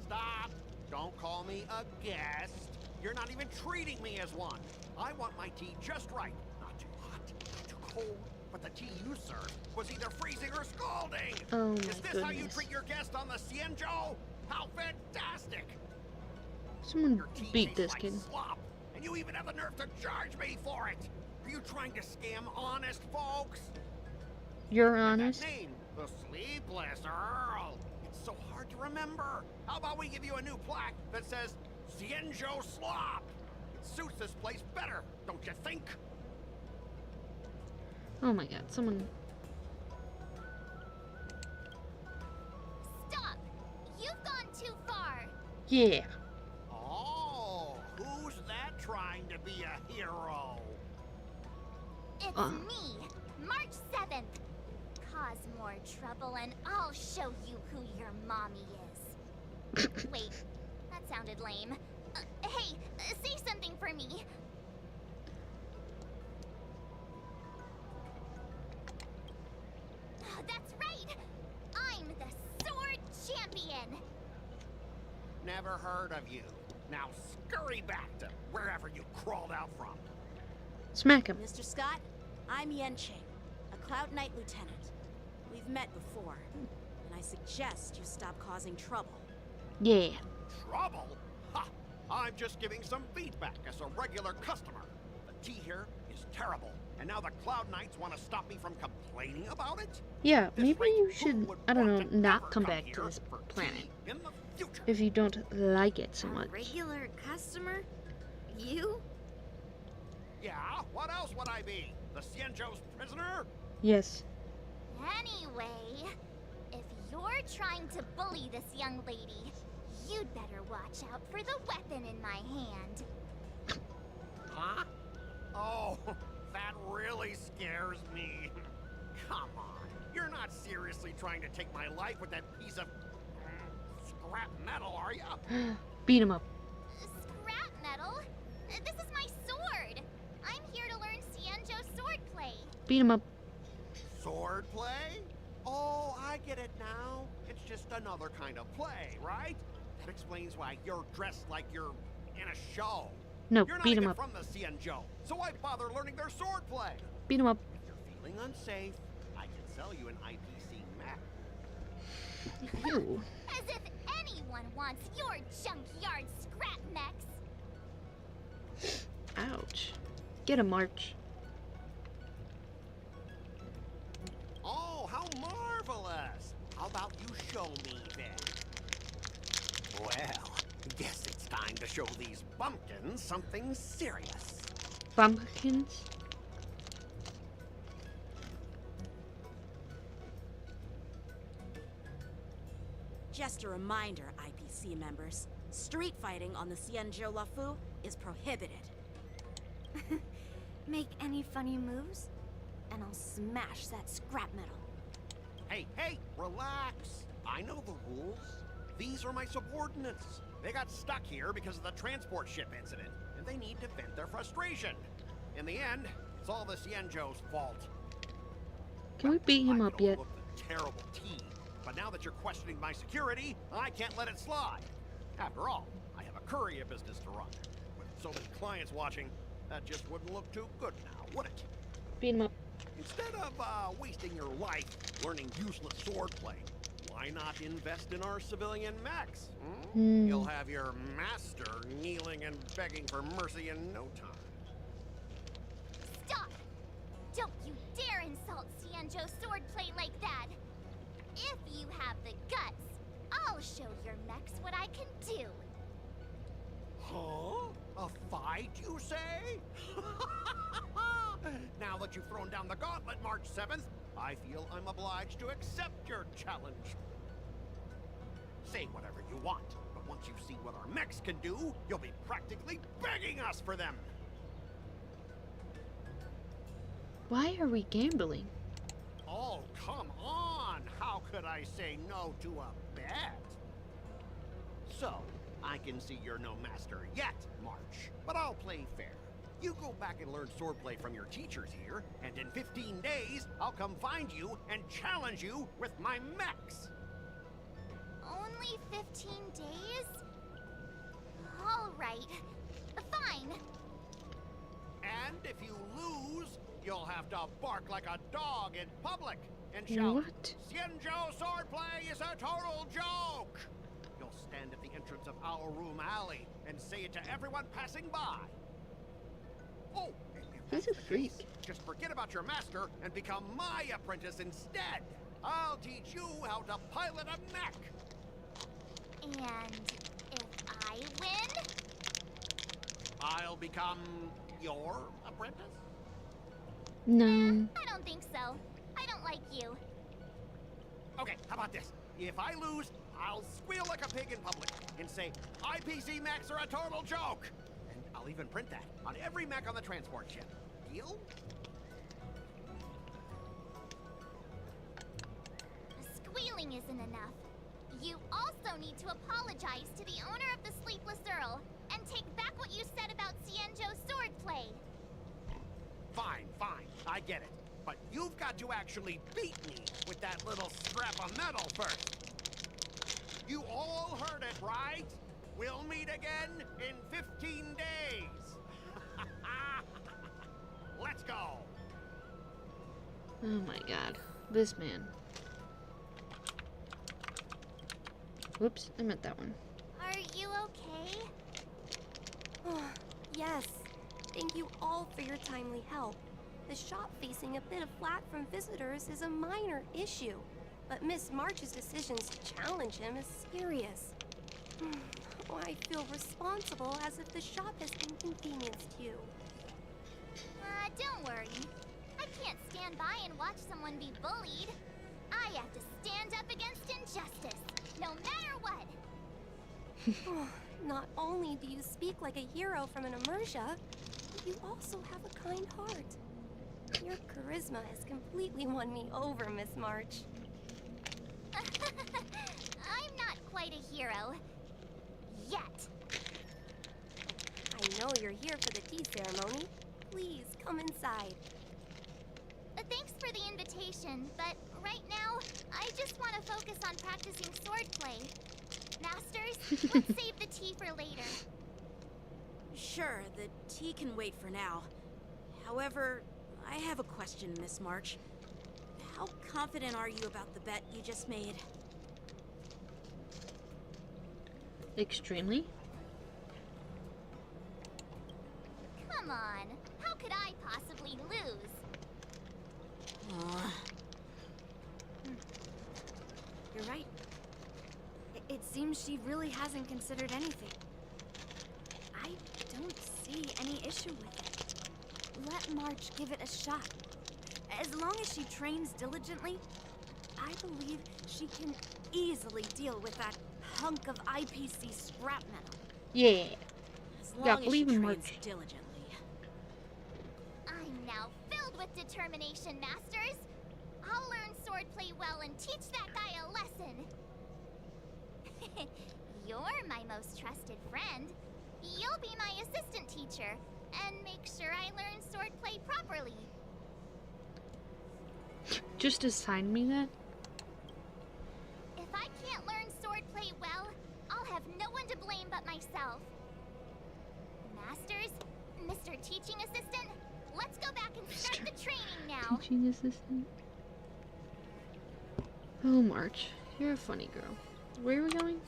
Speaker 12: Stop! Don't call me a guest. You're not even treating me as one. I want my tea just right. Not too hot, not too cold, but the tea you served was either freezing or scalding.
Speaker 1: Oh my
Speaker 12: Is this how you treat your guest on the Cienjo? How fantastic!
Speaker 1: Someone beat this
Speaker 12: like
Speaker 1: kid.
Speaker 12: Slop, and you even have the nerve to charge me for it. Are you trying to scam honest folks?
Speaker 1: You're honest?
Speaker 12: That name, the Sleepless Earl. It's so hard to remember. How about we give you a new plaque that says Cienjo Slop? It suits this place better, don't you think?
Speaker 1: Oh my god, someone.
Speaker 5: Stop! You've gone too far.
Speaker 1: Yeah.
Speaker 12: Oh, who's that trying to be a hero?
Speaker 5: It's me, March 7th. Cause more trouble and I'll show you who your mommy is. Wait, that sounded lame. Hey, say something for me. That's right! I'm the Sword Champion!
Speaker 12: Never heard of you. Now scurry back to wherever you crawled out from.
Speaker 1: Smack him.
Speaker 2: Mr. Scott, I'm Yenching, a Cloud Knight Lieutenant. We've met before, and I suggest you stop causing trouble.
Speaker 1: Yeah.
Speaker 12: Trouble? Ha! I'm just giving some feedback as a regular customer. The tea here is terrible, and now the Cloud Knights want to stop me from complaining about it?
Speaker 1: Yeah, maybe you should, I don't know, not come back to this planet. If you don't like it so much.
Speaker 2: Regular customer? You?
Speaker 12: Yeah, what else would I be? The Cienjo's prisoner?
Speaker 1: Yes.
Speaker 5: Anyway, if you're trying to bully this young lady, you'd better watch out for the weapon in my hand.
Speaker 12: Huh? Oh, that really scares me. Come on, you're not seriously trying to take my life with that piece of scrap metal, are you?
Speaker 1: Beat him up.
Speaker 5: Scrap metal? This is my sword. I'm here to learn Cienjo swordplay.
Speaker 1: Beat him up.
Speaker 12: Sword play? Oh, I get it now. It's just another kind of play, right? That explains why you're dressed like you're in a show.
Speaker 1: No,
Speaker 12: you're not
Speaker 1: beat him
Speaker 12: even
Speaker 1: up.
Speaker 12: from the Cienjo, so why bother learning their sword play?
Speaker 1: Beat him up.
Speaker 12: If you're feeling unsafe, I can sell you an IPC mech.
Speaker 1: Ew.
Speaker 5: As if anyone wants your junkyard scrap mechs.
Speaker 1: Ouch. Get a march.
Speaker 12: Oh, how marvelous! How about you show me then? Well, guess it's time to show these bumpkins something serious.
Speaker 1: Bumpkins?
Speaker 2: Just a reminder, IPC members. Street fighting on the Cienjo Lafu is prohibited.
Speaker 7: Make any funny moves, and I'll smash that scrap metal.
Speaker 12: Hey, hey, relax. I know the rules. These are my subordinates. They got stuck here because of the transport ship incident, and they need to vent their frustration. In the end, it's all the Cienjo's fault.
Speaker 1: Can we beat him up yet?
Speaker 12: Look, the terrible tea. But now that you're questioning my security, I can't let it slide. After all, I have a courier business to run. With so many clients watching, that just wouldn't look too good now, would it?
Speaker 1: Beat him up.
Speaker 12: Instead of wasting your life learning useless swordplay, Why not invest in our civilian mechs?
Speaker 1: Hmm.
Speaker 12: You'll have your master kneeling and begging for mercy in no time.
Speaker 5: Stop! Don't you dare insult Xianzhou swordplay like that! If you have the guts, I'll show your mechs what I can do.
Speaker 12: Huh? A fight, you say? Now that you've thrown down the gauntlet, March 7th, I feel I'm obliged to accept your challenge. Say whatever you want, but once you see what our mechs can do, you'll be practically begging us for them.
Speaker 1: Why are we gambling?
Speaker 12: Oh, come on! How could I say no to a bet? So, I can see you're no master yet, March, but I'll play fair. You go back and learn swordplay from your teachers here, and in 15 days, I'll come find you and challenge you with my mechs.
Speaker 5: Only 15 days? All right. Fine.
Speaker 12: And if you lose, you'll have to bark like a dog in public and shout,
Speaker 1: What?
Speaker 12: Xianzhou swordplay is a total joke! You'll stand at the entrance of our room alley and say it to everyone passing by. Oh,
Speaker 1: He's a freak.
Speaker 12: just forget about your master and become my apprentice instead. I'll teach you how to pilot a mech.
Speaker 5: And if I win?
Speaker 12: I'll become your apprentice?
Speaker 1: No.
Speaker 5: I don't think so. I don't like you.
Speaker 12: Okay, how about this? If I lose, I'll squeal like a pig in public and say, IPC mechs are a total joke! And I'll even print that on every mech on the transport ship. Deal?
Speaker 5: Squealing isn't enough. You also need to apologize to the owner of the Sleepless Earl and take back what you said about Xianzhou swordplay.
Speaker 12: Fine, fine, I get it. But you've got to actually beat me with that little scrap of metal first. You all heard it, right? We'll meet again in 15 days. Let's go.
Speaker 1: Oh my god. This man. Whoops, I meant that one.
Speaker 5: Are you okay?
Speaker 18: Yes. Thank you all for your timely help. The shop facing a bit of flack from visitors is a minor issue, but Miss March's decisions to challenge him is serious. I feel responsible as if the shop has inconvenienced you.
Speaker 5: Don't worry. I can't stand by and watch someone be bullied. I have to stand up against injustice, no matter what.
Speaker 18: Not only do you speak like a hero from an immersia, but you also have a kind heart. Your charisma has completely won me over, Miss March.
Speaker 5: I'm not quite a hero. Yet.
Speaker 18: I know you're here for the tea ceremony. Please, come inside.
Speaker 5: Thanks for the invitation, but right now, I just want to focus on practicing swordplay. Masters, let's save the tea for later.
Speaker 2: Sure, the tea can wait for now. However, I have a question, Miss March. How confident are you about the bet you just made?
Speaker 1: Extremely.
Speaker 5: Come on, how could I possibly lose?
Speaker 7: You're right. It seems she really hasn't considered anything. I don't see any issue with it. Let March give it a shot. As long as she trains diligently, I believe she can easily deal with that hunk of IPC scrap metal.
Speaker 1: Yeah.
Speaker 2: As
Speaker 1: Yeah,
Speaker 2: long as she
Speaker 1: believe in
Speaker 2: trains
Speaker 1: March.
Speaker 2: diligently.
Speaker 5: I'm now filled with determination, Masters. I'll learn swordplay well and teach that guy a lesson. You're my most trusted friend. You'll be my assistant teacher and make sure I learn swordplay properly.
Speaker 1: Just assign me that?
Speaker 5: If I can't learn swordplay well, I'll have no one to blame but myself. Masters, Mr. Teaching Assistant, let's go back and start the training now.
Speaker 1: Teaching assistant. Oh, March. You're a funny girl. Where are we going?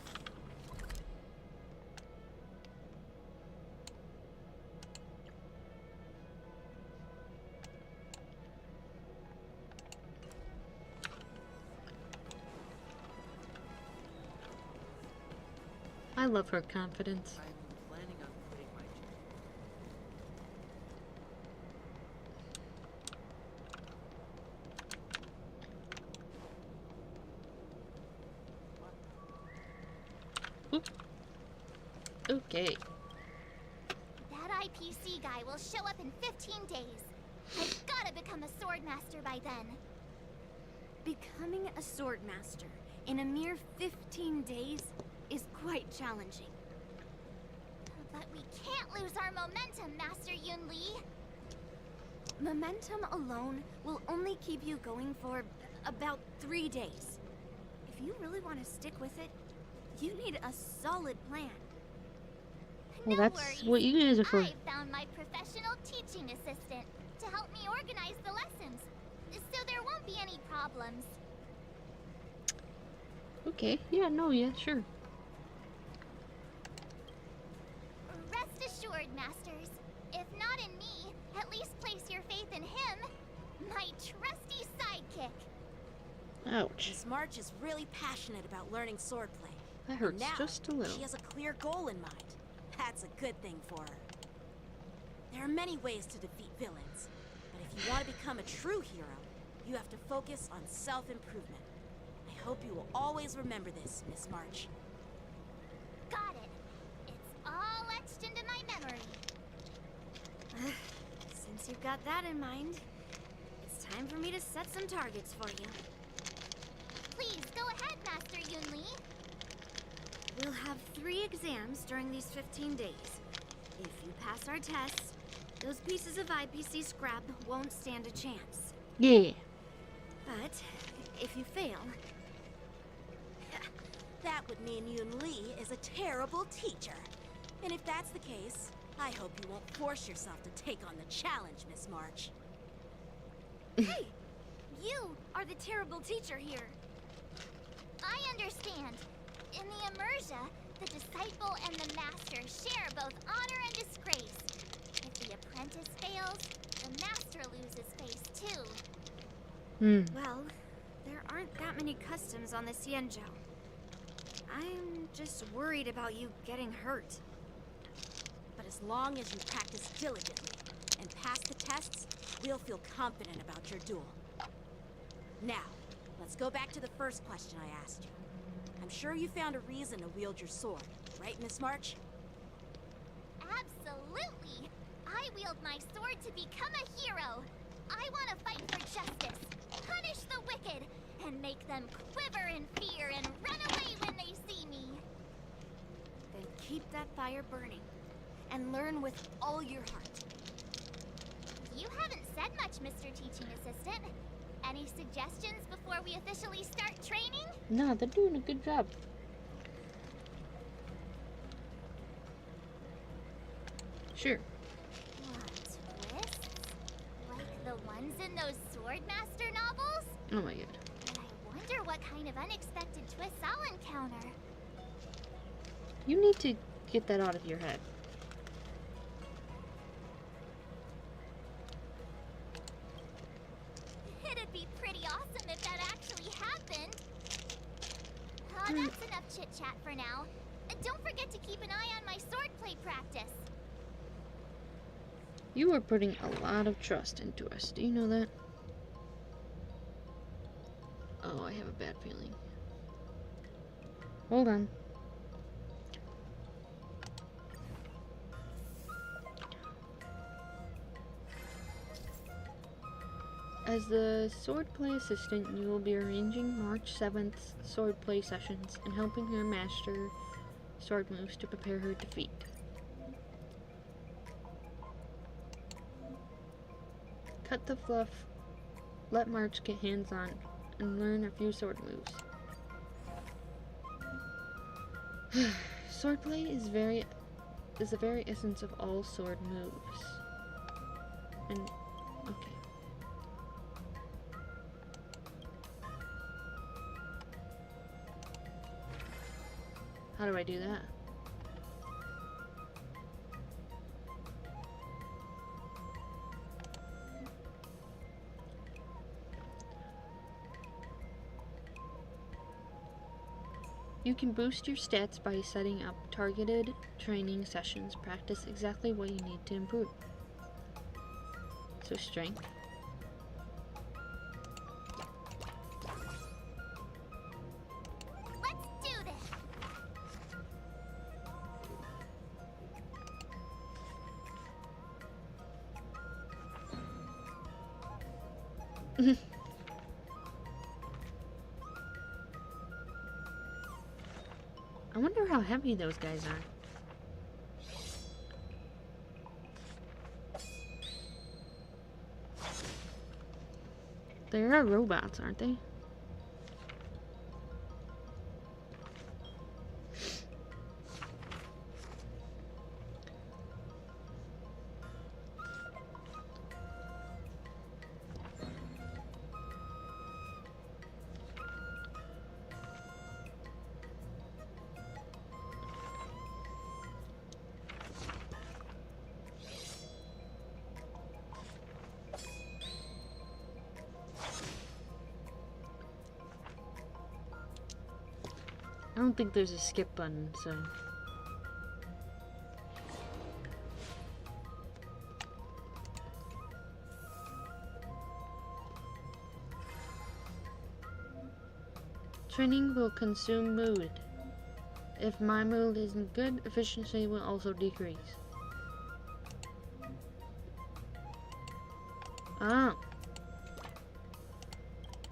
Speaker 1: I love her confidence.
Speaker 10: I'm planning on quitting my job.
Speaker 1: Okay.
Speaker 5: That IPC guy will show up in 15 days. I've gotta become a sword master by then.
Speaker 7: Becoming a sword master in a mere 15 days is quite challenging.
Speaker 5: But we can't lose our momentum, Master Yun Li.
Speaker 7: Momentum alone will only keep you going for about 3 days. If you really want to stick with it, you need a solid plan.
Speaker 1: Well, that's what you guys are for.
Speaker 5: I found my professional teaching assistant to help me organize the lessons, so there won't be any problems.
Speaker 1: Okay. Yeah, no, yeah, sure.
Speaker 5: Rest assured, Masters. If not in me, at least place your faith in him, my trusty sidekick.
Speaker 1: Ouch.
Speaker 2: Miss March is really passionate about learning swordplay.
Speaker 1: That hurts
Speaker 2: Now,
Speaker 1: just a little.
Speaker 2: she has a clear goal in mind. That's a good thing for her. There are many ways to defeat villains, but if you want to become a true hero, you have to focus on self-improvement. I hope you will always remember this, Miss March.
Speaker 5: Got it. It's all etched into my memory.
Speaker 7: Since you've got that in mind, it's time for me to set some targets for you.
Speaker 5: Please, go ahead, Master Yun Li.
Speaker 7: We'll have 3 exams during these 15 days. If you pass our tests, those pieces of IPC scrap won't stand a chance.
Speaker 1: Yeah.
Speaker 7: But if you fail,
Speaker 2: that would mean Yun Li is a terrible teacher. And if that's the case, I hope you won't force yourself to take on the challenge, Miss March.
Speaker 7: Hey! You are the terrible teacher here.
Speaker 5: I understand. In the Immersia, the disciple and the master share both honor and disgrace. If the apprentice fails, the master loses face too.
Speaker 7: Well, there aren't that many customs on the Xianzhou. I'm just worried about you getting hurt.
Speaker 2: But as long as you practice diligently and pass the tests, we'll feel confident about your duel. Now, let's go back to the first question I asked you. I'm sure you found a reason to wield your sword, right, Miss March?
Speaker 5: Absolutely! I wield my sword to become a hero. I want to fight for justice, punish the wicked, and make them quiver in fear and run away when they see me.
Speaker 7: Then keep that fire burning, and learn with all your heart.
Speaker 5: You haven't said much, Mr. Teaching Assistant. Any suggestions before we officially start training?
Speaker 1: No, they're doing a good job. Sure.
Speaker 5: What twists? Like the ones in those Swordmaster novels?
Speaker 1: Oh my god.
Speaker 5: But I wonder what kind of unexpected twists I'll encounter.
Speaker 1: You need to get that out of your head.
Speaker 5: It'd be pretty awesome if that actually happened. Oh, that's enough chit-chat for now. Don't forget to keep an eye on my swordplay practice.
Speaker 1: You are putting a lot of trust into us. Do you know that? Oh, I have a bad feeling. Hold on. As the swordplay assistant, you will be arranging March 7th swordplay sessions and helping her master sword moves to prepare her defeat. Cut the fluff, let March get hands-on, and learn a few sword moves. Swordplay is the very essence of all sword moves. And okay. How do I do that? You can boost your stats by setting up targeted training sessions. Practice exactly what you need to improve. So strength.
Speaker 5: Let's do this.
Speaker 1: I wonder how heavy those guys are. They are robots, aren't they? I don't think there's a skip button, so... Training will consume mood. If my mood isn't good, efficiency will also decrease. Oh.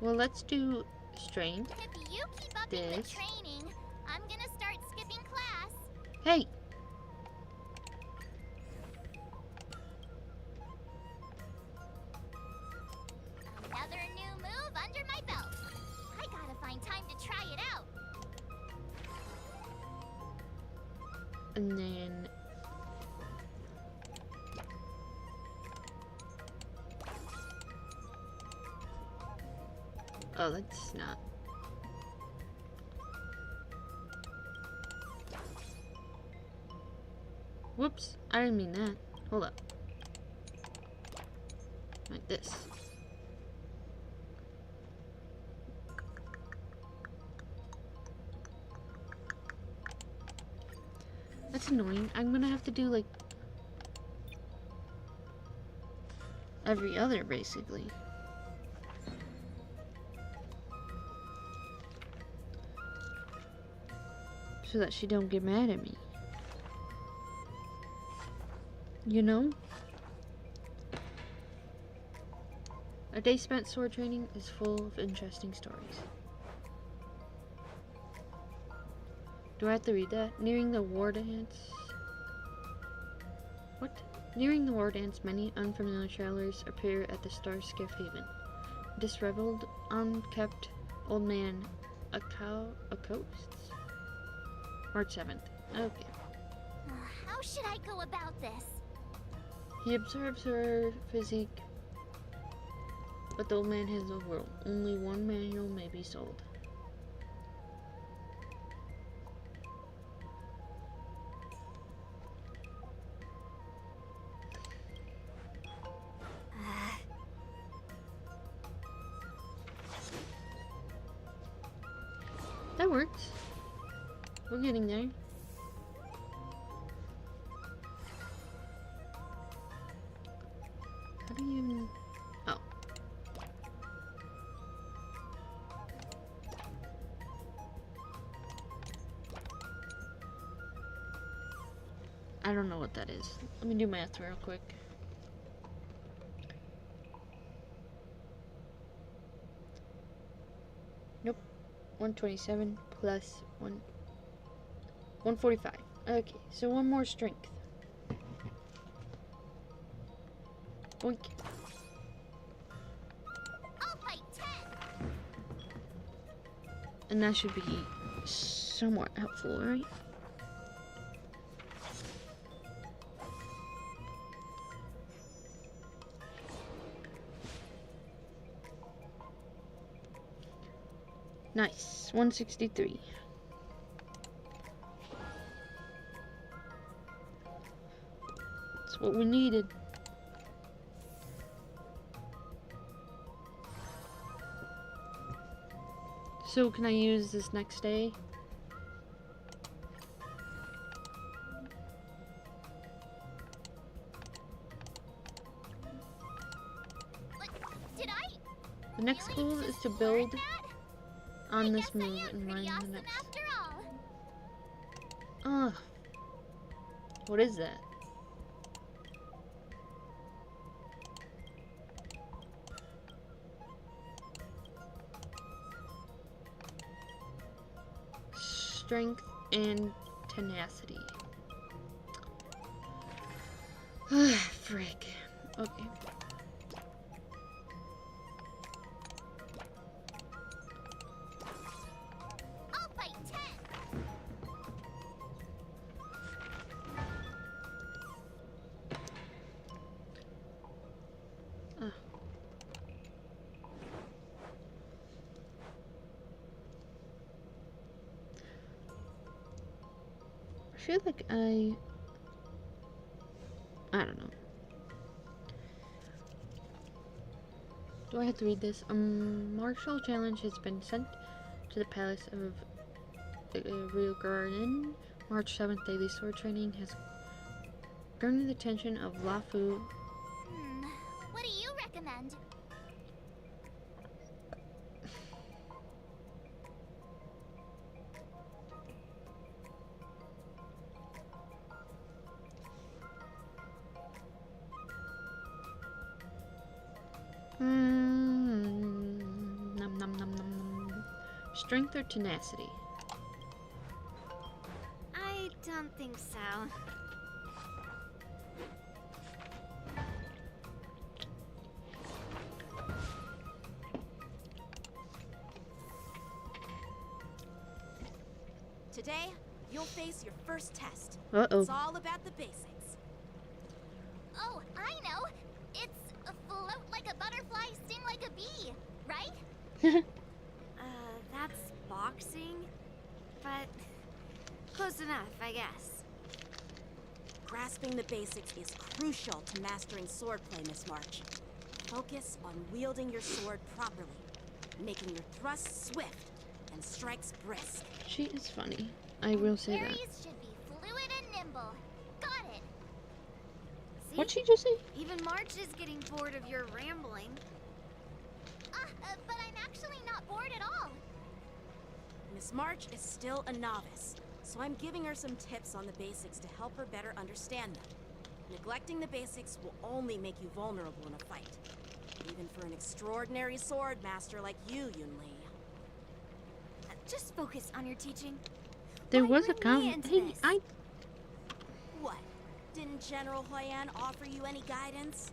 Speaker 1: Well, let's do strength.
Speaker 5: If you keep up in the training, I'm gonna start skipping class.
Speaker 1: Hey!
Speaker 5: Another new move under my belt. I gotta find time to try it out.
Speaker 1: And then... Oh, that's not... Whoops, I didn't mean that. Hold up. Like this. That's annoying. I'm gonna have to do like every other basically. So that she don't get mad at me. You know? A day spent sword training is full of interesting stories. Do I have to read that? Nearing the war dance... What? Nearing the war dance, many unfamiliar travelers appear at the Starskiff Haven. Disreveled, unkept old man accosts? March 7th. Okay.
Speaker 5: How should I go about this?
Speaker 1: He observes her physique, but the old man has no rule. Only one manual may be sold. That works. We're getting there. How do you... Oh. I don't know what that is. Let me do math real quick. Nope. 127 plus 145. Okay, so one more strength. Boink.
Speaker 5: I'll fight 10.
Speaker 1: And that should be somewhat helpful, right? Nice. 163. what we needed. So can I use this next day?
Speaker 5: Did I?
Speaker 1: The next goal is to build on this move and mine the next.
Speaker 5: After all.
Speaker 1: Ugh. What is that? Strength and tenacity. Frick. Okay.
Speaker 5: I'll fight 10.
Speaker 1: I feel like I don't know. Do I have to read this? Martial challenge has been sent to the palace of the Real Garden. March 7th daily sword training has garnered the attention of Lafu.
Speaker 5: What do you recommend?
Speaker 1: Nom nom nom nom nom. Strength or tenacity?
Speaker 7: I don't think so.
Speaker 2: Today, you'll face your first test.
Speaker 1: Uh-oh.
Speaker 2: It's all about the basics.
Speaker 5: Oh, I know. It's float like a butterfly, sting like a bee, right?
Speaker 7: That's boxing, but close enough, I guess.
Speaker 2: Grasping the basics is crucial to mastering swordplay, Miss March. Focus on wielding your sword properly, making your thrusts swift and strikes brisk.
Speaker 1: She is funny. I will say that.
Speaker 5: Parries should be fluid and nimble. Got it.
Speaker 7: See?
Speaker 1: What'd she just say?
Speaker 7: Even March is getting bored of your rambling.
Speaker 5: But I'm actually not bored at all.
Speaker 2: Miss March is still a novice, so I'm giving her some tips on the basics to help her better understand them. Neglecting the basics will only make you vulnerable in a fight, even for an extraordinary sword master like you, Yunli.
Speaker 7: Just focus on your teaching.
Speaker 1: There was a
Speaker 7: bring me
Speaker 1: comment.
Speaker 7: into
Speaker 1: Hey,
Speaker 7: this?
Speaker 2: What? Didn't General Huyan offer you any guidance?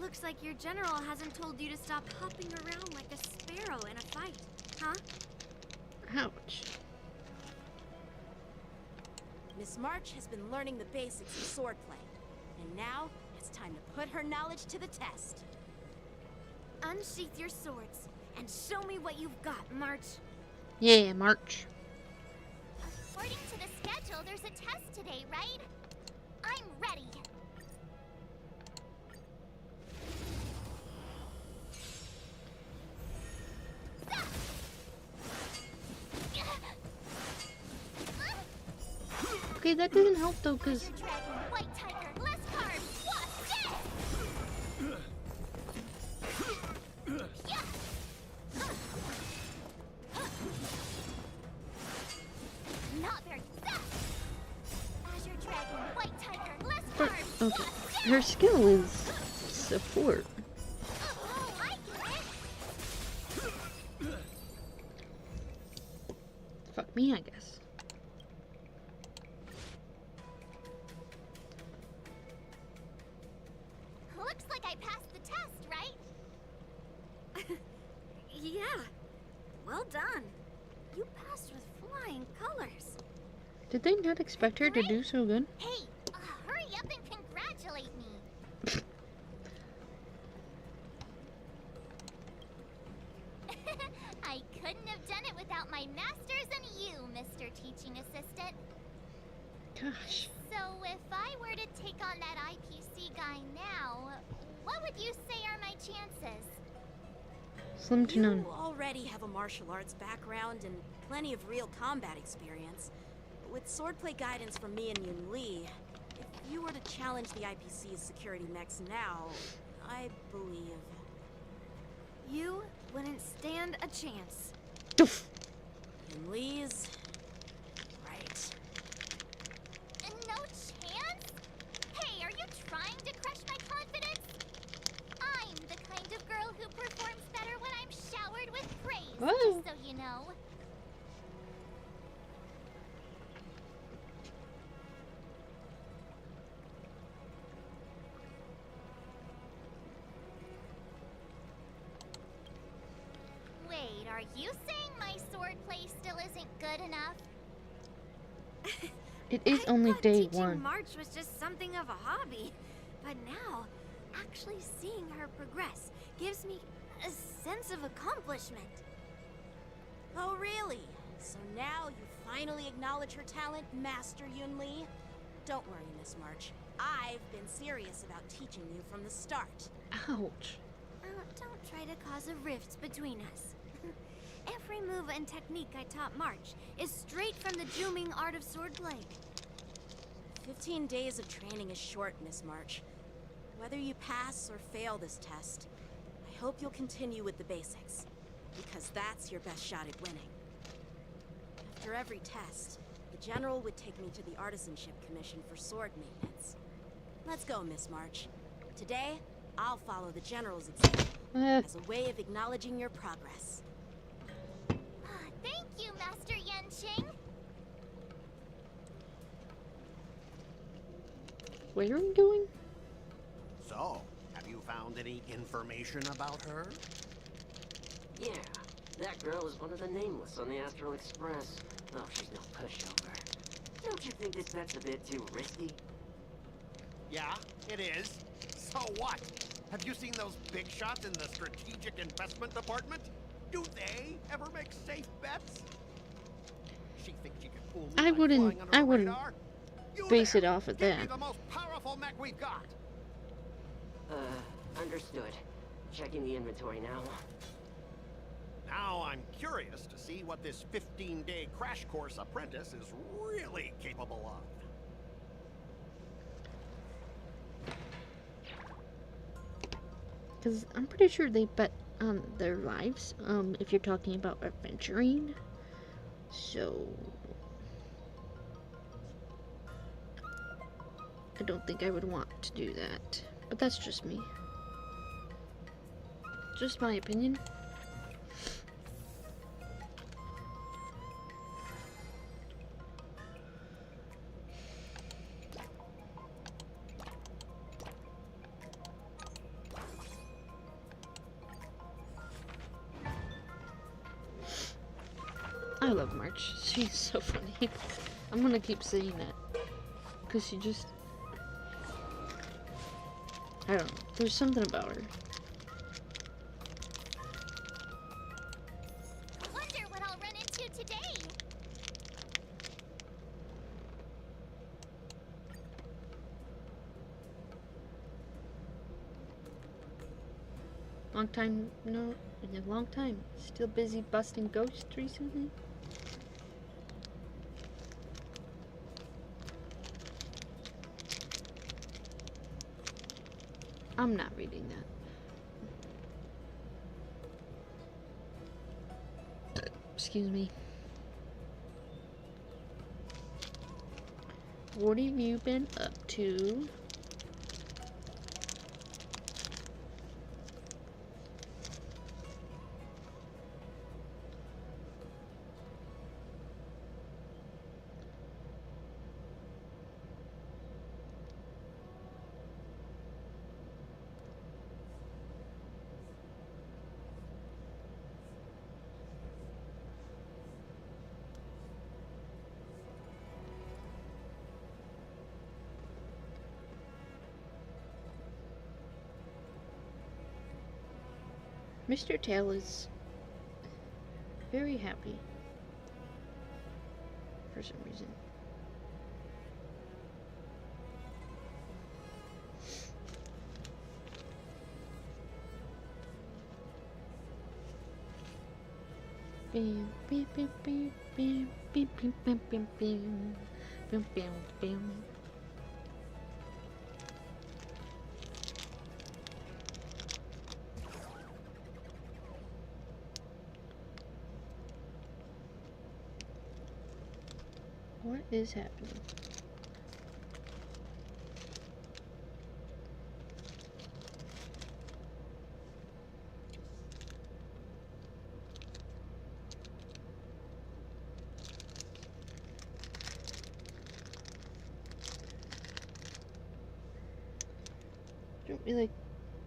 Speaker 7: Looks like your general hasn't told you to stop hopping around like a sparrow in a fight, huh?
Speaker 1: Ouch.
Speaker 2: Miss March has been learning the basics of swordplay, and now it's time to put her knowledge to the test.
Speaker 7: Unsheath your swords and show me what you've got, March.
Speaker 1: Yeah, March.
Speaker 5: According to the schedule, there's a test today, right? I'm ready.
Speaker 1: Okay, that doesn't help though, cause
Speaker 5: Dragon, white tiger, less carbs, not very fast. Azure dragon, white tiger, less carbs.
Speaker 1: okay. Her skill is support. Fuck me, I guess.
Speaker 5: Looks like I passed the test, right?
Speaker 7: Yeah. Well done. You passed with flying colors.
Speaker 1: Did they not expect her to do so good?
Speaker 5: Hey, hurry up and congratulate me. I couldn't have done it without my masters and you, Mr. Teaching Assistant.
Speaker 1: Gosh.
Speaker 5: So if I were to take on that IPC guy now, what would you say are my chances?
Speaker 1: Slim to none.
Speaker 2: You already have a martial arts background and plenty of real combat experience. With swordplay guidance from me and Yun Li, if you were to challenge the IPC's security mechs now, I believe...
Speaker 7: You wouldn't stand a chance.
Speaker 2: Yun Li's... right.
Speaker 5: No chance? Hey, are you trying to crush my confidence? I'm the kind of girl who performs better when I'm showered with praise,
Speaker 1: Whoa.
Speaker 5: just so you know. Wait, are you saying my swordplay still isn't good enough?
Speaker 1: It is only day
Speaker 7: Teaching
Speaker 1: 1.
Speaker 7: March was just something of a hobby, but now, actually seeing her progress gives me a sense of accomplishment.
Speaker 2: Oh, really? So now you finally acknowledge her talent, Master Yun Li? Don't worry, Miss March. I've been serious about teaching you from the start.
Speaker 1: Ouch.
Speaker 7: Don't try to cause a rift between us. Every move and technique I taught March is straight from the Juming art of swordplay.
Speaker 2: 15 days of training is short, Miss March. Whether you pass or fail this test, I hope you'll continue with the basics, because that's your best shot at winning. After every test, the General would take me to the Artisanship Commission for sword maintenance. Let's go, Miss March. Today, I'll follow the General's example as a way of acknowledging your progress.
Speaker 5: Thank you, Master Yanqing.
Speaker 1: Where are we going?
Speaker 12: So, have you found any information about her?
Speaker 21: Yeah, that girl is one of the nameless on the Astral Express. Oh, she's no pushover. Don't you think this bet's a bit too risky?
Speaker 12: Yeah, it is. So what? Have you seen those big shots in the strategic investment department? Do they ever make safe bets? She thinks she can fool me
Speaker 1: I
Speaker 12: by
Speaker 1: wouldn't
Speaker 12: flying under the radar? You
Speaker 1: base
Speaker 12: there,
Speaker 1: it off of
Speaker 12: give
Speaker 1: that.
Speaker 12: me the most powerful mech we've got.
Speaker 21: Understood. Checking the inventory now.
Speaker 12: Now I'm curious to see what this 15-day crash course apprentice is really capable of.
Speaker 1: Because I'm pretty sure they bet on their lives, if you're talking about adventuring. So... I don't think I would want to do that. But that's just me. Just my opinion. I love March. She's so funny. I'm gonna keep saying that. Because she just... I don't know. There's something about her.
Speaker 5: Wonder what I'll run into today.
Speaker 1: Long time, no, in a long time. Still busy busting ghosts recently? I'm not reading that. Excuse me. What have you been up to? Mr. Tail is very happy for some reason. Bam, bam, bam, bam, bam, bam, bam, bam, bam, bam, bam, bam, bam. What is happening? Don't really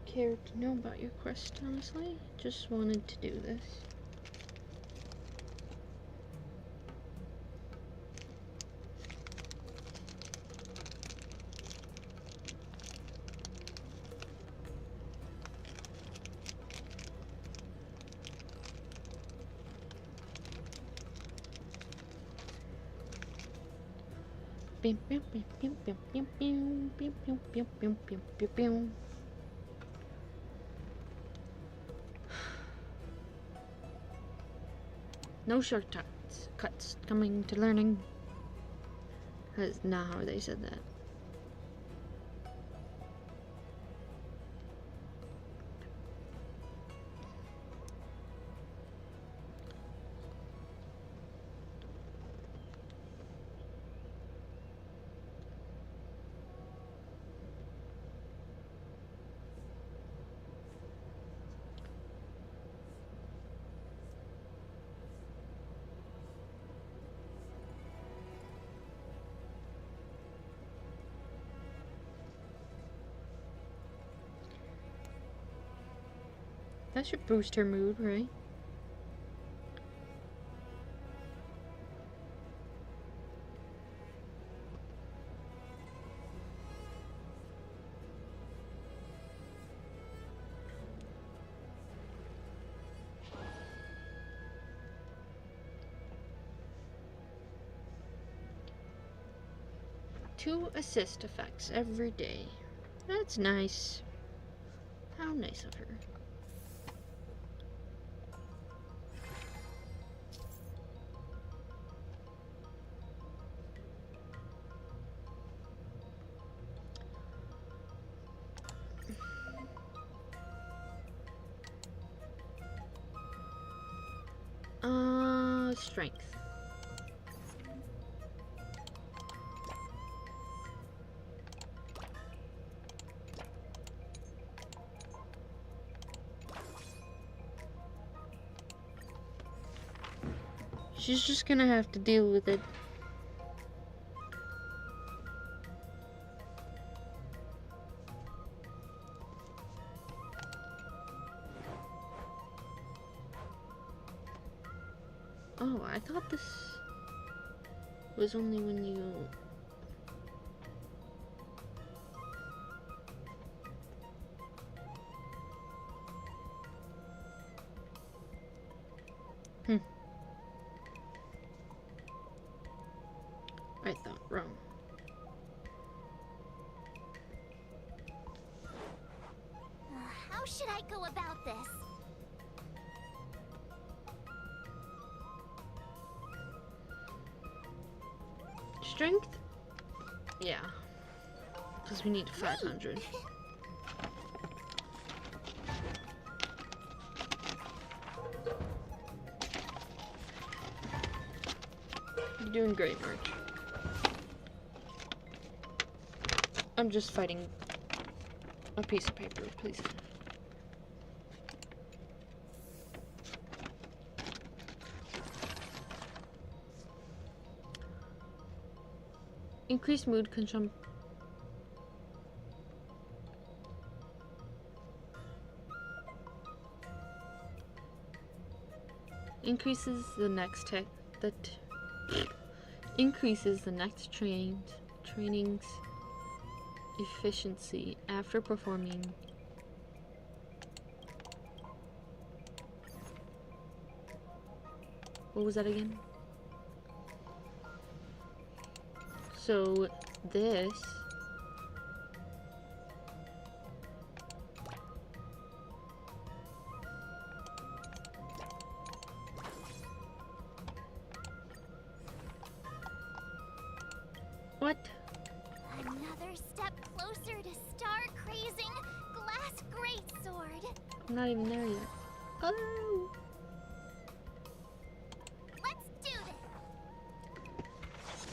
Speaker 1: care to know about your quest, honestly. Just wanted to do this. Bim, bim, bim, bim, bim, bim, bim, bim, bim, bim, bim, bim, bim, bim. No shortcuts. Cuts coming to learning. That's not how they said that. That should boost her mood, right? Two assist effects every day. That's nice. How nice of her. Strength. She's just gonna have to deal with it. Oh, I thought this was only when you... I thought wrong.
Speaker 5: How should I go about this?
Speaker 1: Strength? Yeah. Because we need 500. You're doing great, Mark. I'm just fighting a piece of paper, please. Increased mood consumption. Increases the next increases the next training's efficiency after performing what was that again? So this What?
Speaker 5: Another step closer to star-crazing glass greatsword.
Speaker 1: I'm not even there yet. Oh!
Speaker 5: Let's do this.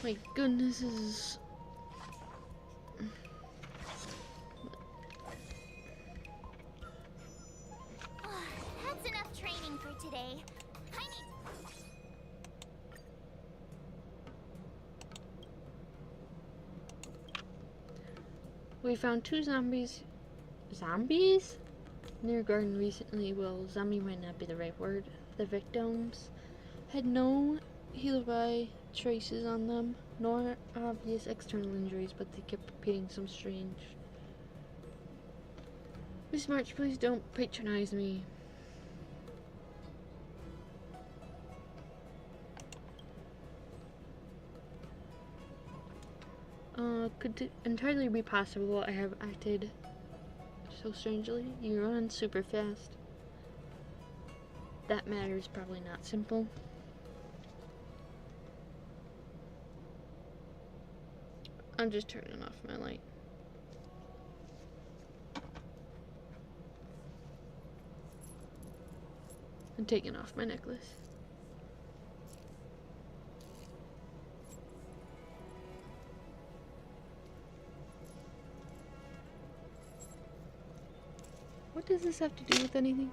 Speaker 1: My goodness, this is...
Speaker 5: That's enough training for today. I need...
Speaker 1: We found 2 zombies. Zombies? Near a garden recently. Well, zombie might not be the right word. The victims had no helivi traces on them, nor obvious external injuries, but they kept repeating some strange. Miss March, please don't patronize me. Could entirely be possible I have acted so strangely. You run super fast. That matter is probably not simple. I'm just turning off my light. I'm taking off my necklace. What does this have to do with anything?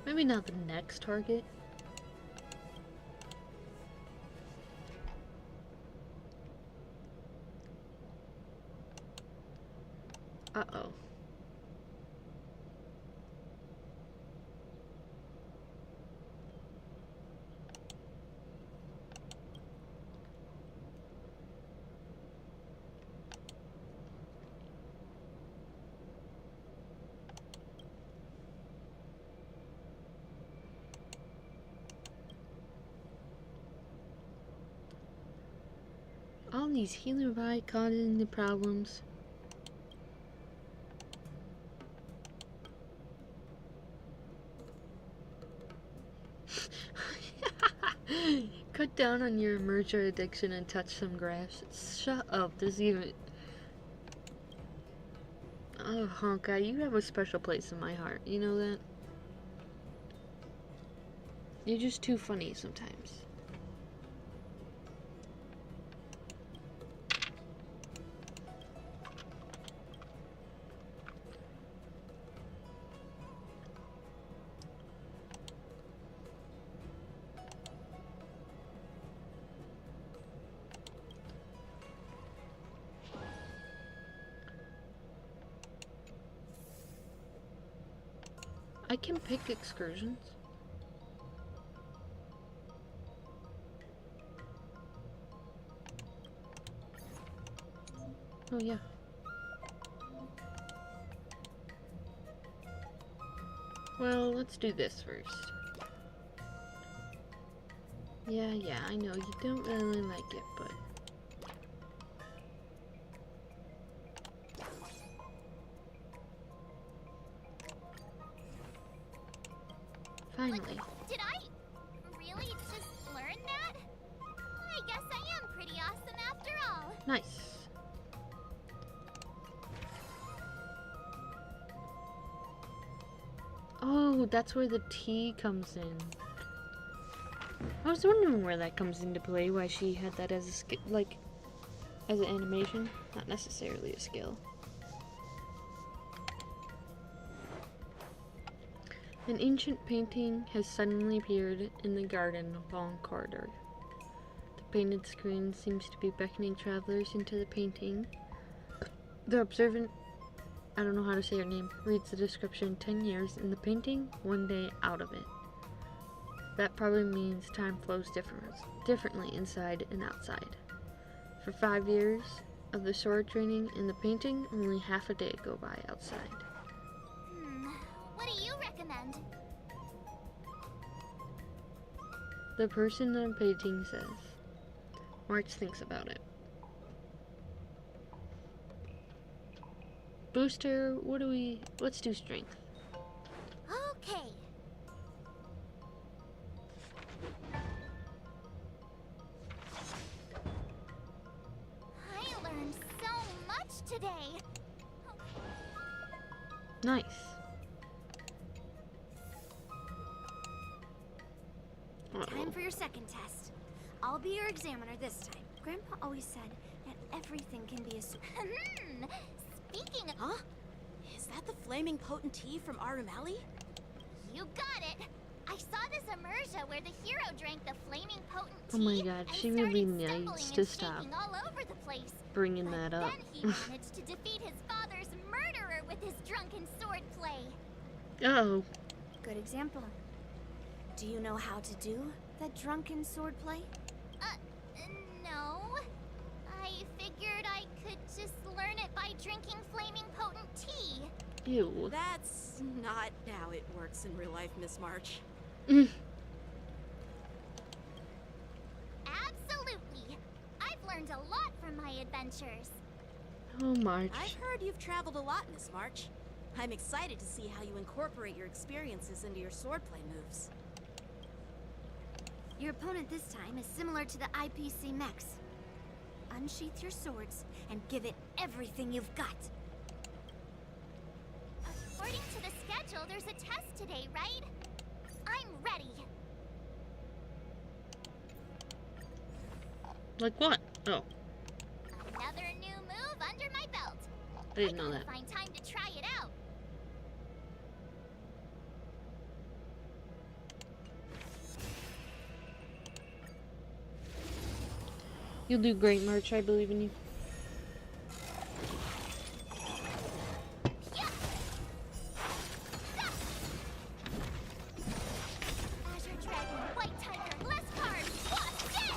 Speaker 1: Maybe not the next target. Uh-oh. All these helium causing the problems. Cut down on your merger addiction and touch some grass. Shut up. There's even... Oh, Honkai, you have a special place in my heart. You know that? You're just too funny sometimes. I can pick excursions. Oh yeah. Well, let's do this first. Yeah, I know you don't really like it, but... Finally.
Speaker 5: Did I really just learn that? I guess I am pretty awesome after all.
Speaker 1: Nice. Oh, that's where the T comes in. I was wondering where that comes into play, why she had that as a skill, like, as an animation, not necessarily a skill. An ancient painting has suddenly appeared in the garden long corridor. The painted screen seems to be beckoning travelers into the painting. The observant, I don't know how to say her name, reads the description: 10 years in the painting, 1 day out of it. That probably means time flows differently inside and outside. For 5 years of the sword training in the painting, only half a day go by outside.
Speaker 5: What do you recommend?
Speaker 1: The person in the painting says. March thinks about it. Booster, let's do strength.
Speaker 5: Okay. I learned so much today.
Speaker 1: Nice.
Speaker 7: Time for your second test. I'll be your examiner this time. Grandpa always said that everything can be a
Speaker 2: Speaking of... Huh? Is that the flaming potentee from Arumali?
Speaker 5: You got it! I saw this immersion where the hero drank the flaming potent
Speaker 1: Oh my god, she really needs to stop
Speaker 5: all over the place.
Speaker 1: bringing that up.
Speaker 5: Then he managed to defeat his father's murderer with his drunken swordplay.
Speaker 1: Oh.
Speaker 7: Good example. Do you know how to do that drunken swordplay?
Speaker 5: No. I figured I could just learn it by drinking flaming potent tea.
Speaker 1: Ew.
Speaker 2: That's not how it works in real life, Miss March.
Speaker 5: Absolutely. I've learned a lot from my adventures.
Speaker 1: Oh, March.
Speaker 2: I've heard you've traveled a lot, Miss March. I'm excited to see how you incorporate your experiences into your swordplay moves.
Speaker 7: Your opponent this time is similar to the IPC mechs. Unsheath your swords and give it everything you've got.
Speaker 5: According to the schedule, there's a test today, right? I'm ready.
Speaker 1: Like what? Oh,
Speaker 5: Another new move under my belt.
Speaker 1: I didn't know that.
Speaker 5: Find time to try it out.
Speaker 1: You'll do great, March. I believe in you.
Speaker 5: Azure Dragon, White Tiger, less cards, what's this?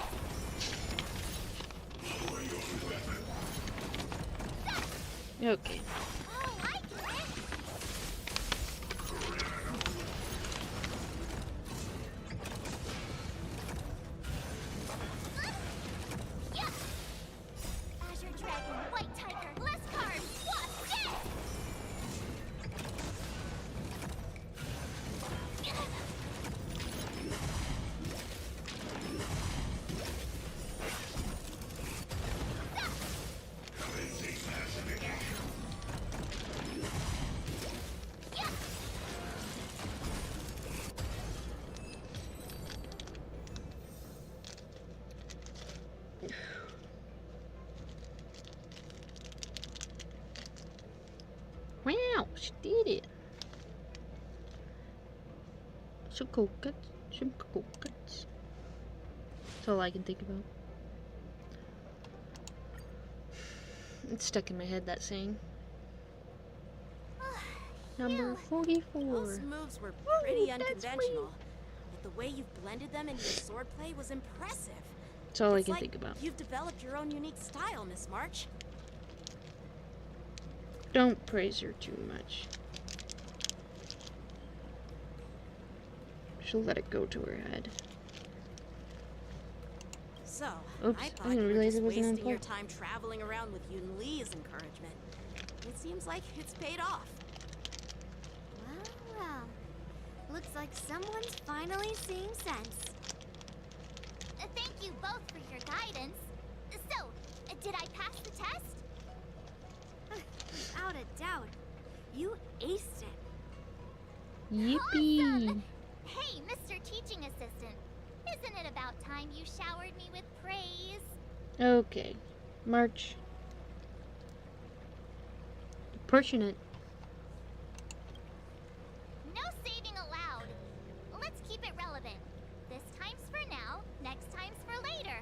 Speaker 1: Okay.
Speaker 5: Oh, I get it. Azure Dragon, White Tiger, less cards, what's this?
Speaker 1: Wow, she did it. Some coconuts. Some coconuts. That's all I can think about. It's stuck in my head, that saying. Number 44.
Speaker 2: Those moves were pretty unconventional, but the way you've blended them into your swordplay was impressive.
Speaker 1: That's all I
Speaker 2: It's
Speaker 1: can
Speaker 2: like
Speaker 1: think about.
Speaker 2: You've developed your own unique style, Miss March.
Speaker 1: Don't praise her too much. She'll let it go to her head.
Speaker 2: So,
Speaker 1: Oops,
Speaker 2: I
Speaker 1: I
Speaker 2: thought
Speaker 1: didn't
Speaker 2: you were
Speaker 1: realize
Speaker 2: just
Speaker 1: it was an
Speaker 2: wasting your
Speaker 1: unfold.
Speaker 2: time traveling around with Yun Li's encouragement. It seems like it's paid off.
Speaker 7: Well. Looks like someone's finally seeing sense.
Speaker 5: Thank you both for your guidance. So, did I pass the test?
Speaker 7: Without a doubt. You aced it.
Speaker 1: Yippee!
Speaker 5: Awesome! Hey, Mr. Teaching Assistant. Isn't it about time you showered me with praise?
Speaker 1: Okay. March. Proportionate.
Speaker 5: No saving allowed. Let's keep it relevant. This time's for now, next time's for later.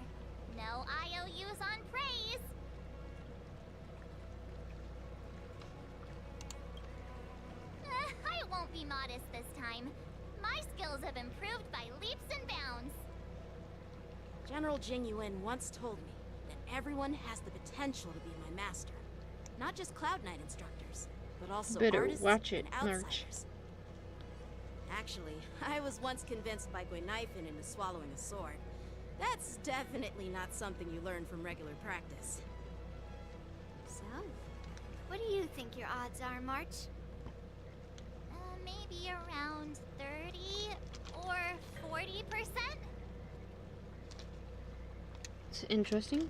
Speaker 5: No IOUs on praise. I won't be modest this time. My skills have improved by leaps and bounds.
Speaker 2: General Jingyuan once told me that everyone has the potential to be my master. Not just Cloud Knight instructors, but also
Speaker 1: Better
Speaker 2: artists
Speaker 1: watch it,
Speaker 2: and
Speaker 1: March.
Speaker 2: outsiders. Actually, I was once convinced by Gwynaifin into swallowing a sword. That's definitely not something you learn from regular practice.
Speaker 7: So, what do you think your odds are, March?
Speaker 5: Maybe around 30 or 40%?
Speaker 1: It's interesting.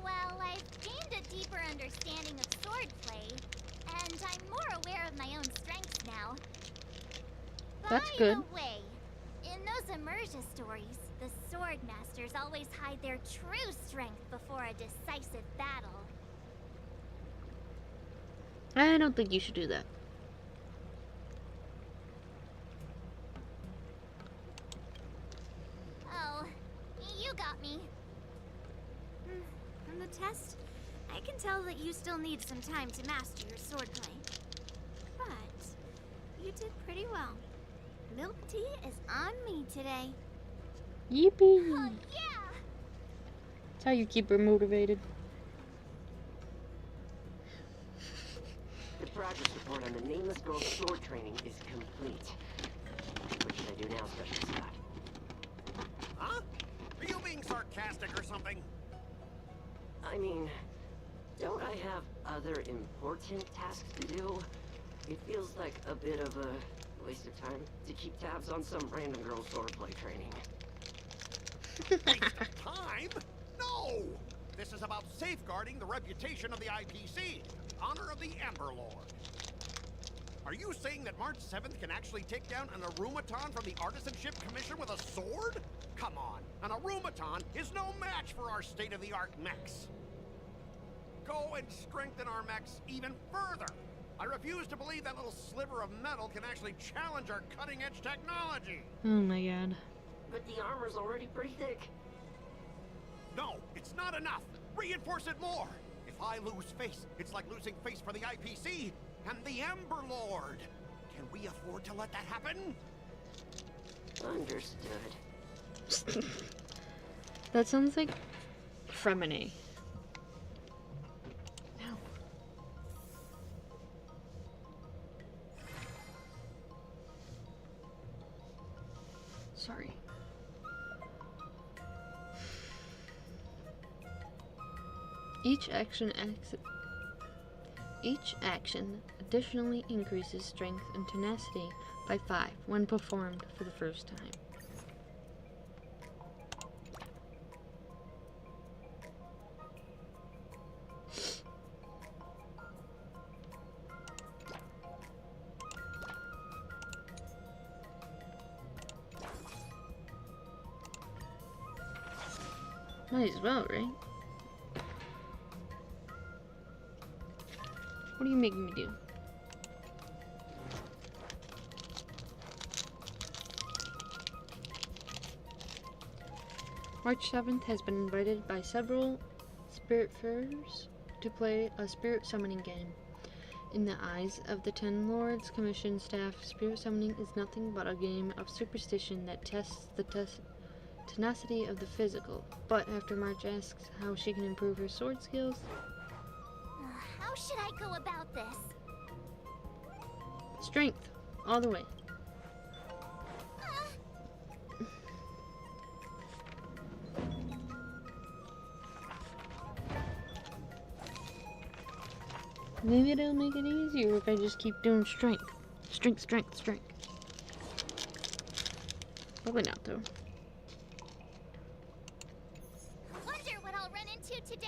Speaker 5: Well, I've gained a deeper understanding of swordplay, and I'm more aware of my own strengths now.
Speaker 1: That's
Speaker 5: By
Speaker 1: good.
Speaker 5: the way, in those Immersia stories, the sword masters always hide their true strength before a decisive battle.
Speaker 1: I don't think you should do that.
Speaker 5: Oh, you got me.
Speaker 7: From the test, I can tell that you still need some time to master your swordplay. But you did pretty well. Milk tea is on me today.
Speaker 1: Yippee!
Speaker 5: Oh, yeah!
Speaker 1: That's how you keep her motivated.
Speaker 21: The progress report on the Nameless Girl's sword training is complete. What should I do now, Special Scott?
Speaker 12: Huh? Are you being sarcastic or something?
Speaker 21: I mean, don't I have other important tasks to do? It feels like a bit of a waste of time to keep tabs on some random girl's swordplay training.
Speaker 12: Waste of time? No! This is about safeguarding the reputation of the IPC, the honor of the Ember Lord. Are you saying that March 7th can actually take down an Arumaton from the Artisanship Commission with a sword? Come on, an Arumaton is no match for our state-of-the-art mechs. Go and strengthen our mechs even further. I refuse to believe that little sliver of metal can actually challenge our cutting-edge technology.
Speaker 1: Oh my god.
Speaker 21: But the armor's already pretty thick.
Speaker 12: No, it's not enough. Reinforce it more. If I lose face, it's like losing face for the IPC and the Ember Lord. Can we afford to let that happen?
Speaker 21: Understood.
Speaker 1: That sounds like Fremine. No. Sorry. Each action additionally increases strength and tenacity by 5 when performed for the first time. Might as well, right? What are you making me do? March 7th has been invited by several Spiritfarers to play a spirit summoning game. In the eyes of the Ten Lords Commission staff, spirit summoning is nothing but a game of superstition that tests the tenacity of the physical. But after March asks how she can improve her sword skills,
Speaker 5: How should I go about this?
Speaker 1: strength, all the way. Maybe it'll make it easier if I just keep doing strength. Strength, strength, strength. Probably not, though.
Speaker 5: Wonder what I'll run into today.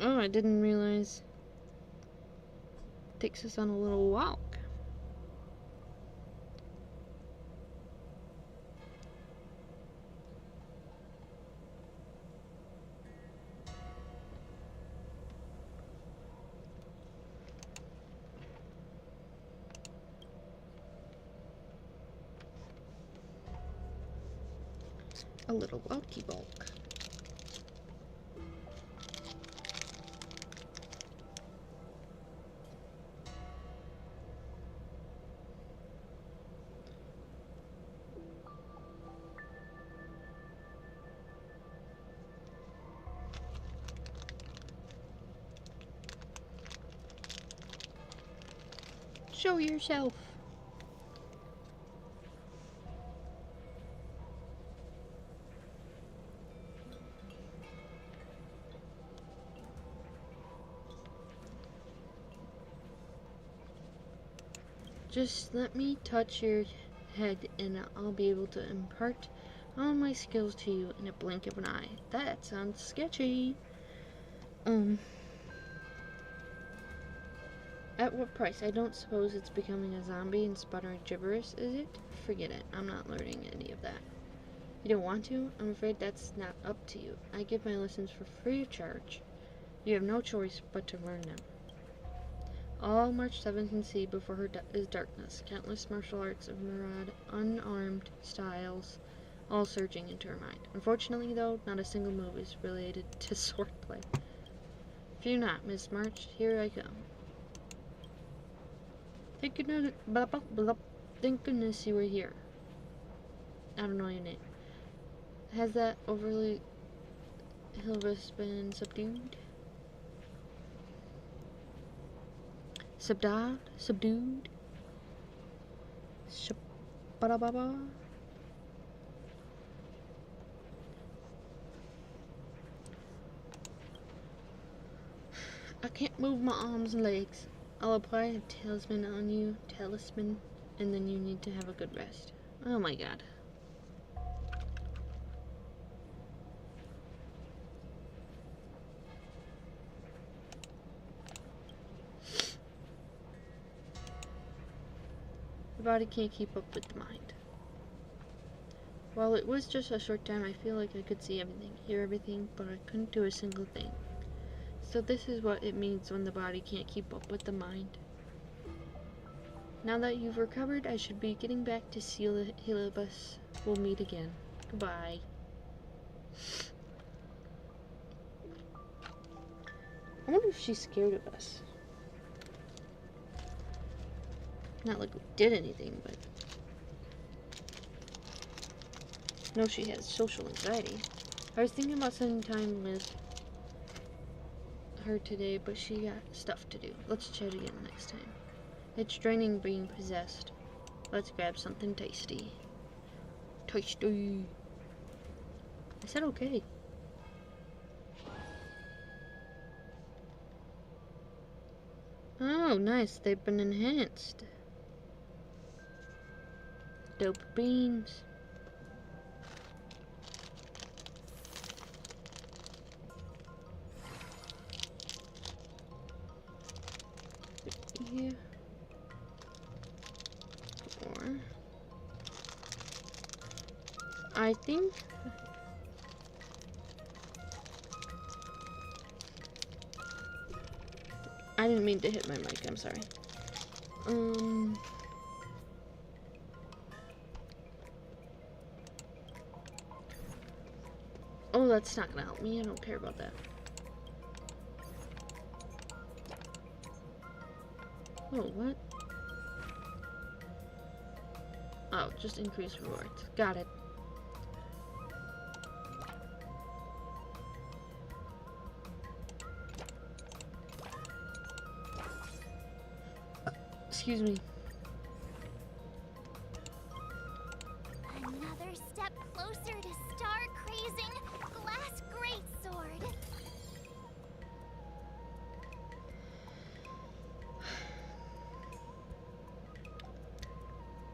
Speaker 1: Oh, I didn't realize. Takes us on a little walk. A little walky walk. Show yourself. Just let me touch your head and I'll be able to impart all my skills to you in a blink of an eye. That sounds sketchy. At what price? I don't suppose it's becoming a zombie and sputtering gibberish, is it? Forget it. I'm not learning any of that. You don't want to? I'm afraid that's not up to you. I give my lessons for free of charge. You have no choice but to learn them. All March 7 can see before her is darkness. Countless martial arts of Murad, unarmed styles, all surging into her mind. Unfortunately, though, not a single move is related to swordplay. Fear not, Miss March. Here I come. Thank goodness, thank goodness you were here. I don't know your name. Has that overly Hilbus been subdued? Subdued? Shabba-da-ba-ba? I can't move my arms and legs. I'll apply a talisman on you, and then you need to have a good rest. Oh my god. The body can't keep up with the mind. While it was just a short time, I feel like I could see everything, hear everything, but I couldn't do a single thing. So this is what it means when the body can't keep up with the mind. Now that you've recovered, I should be getting back to Helibus. We'll meet again. Goodbye. I wonder if she's scared of us. Not like we did anything, but I know she has social anxiety. I was thinking about spending time with her today, but she got stuff to do. Let's chat again next time. It's draining being possessed. Let's grab something tasty. Tasty. I said okay. Oh, nice. They've been enhanced. Dope beans. Yeah. Or I think I didn't mean to hit my mic, I'm sorry. Oh, that's not gonna help me. I don't care about that. Oh, what? Oh, just increase rewards. Got it. Excuse me.
Speaker 5: Another step closer to star-crazing glass greatsword.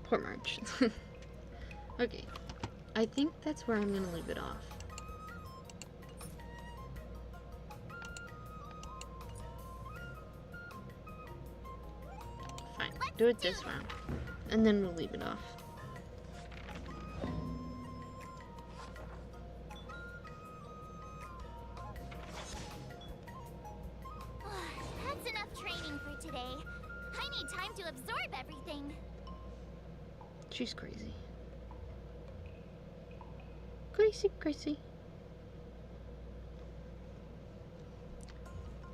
Speaker 1: Poor March. Okay. I think that's where I'm gonna leave it off. Fine. Do it this round. And then we'll leave it off.
Speaker 5: That's enough training for today. I need time to absorb everything.
Speaker 1: She's crazy. Crazy, crazy.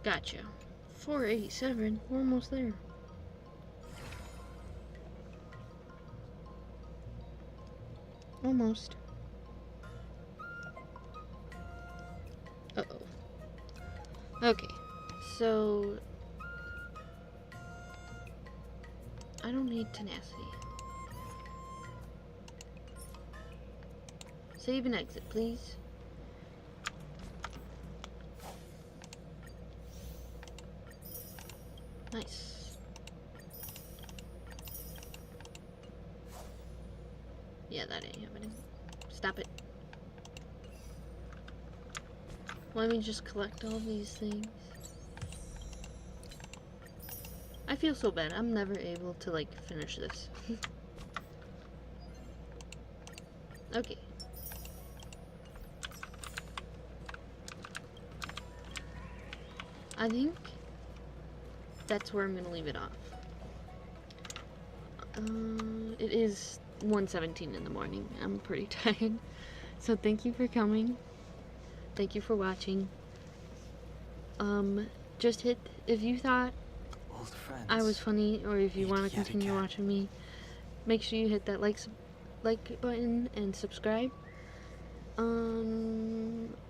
Speaker 1: Gotcha. 487. We're almost there. Almost. Uh-oh. Okay. So don't need tenacity. Save and exit, please. Nice. Yeah, that ain't happening. Stop it. Let me just collect all these things. I feel so bad. I'm never able to, like, finish this. Okay. I think that's where I'm gonna leave it off. It is 1:17 in the morning. I'm pretty tired. So thank you for coming. Thank you for watching. Just hit, if you thought
Speaker 6: Old friends.
Speaker 1: I was funny, or if you want to continue watching me, make sure you hit that like button and subscribe.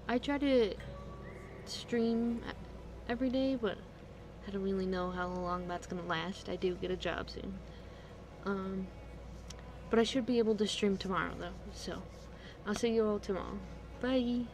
Speaker 1: I try to stream every day, but I don't really know how long that's gonna last. I do get a job soon. But I should be able to stream tomorrow though, so I'll see you all tomorrow. Bye!